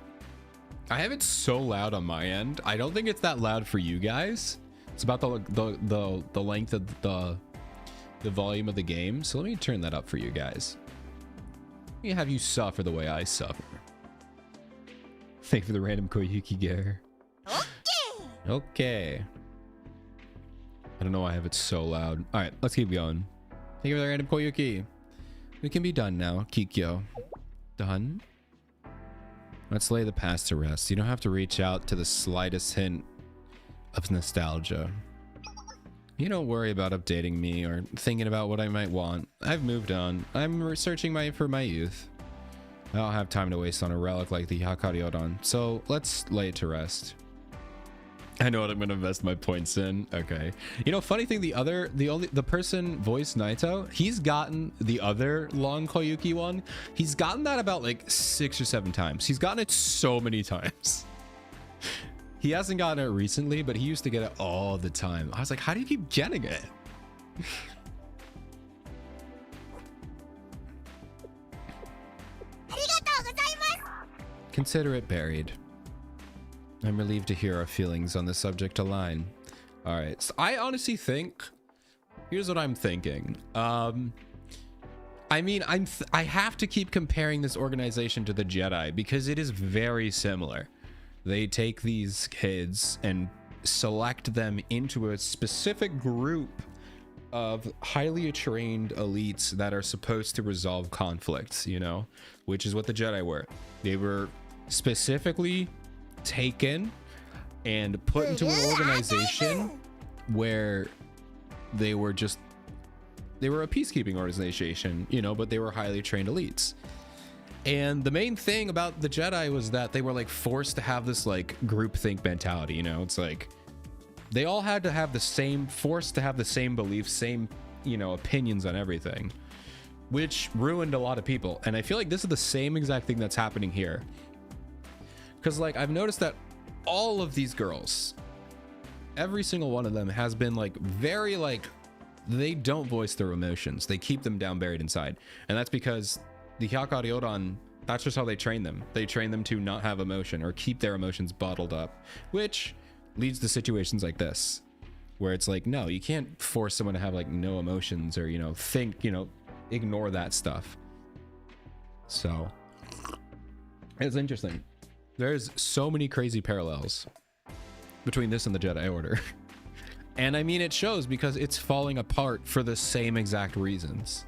I have it so loud on my end. I don't think it's that loud for you guys. It's about the length of the volume of the game. So let me turn that up for you guys. Let me have you suffer the way I suffer. Thank you for the random Koyuki gear. Okay. Okay. I don't know why I have it so loud. All right, let's keep going. Thank you for the random Koyuki. We can be done now, Kikyo. Done? Let's lay the past to rest. You don't have to reach out to the slightest hint of nostalgia. You don't worry about updating me or thinking about what I might want. I've moved on. I'm researching for my youth. I don't have time to waste on a relic like the Hyakkaryouran, so let's lay it to rest. I know what I'm gonna invest my points in. Okay. You know, funny thing, the person voiced Naito, he's gotten the other long Koyuki one. He's gotten that about like 6 or 7 times. He's gotten it so many times. He hasn't gotten it recently, but he used to get it all the time. I was like, how do you keep getting it? Consider it buried. I'm relieved to hear our feelings on the subject align. All right, so I honestly think, here's what I'm thinking. I mean, I have to keep comparing this organization to the Jedi because it is very similar. They take these kids and select them into a specific group of highly trained elites that are supposed to resolve conflicts, you know, which is what the Jedi were. They were specifically taken and put into an organization where they were a peacekeeping organization, you know, but they were highly trained elites. And the main thing about the Jedi was that they were like forced to have this like groupthink mentality, you know. It's like they all had to have the same, forced to have the same beliefs, same, you know, opinions on everything, which ruined a lot of people. And I feel like this is the same exact thing that's happening here. Because like I've noticed that all of these girls, every single one of them has been like very like, they don't voice their emotions. They keep them down buried inside. And that's because the Hyakkaryouran, that's just how they train them. They train them to not have emotion or keep their emotions bottled up, which leads to situations like this, where it's like, no, you can't force someone to have like no emotions or, you know, think, you know, ignore that stuff. So it's interesting. There's so many crazy parallels between this and the Jedi Order. And I mean, it shows because it's falling apart for the same exact reasons.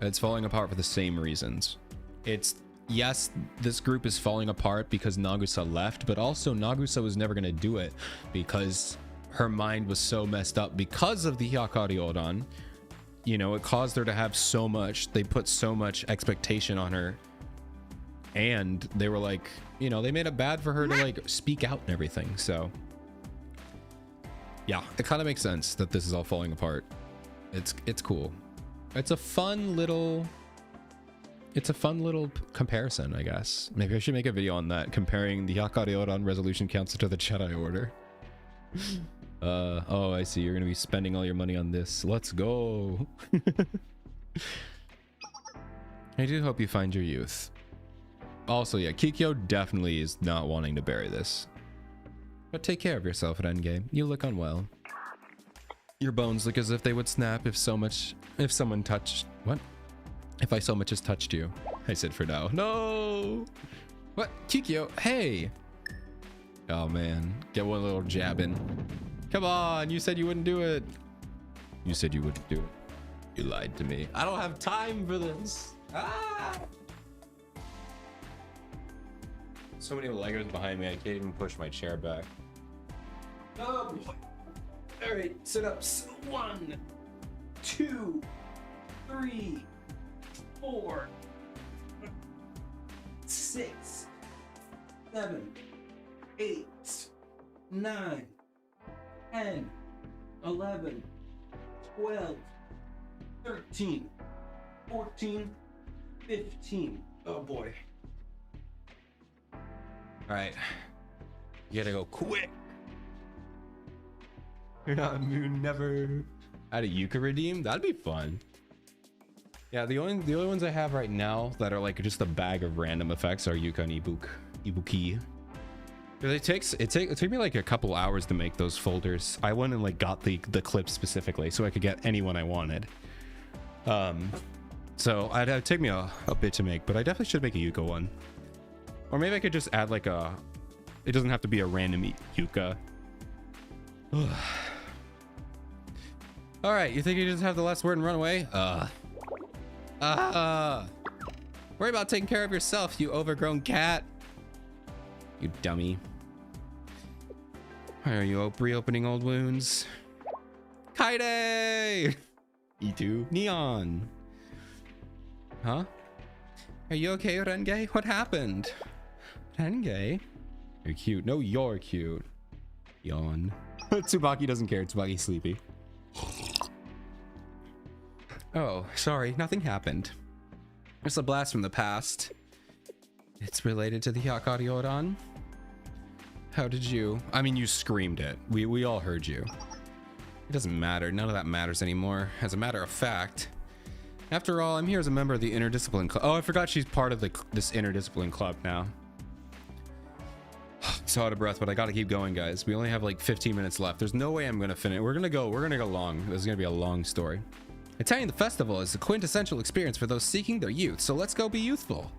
It's falling apart for the same reasons. It's, yes, this group is falling apart because Nagusa left, but also Nagusa was never going to do it because her mind was so messed up because of the Hyakkaryouran. You know, it caused her to have so much, they put so much expectation on her. And they were like, you know, they made it bad for her to like speak out and everything. So yeah, it kind of makes sense that this is all falling apart. It's cool. It's a fun little comparison, I guess. Maybe I should make a video on that, comparing the Hyakkaryouran Resolution Council to the Jedi Order. Oh, I see. You're going to be spending all your money on this. Let's go. I do hope you find your youth. Also, yeah, Kikyo definitely is not wanting to bury this. But take care of yourself at Endgame. You look unwell. Your bones look as if they would snap if someone touched... What? If I so much as touched you. I said for now. No! What? Kikyo, hey! Oh, man. Get one little jab in. Come on! You said you wouldn't do it. You said you wouldn't do it. You lied to me. I don't have time for this. Ah! So many Legos behind me, I can't even push my chair back. Oh boy. All right, sit-ups. 1, 2, 3, 4, 6, 7, 8, 9, 10, 11, 12, 13, 14, 15. Oh boy. All right, you gotta go quick. You're not moon never. Out of Yuka redeem? That'd be fun. Yeah, the only ones I have right now that are like just a bag of random effects are Yuka and Ibuki. Because it took me like a couple hours to make those folders. I went and like got the clips specifically so I could get anyone I wanted. So it'd take me a bit to make, but I definitely should make a Yuka one. Or maybe I could just add like a, it doesn't have to be a random Yuka. All right, you think you just have the last word and run away? Worry about taking care of yourself, you overgrown cat. You dummy. Are you reopening old wounds? Kaide! E2. Neon. Huh? Are you okay, Renge? What happened? Renge? You're cute. No, you're cute. Yawn. Tsubaki doesn't care. Tsubaki's sleepy. Oh, sorry. Nothing happened. It's a blast from the past. It's related to the Hyakkaryouran. How did you? I mean, you screamed it. We all heard you. It doesn't matter. None of that matters anymore. As a matter of fact, after all, I'm here as a member of the interdiscipline club. Oh, I forgot she's part of this interdiscipline club now. So out of breath, but I gotta keep going, guys. We only have like 15 minutes left. There's no way I'm gonna finish. We're gonna go long. This is gonna be a long story. Attending the festival is a quintessential experience for those seeking their youth, so let's go be youthful.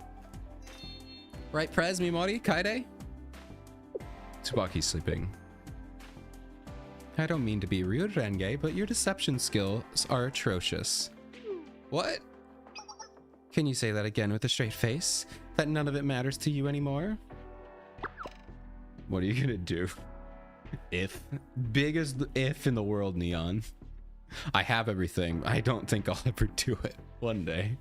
Right, Prez, Mimori, Kaide? Tsubaki's sleeping. I don't mean to be rude, Renge, but your deception skills are atrocious. What? Can you say that again with a straight face? That none of it matters to you anymore? What are you gonna do? If. Biggest if in the world, Neon. I have everything. I don't think I'll ever do it. One day.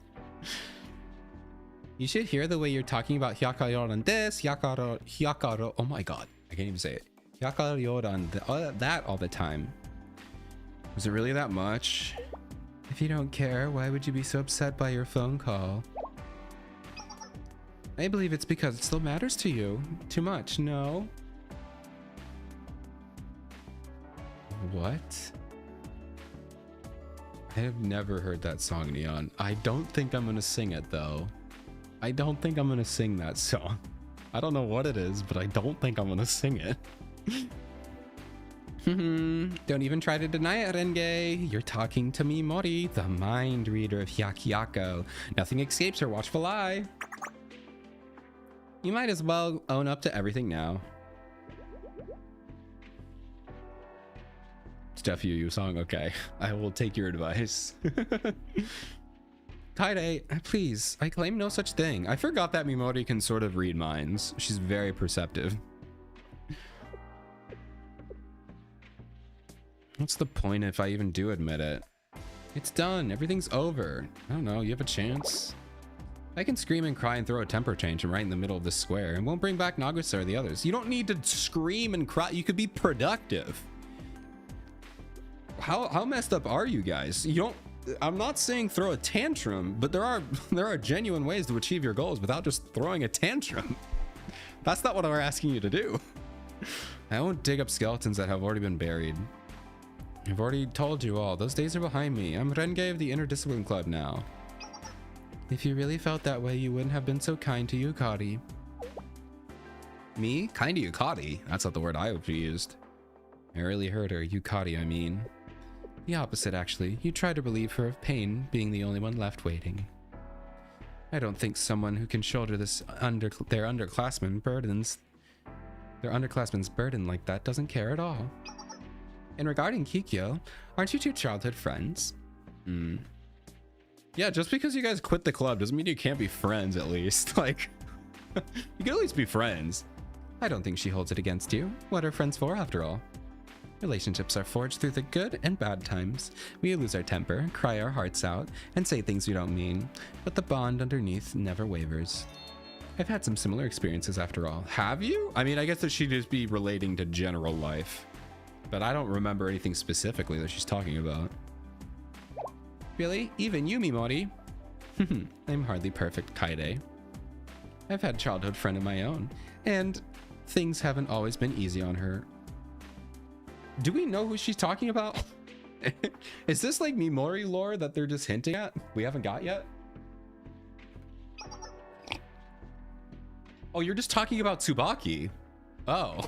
You should hear the way you're talking about Hyakkaryouran this, Hyakkaryouran. Oh my god. I can't even say it. Hyakkaryouran that all the time. Was it really that much? If you don't care, why would you be so upset by your phone call? I believe it's because it still matters to you. Too much, no? What? I have never heard that song, Neon. I don't think I'm gonna sing it, though. I don't think I'm gonna sing that song. I don't know what it is, but I don't think I'm gonna sing it. Don't even try to deny it, Renge. You're talking to me, Mori, the mind reader of Hyakkayako. Nothing escapes her watchful eye. You might as well own up to everything now. Steph Yu song, okay. I will take your advice. Kaide, please, I claim no such thing. I forgot that Mimori can sort of read minds. She's very perceptive. What's the point if I even do admit it? It's done. Everything's over. I don't know. You have a chance. I can scream and cry and throw a temper tantrum right in the middle of this square and won't bring back Nagisa or the others. You don't need to scream and cry. You could be productive. How messed up are you guys? You don't. I'm not saying throw a tantrum, but there are genuine ways to achieve your goals without just throwing a tantrum. That's not what we're asking you to do. I won't dig up skeletons that have already been buried. I've already told you all. Those days are behind me. I'm Renge of the Interdiscipline Club now. If you really felt that way, you wouldn't have been so kind to Yukari. Me? Kind to Yukari? That's not the word I would have used. I really hurt her. Yukari, I mean. The opposite, actually. You tried to relieve her of pain, being the only one left waiting. I don't think someone who can shoulder this their underclassmen's burden like that doesn't care at all. And regarding Kikyo, aren't you two childhood friends? Yeah, just because you guys quit the club doesn't mean you can't be friends, at least. Like, You can at least be friends. I don't think she holds it against you. What are friends for, after all? Relationships are forged through the good and bad times. We lose our temper, cry our hearts out, and say things we don't mean, but the bond underneath never wavers. I've had some similar experiences after all. Have you? I mean, I guess that she'd just be relating to general life, but I don't remember anything specifically that she's talking about. Really? Even you, Mimori? I'm hardly perfect, Kaide. I've had a childhood friend of my own, and things haven't always been easy on her. Do we know who she's talking about? Is this like Mimori lore that they're just hinting at? We haven't got yet? Oh, you're just talking about Tsubaki. Oh.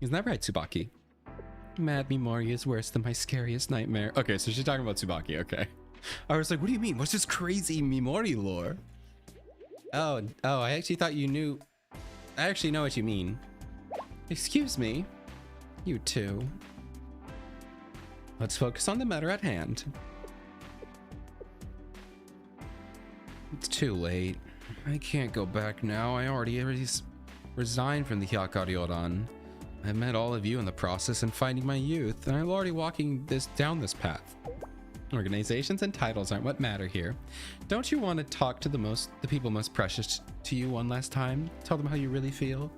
Isn't that right, Tsubaki? Mad Mimori is worse than my scariest nightmare. Okay, so she's talking about Tsubaki, okay. I was like, what do you mean? What's this crazy Mimori lore? Oh, I actually thought you knew. I actually know what you mean. Excuse me. You too. Let's focus on the matter at hand. It's too late. I can't go back now. I already resigned from the Hyakkaryouran. I met all of you in the process and finding my youth, and I'm already walking down this path. Organizations and titles aren't what matter here. Don't you want to talk to the people most precious to you one last time? Tell them how you really feel?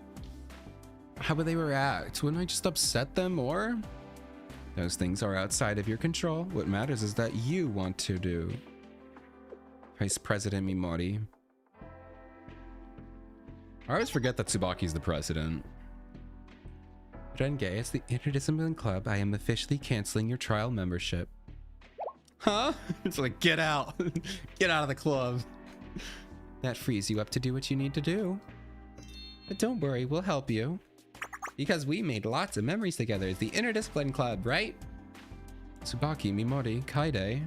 How would they react? Wouldn't I just upset them more? Those things are outside of your control. What matters is that you want to do. Vice President Mimori. I always forget that Tsubaki's the president. Renge, as the Interdisciplinary Club, I am officially canceling your trial membership. Huh? It's like, get out. Get out of the club. That frees you up to do what you need to do. But don't worry, we'll help you. Because we made lots of memories together as the Interdiscipline Club, right? Tsubaki, Mimori, Kaide.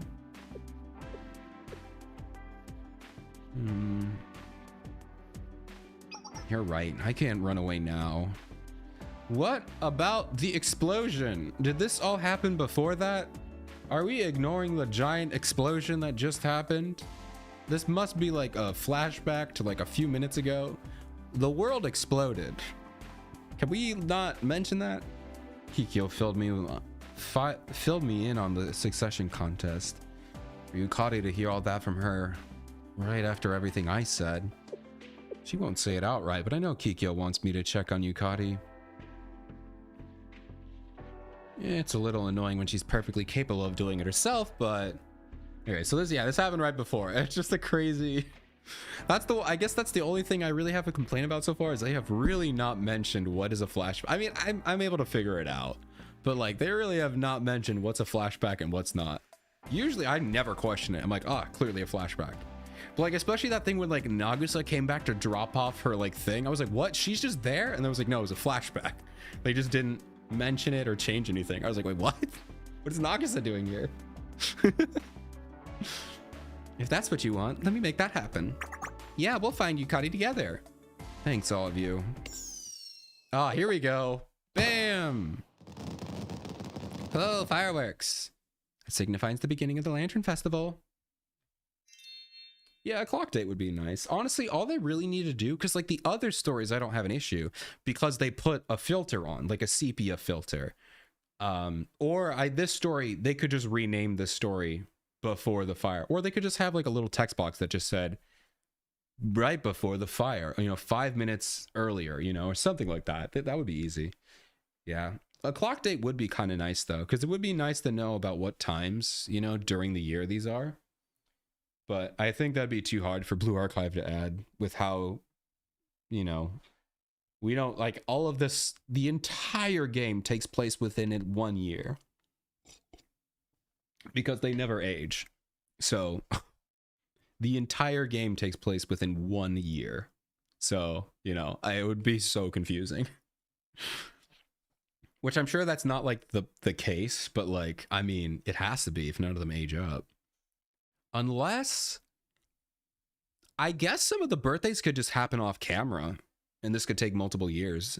You're right. I can't run away now. What about the explosion? Did this all happen before that? Are we ignoring the giant explosion that just happened? This must be like a flashback to like a few minutes ago. The world exploded. Can we not mention that? Kikyo filled me in on the succession contest. For Yukari to hear all that from her right after everything I said. She won't say it outright, but I know Kikyo wants me to check on Yukari. It's a little annoying when she's perfectly capable of doing it herself, but okay, so this happened right before. It's just a crazy. I guess that's the only thing I really have to complain about so far is they have really not mentioned what is a flashback. I mean, I'm able to figure it out, but like they really have not mentioned what's a flashback and what's not. Usually I never question it. I'm like, clearly a flashback. But like, especially that thing when like Nagusa came back to drop off her like thing. I was like, what? She's just there? And I was like, no, it was a flashback. They just didn't mention it or change anything. I was like, wait, what? What is Nagusa doing here? If that's what you want, let me make that happen. Yeah, we'll find Yukari together. Thanks, all of you. Here we go. Bam! Hello, fireworks. It signifies the beginning of the Lantern Festival. Yeah, a clock date would be nice. Honestly, all they really need to do, because like the other stories, I don't have an issue because they put a filter on, like a sepia filter. This story, they could just rename the story before the fire, or they could just have like a little text box that just said right before the fire, 5 minutes earlier, or something like that. That would be easy. Yeah. A clock date would be kind of nice though, because it would be nice to know about what times, during the year these are. But I think that'd be too hard for Blue Archive to add with how, we don't like all of this. The entire game takes place within 1 year because they never age. So the entire game takes place within 1 year. So, it would be so confusing. Which I'm sure that's not like the case, but like, I mean, it has to be if none of them age up. Unless, I guess some of the birthdays could just happen off camera, and this could take multiple years.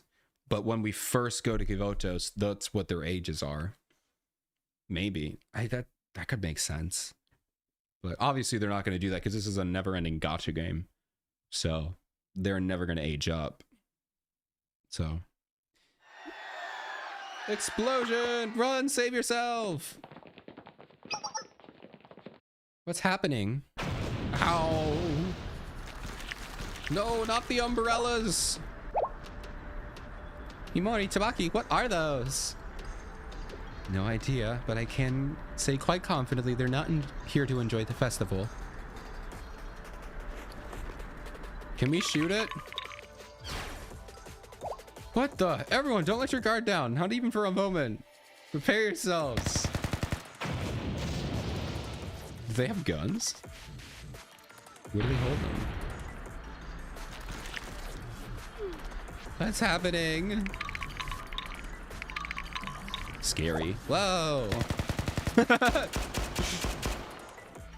But when we first go to Kivotos, that's what their ages are. Maybe. That could make sense. But obviously they're not going to do that because this is a never-ending gacha game. So they're never going to age up. So. Explosion! Run, save yourself! What's happening? Ow! No, not the umbrellas! Himori, Tabaki, what are those? No idea, but I can say quite confidently they're not here to enjoy the festival. Can we shoot it? What the? Everyone, don't let your guard down. Not even for a moment. Prepare yourselves. Do they have guns? Where do they hold them? What's happening? Scary. Whoa. Are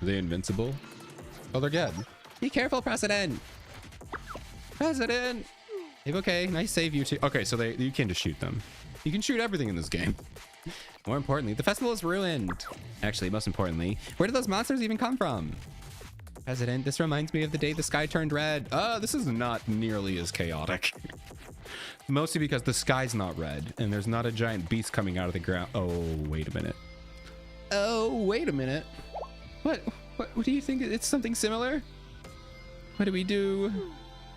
they invincible? Oh, they're dead. Be careful, President. President. Okay, nice save, you two. Okay, so you can't just shoot them. You can shoot everything in this game. More importantly, the festival is ruined. Actually, most importantly, where did those monsters even come from? President, this reminds me of the day the sky turned red. This is not nearly as chaotic. Mostly because the sky's not red and there's not a giant beast coming out of the ground. Oh, wait a minute. Oh, wait a minute. What do you think? It's something similar? What do we do?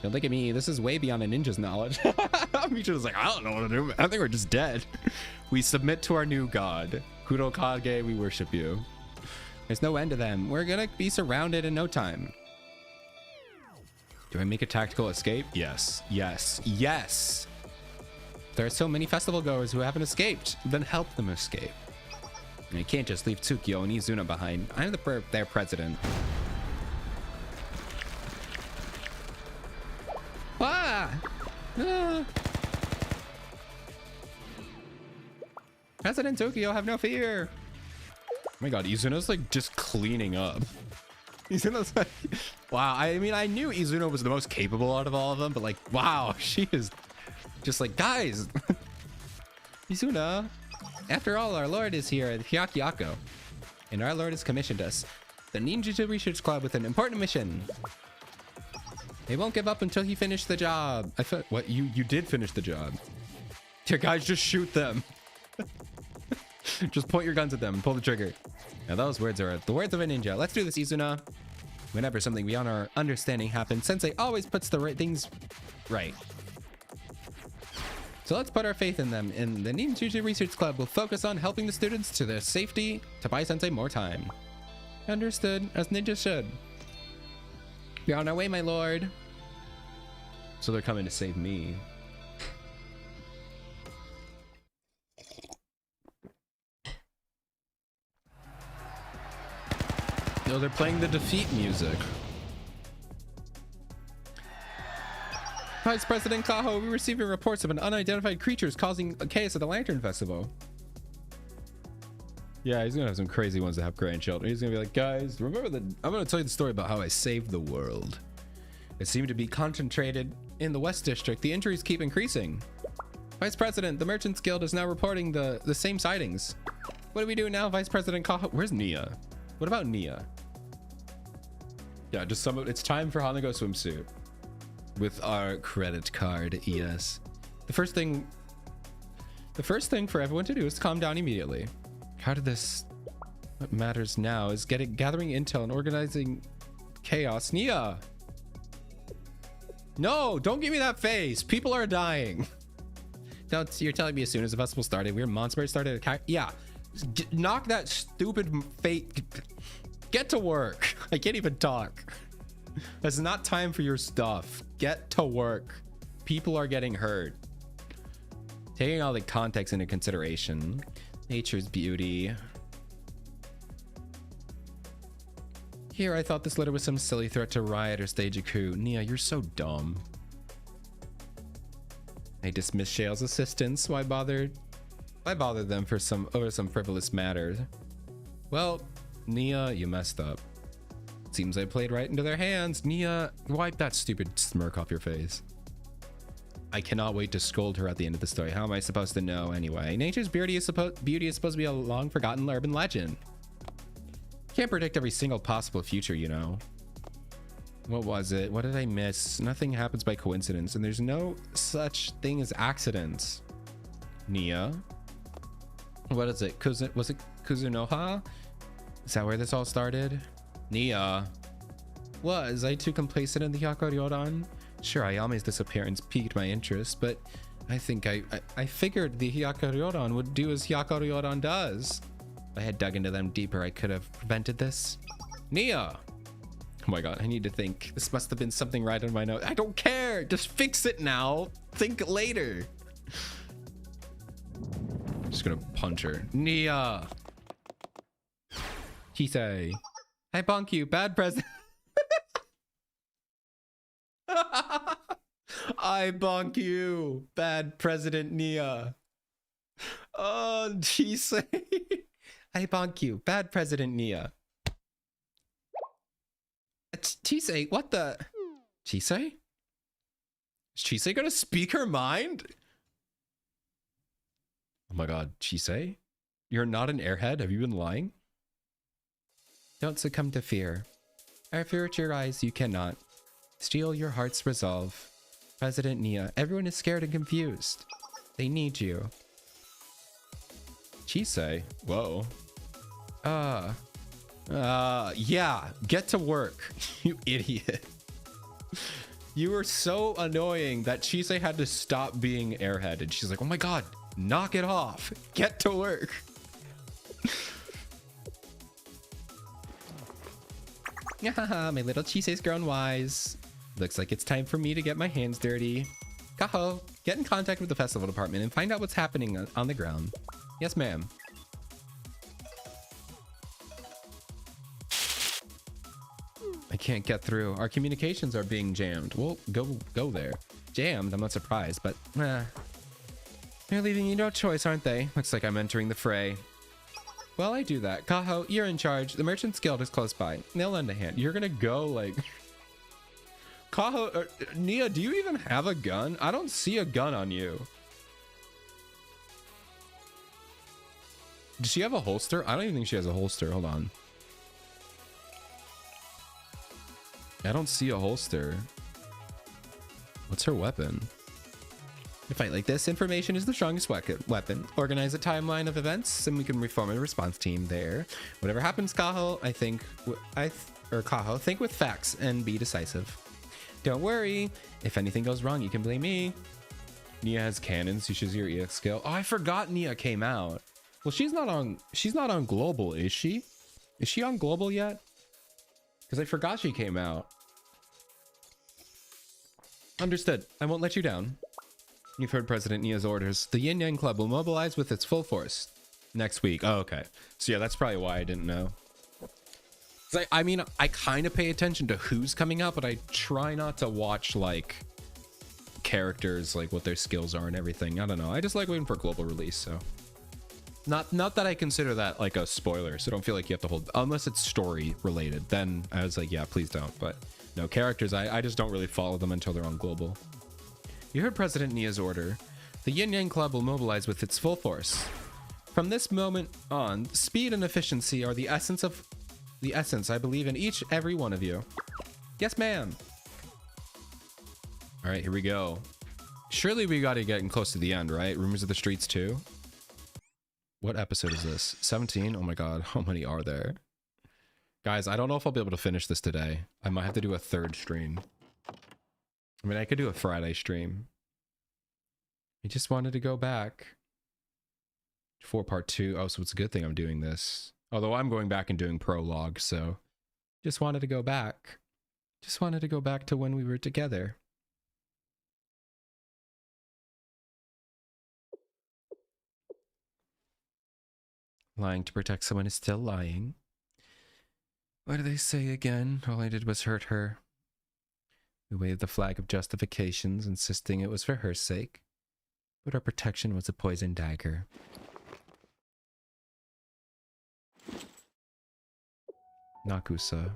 Don't look at me. This is way beyond a ninja's knowledge. Micho's like, I don't know what to do. I think we're just dead. We submit to our new god. Kuro Kage, we worship you. There's no end to them. We're gonna be surrounded in no time. Do I make a tactical escape? Yes. Yes. Yes. There are so many festival goers who haven't escaped. Then help them escape. I can't just leave Tsukio and Izuna behind. I'm their president. Ah! Ah! President Tokyo, have no fear. Oh my god, Izuna's like just cleaning up. Izuna's like, wow. I mean, I knew Izuna was the most capable out of all of them, but like, wow, she is just like, guys. Izuna, after all, our lord is here at Hyakkaryouran, and our lord has commissioned us, the Ninjutsu Research Club, with an important mission. They won't give up until he finished the job. I thought, what? You did finish the job. Here, guys, just shoot them. Just point your guns at them and pull the trigger. Now, those words are the words of a ninja. Let's do this, Izuna. Whenever something beyond our understanding happens, Sensei always puts the right things right. So let's put our faith in them. And the Ninjutsu Research Club will focus on helping the students to their safety to buy Sensei more time. Understood, as ninjas should. We're on our way, my lord. So they're coming to save me. No, they're playing the defeat music. Vice President Kaho, we received reports of an unidentified creatures causing chaos at the Lantern Festival. Yeah, he's gonna have some crazy ones that have grandchildren. He's gonna be like, guys, remember I'm gonna tell you the story about how I saved the world. It seemed to be concentrated in the West District. The injuries keep increasing. Vice President, the Merchants Guild is now reporting the same sightings. What do we do now, Vice President Kaho? Where's Nia? What about Nia? Yeah, just it's time for Hanago swimsuit. With our credit card, yes. The first thing for everyone to do is calm down immediately. How did this... What matters now is gathering intel and organizing chaos. Nia! No, don't give me that face. People are dying. No, you're telling me as soon as the festival started, weird monster started... Yeah. Knock that stupid fate... Get to work. I can't even talk. It's not time for your stuff. Get to work. People are getting hurt. Taking all the context into consideration. Nature's beauty. Here, I thought this letter was some silly threat to riot or stage a coup. Nia, you're so dumb. I dismissed Shale's assistants. Why bother them over some frivolous matter? Well, Nia, you messed up. Seems I played right into their hands. Nia, wipe that stupid smirk off your face. I cannot wait to scold her at the end of the story. How am I supposed to know anyway? Nature's beauty is supposed to be a long forgotten urban legend. Can't predict every single possible future, you know. What was it? What did I miss? Nothing happens by coincidence, and there's no such thing as accidents. Nia? What is it? Was it Kuzunoha? Is that where this all started? Nia? Was I too complacent in the Hyakkaryouran? Sure, Ayame's disappearance piqued my interest, but I think I figured the Hyakkaryouran would do as Hyakkaryouran does. If I had dug into them deeper, I could have prevented this. Nia! Oh my god, I need to think. This must have been something right on my note. I don't care! Just fix it now! Think later! I'm just gonna punch her. Nia! Kisei. I bonk you, bad president. I bonk you, bad President Nia. Oh, Chisei. I bonk you, bad President Nia. Chisei, what the? Chisei? Is Chisei gonna speak her mind? Oh my god, Chisei? You're not an airhead? Have you been lying? Don't succumb to fear. I fear at your eyes you cannot. Steel your heart's resolve. President Nia, everyone is scared and confused. They need you. Chisei? Whoa. Yeah, get to work, you idiot. You were so annoying that Chisei had to stop being airheaded. She's like, oh my god, knock it off. Get to work. My little Chisei's grown wise. Looks like it's time for me to get my hands dirty. Kaho, get in contact with the festival department and find out what's happening on the ground. Yes, ma'am. I can't get through. Our communications are being jammed. Well, go there. Jammed? I'm not surprised, but they're leaving you no choice, aren't they? Looks like I'm entering the fray. Well, I do that. Kaho, you're in charge. The Merchants Guild is close by. They'll lend a hand. You're gonna go, like... Kaho, Nia, do you even have a gun? I don't see a gun on you. Does she have a holster? I don't even think she has a holster. Hold on. I don't see a holster. What's her weapon? In a fight like this, information is the strongest weapon. Organize a timeline of events, and we can reform a response team there. Whatever happens, Kaho, Kaho, think with facts and be decisive. Don't worry. If anything goes wrong, you can blame me. Nia has cannons. You should use your EX skill. Oh, I forgot Nia came out. Well, she's not on global, is she? Is she on global yet? Because I forgot she came out. Understood. I won't let you down. You've heard President Nia's orders. The Yin Yang Club will mobilize with its full force next week. Oh, okay. So yeah, that's probably why I didn't know. I mean, I kind of pay attention to who's coming out, but I try not to watch like characters, like what their skills are and everything. I don't know. I just like waiting for global release. So not that I consider that like a spoiler. So don't feel like you have to hold, unless it's story related. Then I was like, yeah, please don't. But no, characters, I just don't really follow them until they're on global. You heard President Nia's order. The Yin Yang Club will mobilize with its full force. From this moment on, speed and efficiency are the essence, I believe, in every one of you. Yes, ma'am. All right, here we go. Surely we got to get close to the end, right? Rumors of the Streets 2. What episode is this? 17? Oh my god, how many are there? Guys, I don't know if I'll be able to finish this today. I might have to do a third stream. I mean, I could do a Friday stream. I just wanted to go back for part 2. Oh, so it's a good thing I'm doing this. Although I'm going back and doing prologue, so just wanted to go back. Just wanted to go back to when we were together. Lying to protect someone is still lying. What do they say again? All I did was hurt her. We waved the flag of justifications, insisting it was for her sake. But our protection was a poisoned dagger. Nakusa.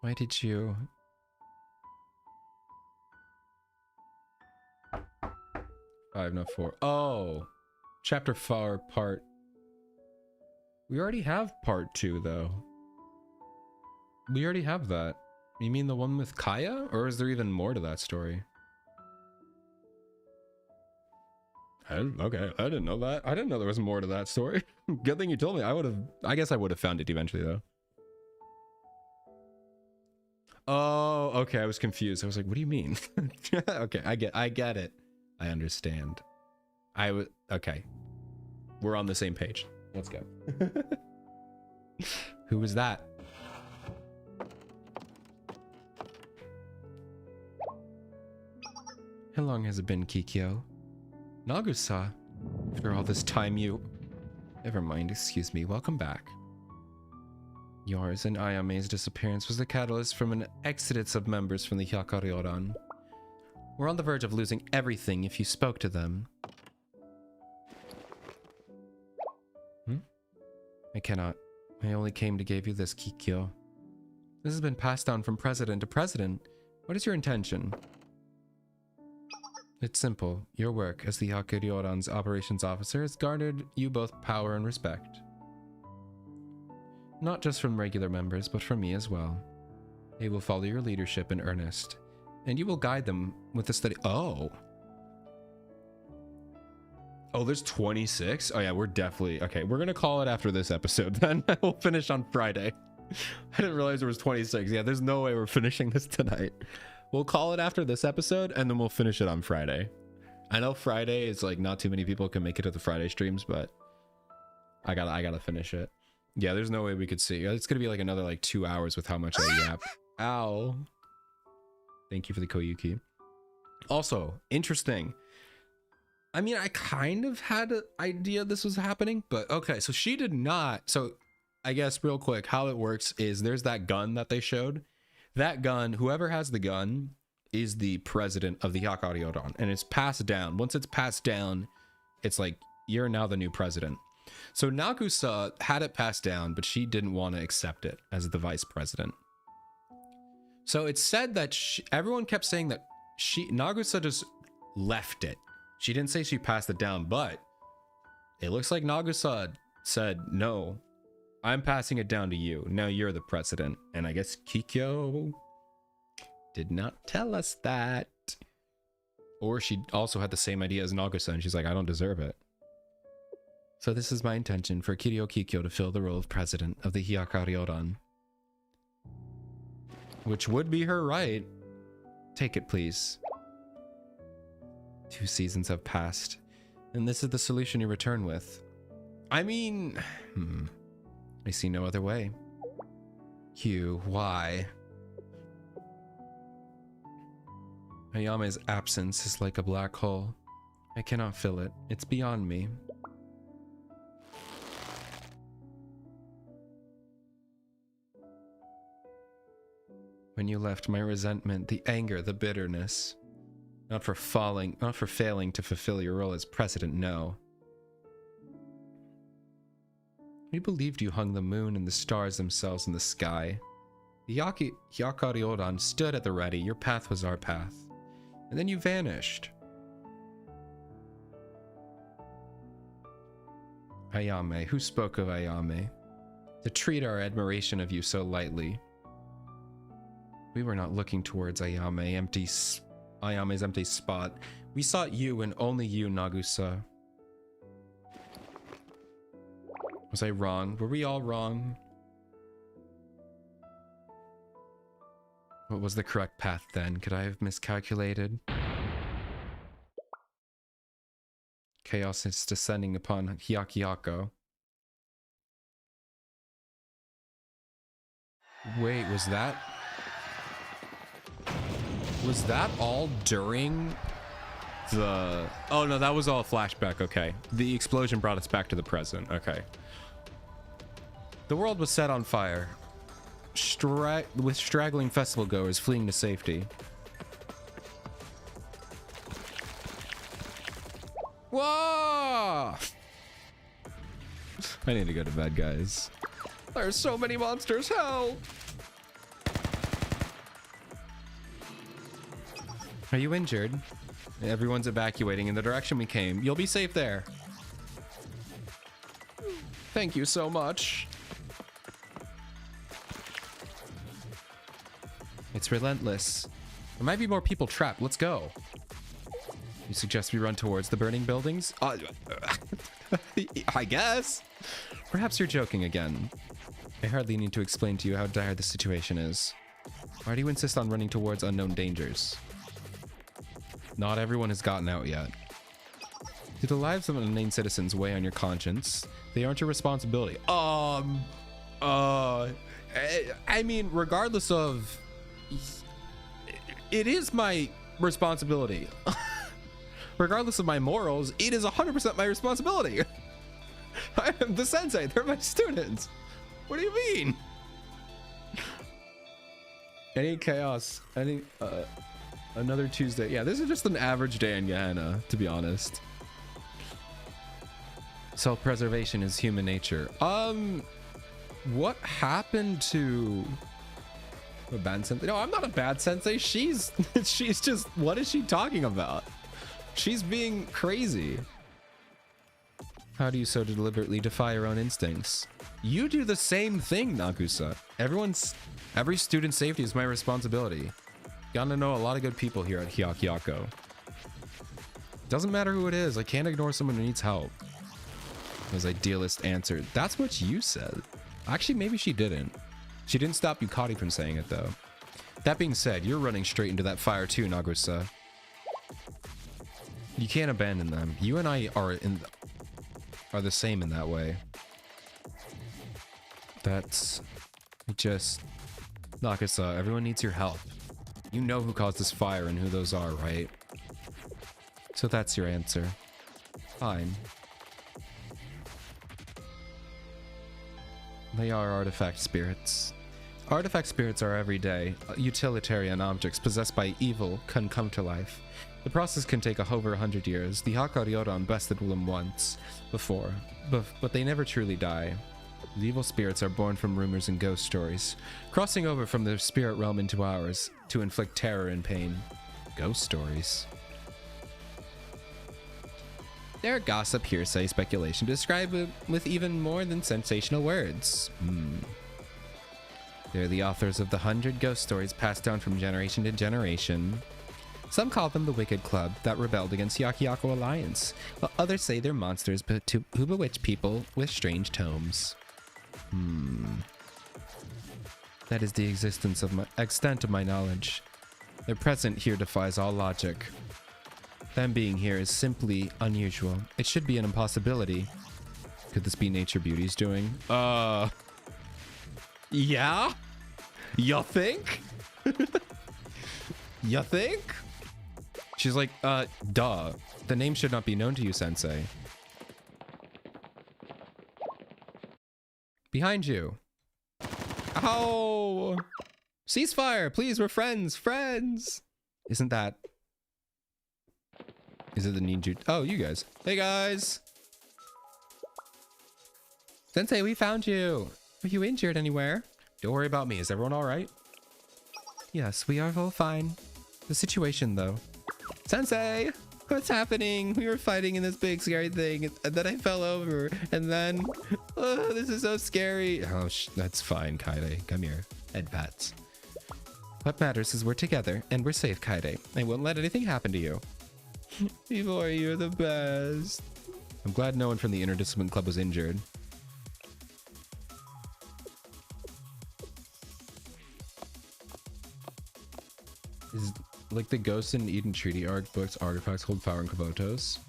Why did you... Five, not 4. Oh! Chapter 4, part... We already have part 2, though. We already have that. You mean the one with Kaya? Or is there even more to that story? Okay, I didn't know that. I didn't know there was more to that story. Good thing you told me. I guess I would have found it eventually though. Oh, okay. I was confused. I was like, what do you mean? Okay, I get it. I understand. Okay. We're on the same page. Let's go. Who was that? How long has it been, Kikyo? Nagusa. After all this time, you... Never mind, excuse me. Welcome back. Yours and Ayame's disappearance was the catalyst from an exodus of members from the Hyakkaryouran. We're on the verge of losing everything if you spoke to them. I cannot. I only came to give you this, Kikyo. This has been passed down from president to president. What is your intention? It's simple. Your work as the Hyakkaryouran's operations officer has garnered you both power and respect. Not just from regular members, but from me as well. They will follow your leadership in earnest, and you will guide them with the study. Oh, there's 26? Oh yeah, we're definitely... Okay, we're gonna call it after this episode then. We'll finish on Friday. I didn't realize there was 26. Yeah, there's no way we're finishing this tonight. We'll call it after this episode, and then we'll finish it on Friday. I know Friday is like not too many people can make it to the Friday streams, but I gotta finish it. Yeah, there's no way we could see. It's gonna be like another like 2 hours with how much I yap. Ow. Thank you for the Koyuki. Also, interesting. I mean, I kind of had an idea this was happening, but okay, so she did not. So I guess real quick, how it works is there's that gun that they showed. That gun, whoever has the gun is the president of the Hyakkaryouran, and it's passed down. Once it's passed down, it's like, you're now the new president. So Nagusa had it passed down, but she didn't want to accept it as the vice president. So it's said that everyone kept saying that Nagusa just left it. She didn't say she passed it down, but it looks like Nagusa said, no, I'm passing it down to you. Now you're the president. And I guess Kikyo did not tell us that. Or she also had the same idea as Nagusa, and she's like, I don't deserve it. So this is my intention for Kiryu Kikyo to fill the role of president of the Hyakkaryouran. Which would be her right. Take it, please. 2 seasons have passed, and this is the solution you return with. I mean, I see no other way. Hugh, why? Ayame's absence is like a black hole. I cannot fill it. It's beyond me. When you left, my resentment, the anger, the bitterness. Not for failing to fulfill your role as president, no. We believed you hung the moon and the stars themselves in the sky. The Hyakkaryouran stood at the ready. Your path was our path. And then you vanished. Ayame, who spoke of Ayame? To treat our admiration of you so lightly. We were not looking towards Ayame's empty spot. We sought you and only you, Nagusa. Was I wrong? Were we all wrong? What was the correct path then? Could I have miscalculated? Chaos is descending upon Hyakkayako. Wait, was that all during the... Oh no, that was all a flashback, okay. The explosion brought us back to the present, okay. The world was set on fire, with straggling festival goers fleeing to safety. Whoa! I need to go to bed, guys. There's so many monsters, help! Are you injured? Everyone's evacuating in the direction we came. You'll be safe there. Thank you so much. It's relentless. There might be more people trapped. Let's go. You suggest we run towards the burning buildings? I guess. Perhaps you're joking again. I hardly need to explain to you how dire the situation is. Why do you insist on running towards unknown dangers? Not everyone has gotten out yet. Do the lives of unnamed citizens weigh on your conscience? They aren't your responsibility. I mean, regardless of... It is my responsibility. Regardless of my morals, it is 100% my responsibility. I am the sensei. They're my students. What do you mean? Any chaos? Any... Another Tuesday. Yeah, this is just an average day in Gehenna, to be honest. Self-preservation is human nature. What happened to a bad sensei? No, I'm not a bad sensei. She's just, what is she talking about? She's being crazy. How do you so deliberately defy your own instincts? You do the same thing, Nagusa. Every student's safety is my responsibility. Gotta know a lot of good people here at Hyakko. Doesn't matter who it is, I can't ignore someone who needs help. His idealist answered. That's what you said. Actually, maybe she didn't. She didn't stop Yukari from saying it, though. That being said, you're running straight into that fire too, Nagusa. You can't abandon them. You and I are the same in that way. That's just... Nagusa, everyone needs your help. You know who caused this fire and who those are, right? So that's your answer. Fine. They are artifact spirits. Artifact spirits are everyday, utilitarian objects possessed by evil can come to life. The process can take over 100 years. The Hyakkaryouran bested them once before, but they never truly die. The evil spirits are born from rumors and ghost stories, crossing over from their spirit realm into ours to inflict terror and pain. Ghost stories. Their gossip, hearsay, speculation describe it with even more than sensational words. They're the authors of the 100 ghost stories passed down from generation to generation. Some call them the Wicked Club that rebelled against Hyakko Alliance, while others say they're monsters who bewitch people with strange tomes. That is the extent of my knowledge. Their presence here defies all logic. Them being here is simply unusual. It should be an impossibility. Could this be Nature Beauty's doing? Yeah? You think? You think? She's like, duh. The name should not be known to you, Sensei. Behind you. Ow! Ceasefire, please, we're friends, friends! Isn't that... Is it the ninja? Oh, you guys. Hey, guys! Sensei, we found you! Are you injured anywhere? Don't worry about me. Is everyone alright? Yes, we are all fine. The situation, though. Sensei! What's happening? We were fighting in this big scary thing, and then I fell over, and then... Oh, this is so scary. Oh, that's fine, Kaede. Come here. Head pats. What matters is we're together, and we're safe, Kaede. I won't let anything happen to you. Ivori, you're the best. I'm glad no one from the Interdiscipline Club was injured. Is like the Ghost in Eden Treaty arc books artifacts hold power in Kabutos?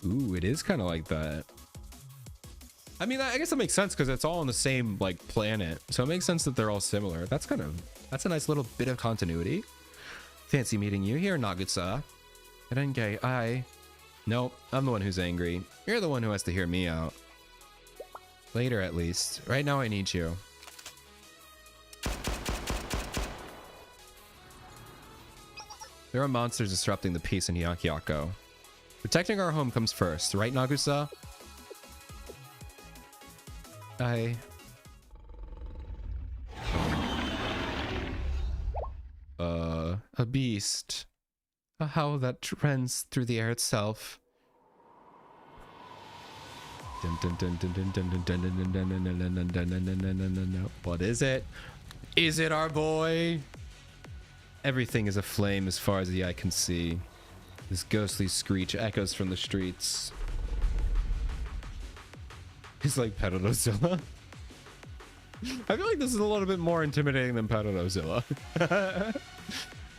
Ooh, it is kind of like that. I mean, I guess that makes sense because it's all on the same like planet, so it makes sense that they're all similar. That's a nice little bit of continuity. Fancy meeting you here, Nagusa. Renge, Nope, I'm the one who's angry. You're the one who has to hear me out. Later, at least. Right now, I need you. There are monsters disrupting the peace in Hyakko. Protecting our home comes first, right, Nagusa? A beast. A howl that trends through the air itself. What is it? Is it our boy? Everything is aflame as far as the eye can see. This ghostly screech echoes from the streets. It's like Pedalozilla. I feel like this is a little bit more intimidating than Pedalozilla.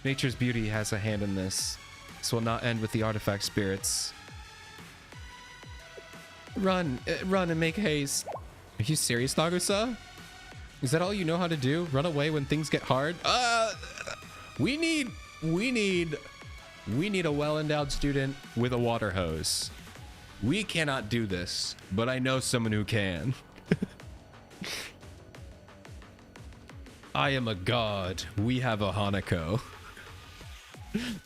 Nature's beauty has a hand in this. This will not end with the artifact spirits. Run, run and make haste. Are you serious, Nagusa? Is that all you know how to do? Run away when things get hard? We need a well-endowed student with a water hose. We cannot do this, but I know someone who can. I am a god. We have a Hanako.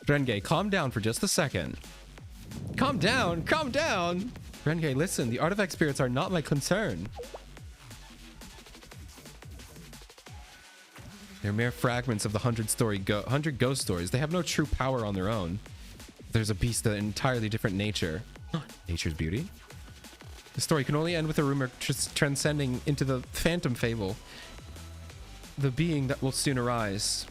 Renge, calm down for just a second. Calm down, calm down. Renge, listen, the artifact spirits are not my concern. They're mere fragments of the 100 ghost stories. They have no true power on their own. There's a beast of an entirely different nature. Nature's beauty? The story can only end with a rumor transcending into the phantom fable. The being that will soon arise.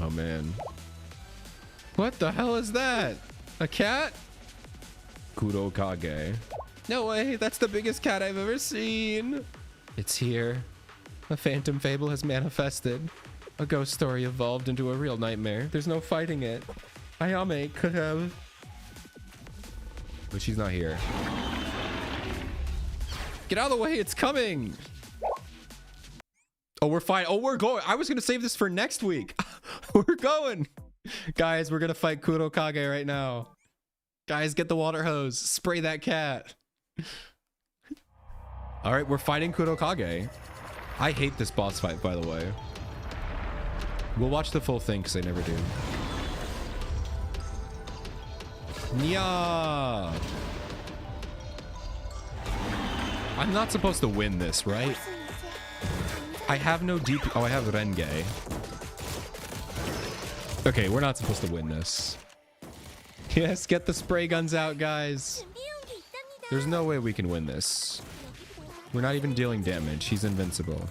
Oh man. What the hell is that? A cat? Kurokage. No way, that's the biggest cat I've ever seen. It's here. A phantom fable has manifested. A ghost story evolved into a real nightmare. There's no fighting it. Ayame could have... But she's not here. Get out of the way, it's coming! Oh, we're fine. Oh, we're going. I was going to save this for next week. We're going. Guys, we're going to fight Kurokage right now. Guys, get the water hose. Spray that cat. All right, we're fighting Kurokage. I hate this boss fight, by the way. We'll watch the full thing because I never do. Nya! I'm not supposed to win this, right? I have no DP. Oh, I have Renge. Okay, we're not supposed to win this. Yes, get the spray guns out, guys. There's no way we can win this. We're not even dealing damage. He's invincible.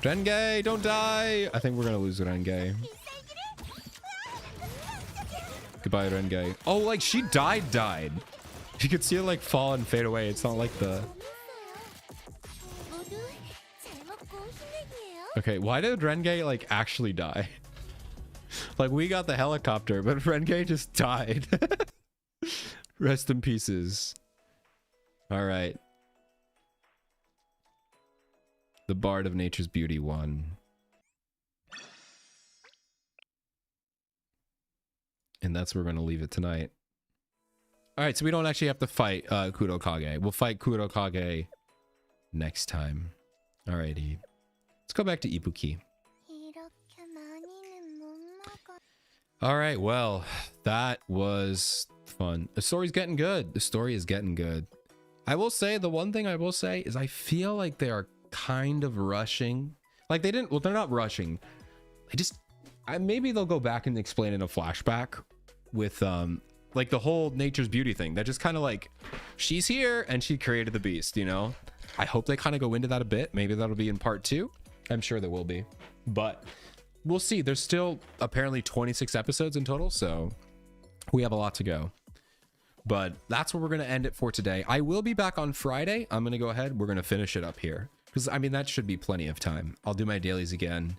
Renge, don't die! I think we're gonna lose Renge. Goodbye, Renge. Oh, like she died. You could see it like fall and fade away. It's not like the... Okay, why did Renge like actually die? Like we got the helicopter, but Renge just died. Rest in pieces. All right. The Bard of Nature's Beauty won. And that's where we're going to leave it tonight. All right, so we don't actually have to fight Kurokage. We'll fight Kurokage next time. Alrighty. Let's go back to Ibuki. All right, well, that was fun. The story's getting good. The story is getting good. I will say, the one thing I will say is I feel like they are kind of rushing. Like they didn't, well, they're not rushing. They just, maybe they'll go back and explain in a flashback with like the whole Nature's Beauty thing. That just kind of like, she's here and she created the beast, you know? I hope they kind of go into that a bit. Maybe that'll be in part 2. I'm sure there will be, but we'll see. There's still apparently 26 episodes in total, so we have a lot to go. But that's where we're going to end it for today. I will be back on Friday. I'm going to go ahead. We're going to finish it up here because I mean, that should be plenty of time. I'll do my dailies again.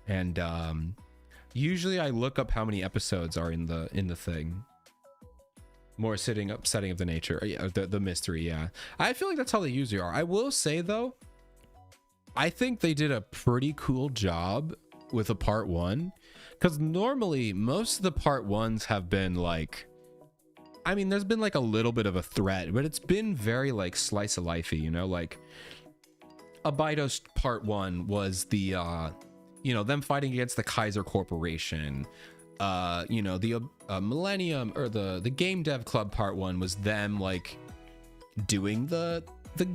And usually I look up how many episodes are in the thing. More setting of the nature. Yeah, the mystery. Yeah. I feel like that's how they usually are. I will say though, I think they did a pretty cool job with a part 1 because normally most of the part 1s have been like, I mean, there's been like a little bit of a threat, but it's been very like slice of lifey, you know, like Abidos part 1 was the, you know, them fighting against the Kaiser Corporation. You know, the Millennium or the Game Dev Club part 1 was them like doing the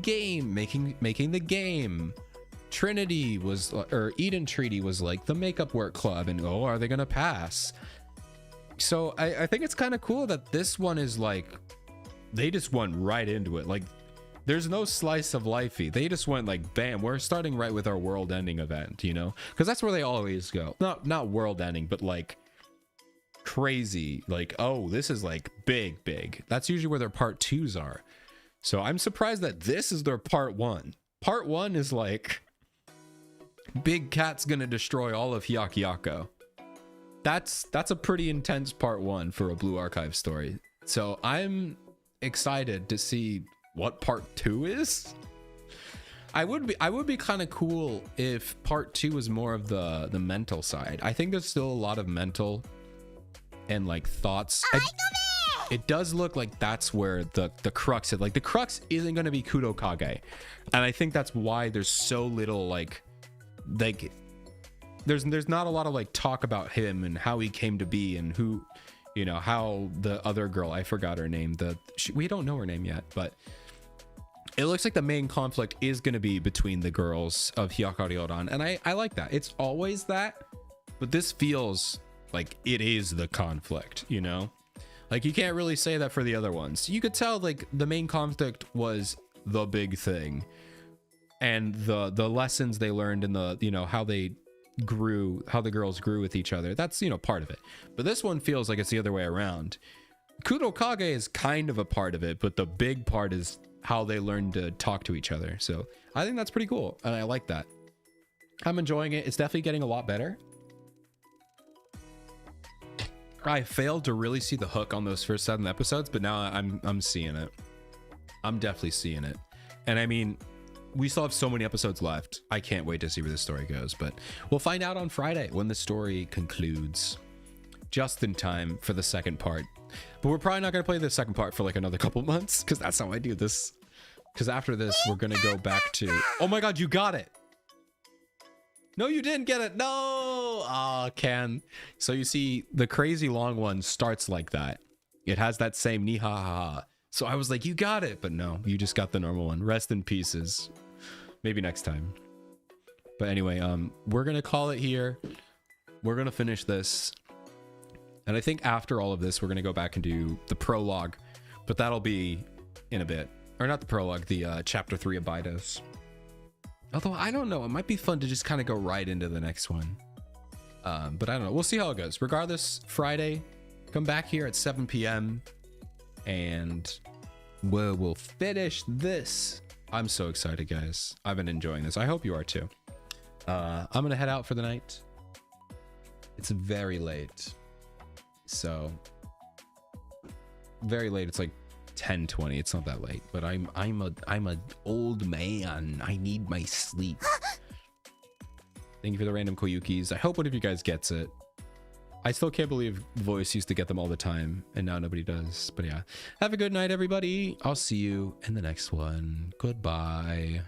game, making the game. Trinity was, or Eden Treaty was like the makeup work club, and oh, are they gonna pass? So I think it's kind of cool that this one is like, they just went right into it. Like, there's no slice of lifey. They just went like, bam, we're starting right with our world ending event, you know? Because that's where they always go. Not world ending, but like crazy. Like, oh, this is like big. That's usually where their part 2s are. So I'm surprised that this is their part 1. Part 1 is like, Big Cat's gonna destroy all of Hyakkyaku. That's a pretty intense part 1 for a Blue Archive story. So I'm excited to see what part 2 is. I would be kind of cool if part 2 was more of the mental side. I think there's still a lot of mental and like thoughts. It does look like that's where the crux is. Like, the crux isn't going to be Kudo Kage, and I think that's why there's so little like there's not a lot of like talk about him and how he came to be and who, you know, how the other girl, I forgot her name, we don't know her name yet, but it looks like the main conflict is going to be between the girls of Hyakkaryouran, and I like that. It's always that, but this feels like it is the conflict, you know? Like, you can't really say that for the other ones. You could tell like the main conflict was the big thing, and the lessons they learned and the, you know, how they grew, how the girls grew with each other. That's, you know, part of it. But this one feels like it's the other way around. Kudo Kage is kind of a part of it, but the big part is how they learn to talk to each other. So I think that's pretty cool, and I like that. I'm enjoying it. It's definitely getting a lot better. I failed to really see the hook on those first 7 episodes, but now I'm seeing it. I'm definitely seeing it. And I mean, we still have so many episodes left. I can't wait to see where this story goes, but we'll find out on Friday when the story concludes, just in time for the second part. But we're probably not going to play the second part for like another couple months, because that's how I do this. Because after this, we're going to go back to... Oh my god, you got it! No, you didn't get it! No! Aw, Ken. So you see, the crazy long one starts like that. It has that same ni ha ha ha. So I was like, you got it! But no, you just got the normal one. Rest in pieces. Maybe next time. But anyway, we're going to call it here. We're going to finish this. And I think after all of this, we're going to go back and do the prologue, but that'll be in a bit. Or not the prologue, the chapter 3 of Bidos. Although, I don't know, it might be fun to just kind of go right into the next one. But I don't know, we'll see how it goes. Regardless, Friday, come back here at 7 p.m. and we'll finish this. I'm so excited, guys. I've been enjoying this. I hope you are too. I'm going to head out for the night. It's very late. So very late. It's like 10:20. It's not that late, but I'm a old man. I need my sleep. Thank you for the random Koyukis. I hope one of you guys gets it. I still can't believe Voice used to get them all the time, and now nobody does. But yeah, have a good night, everybody. I'll see you in the next one. Goodbye.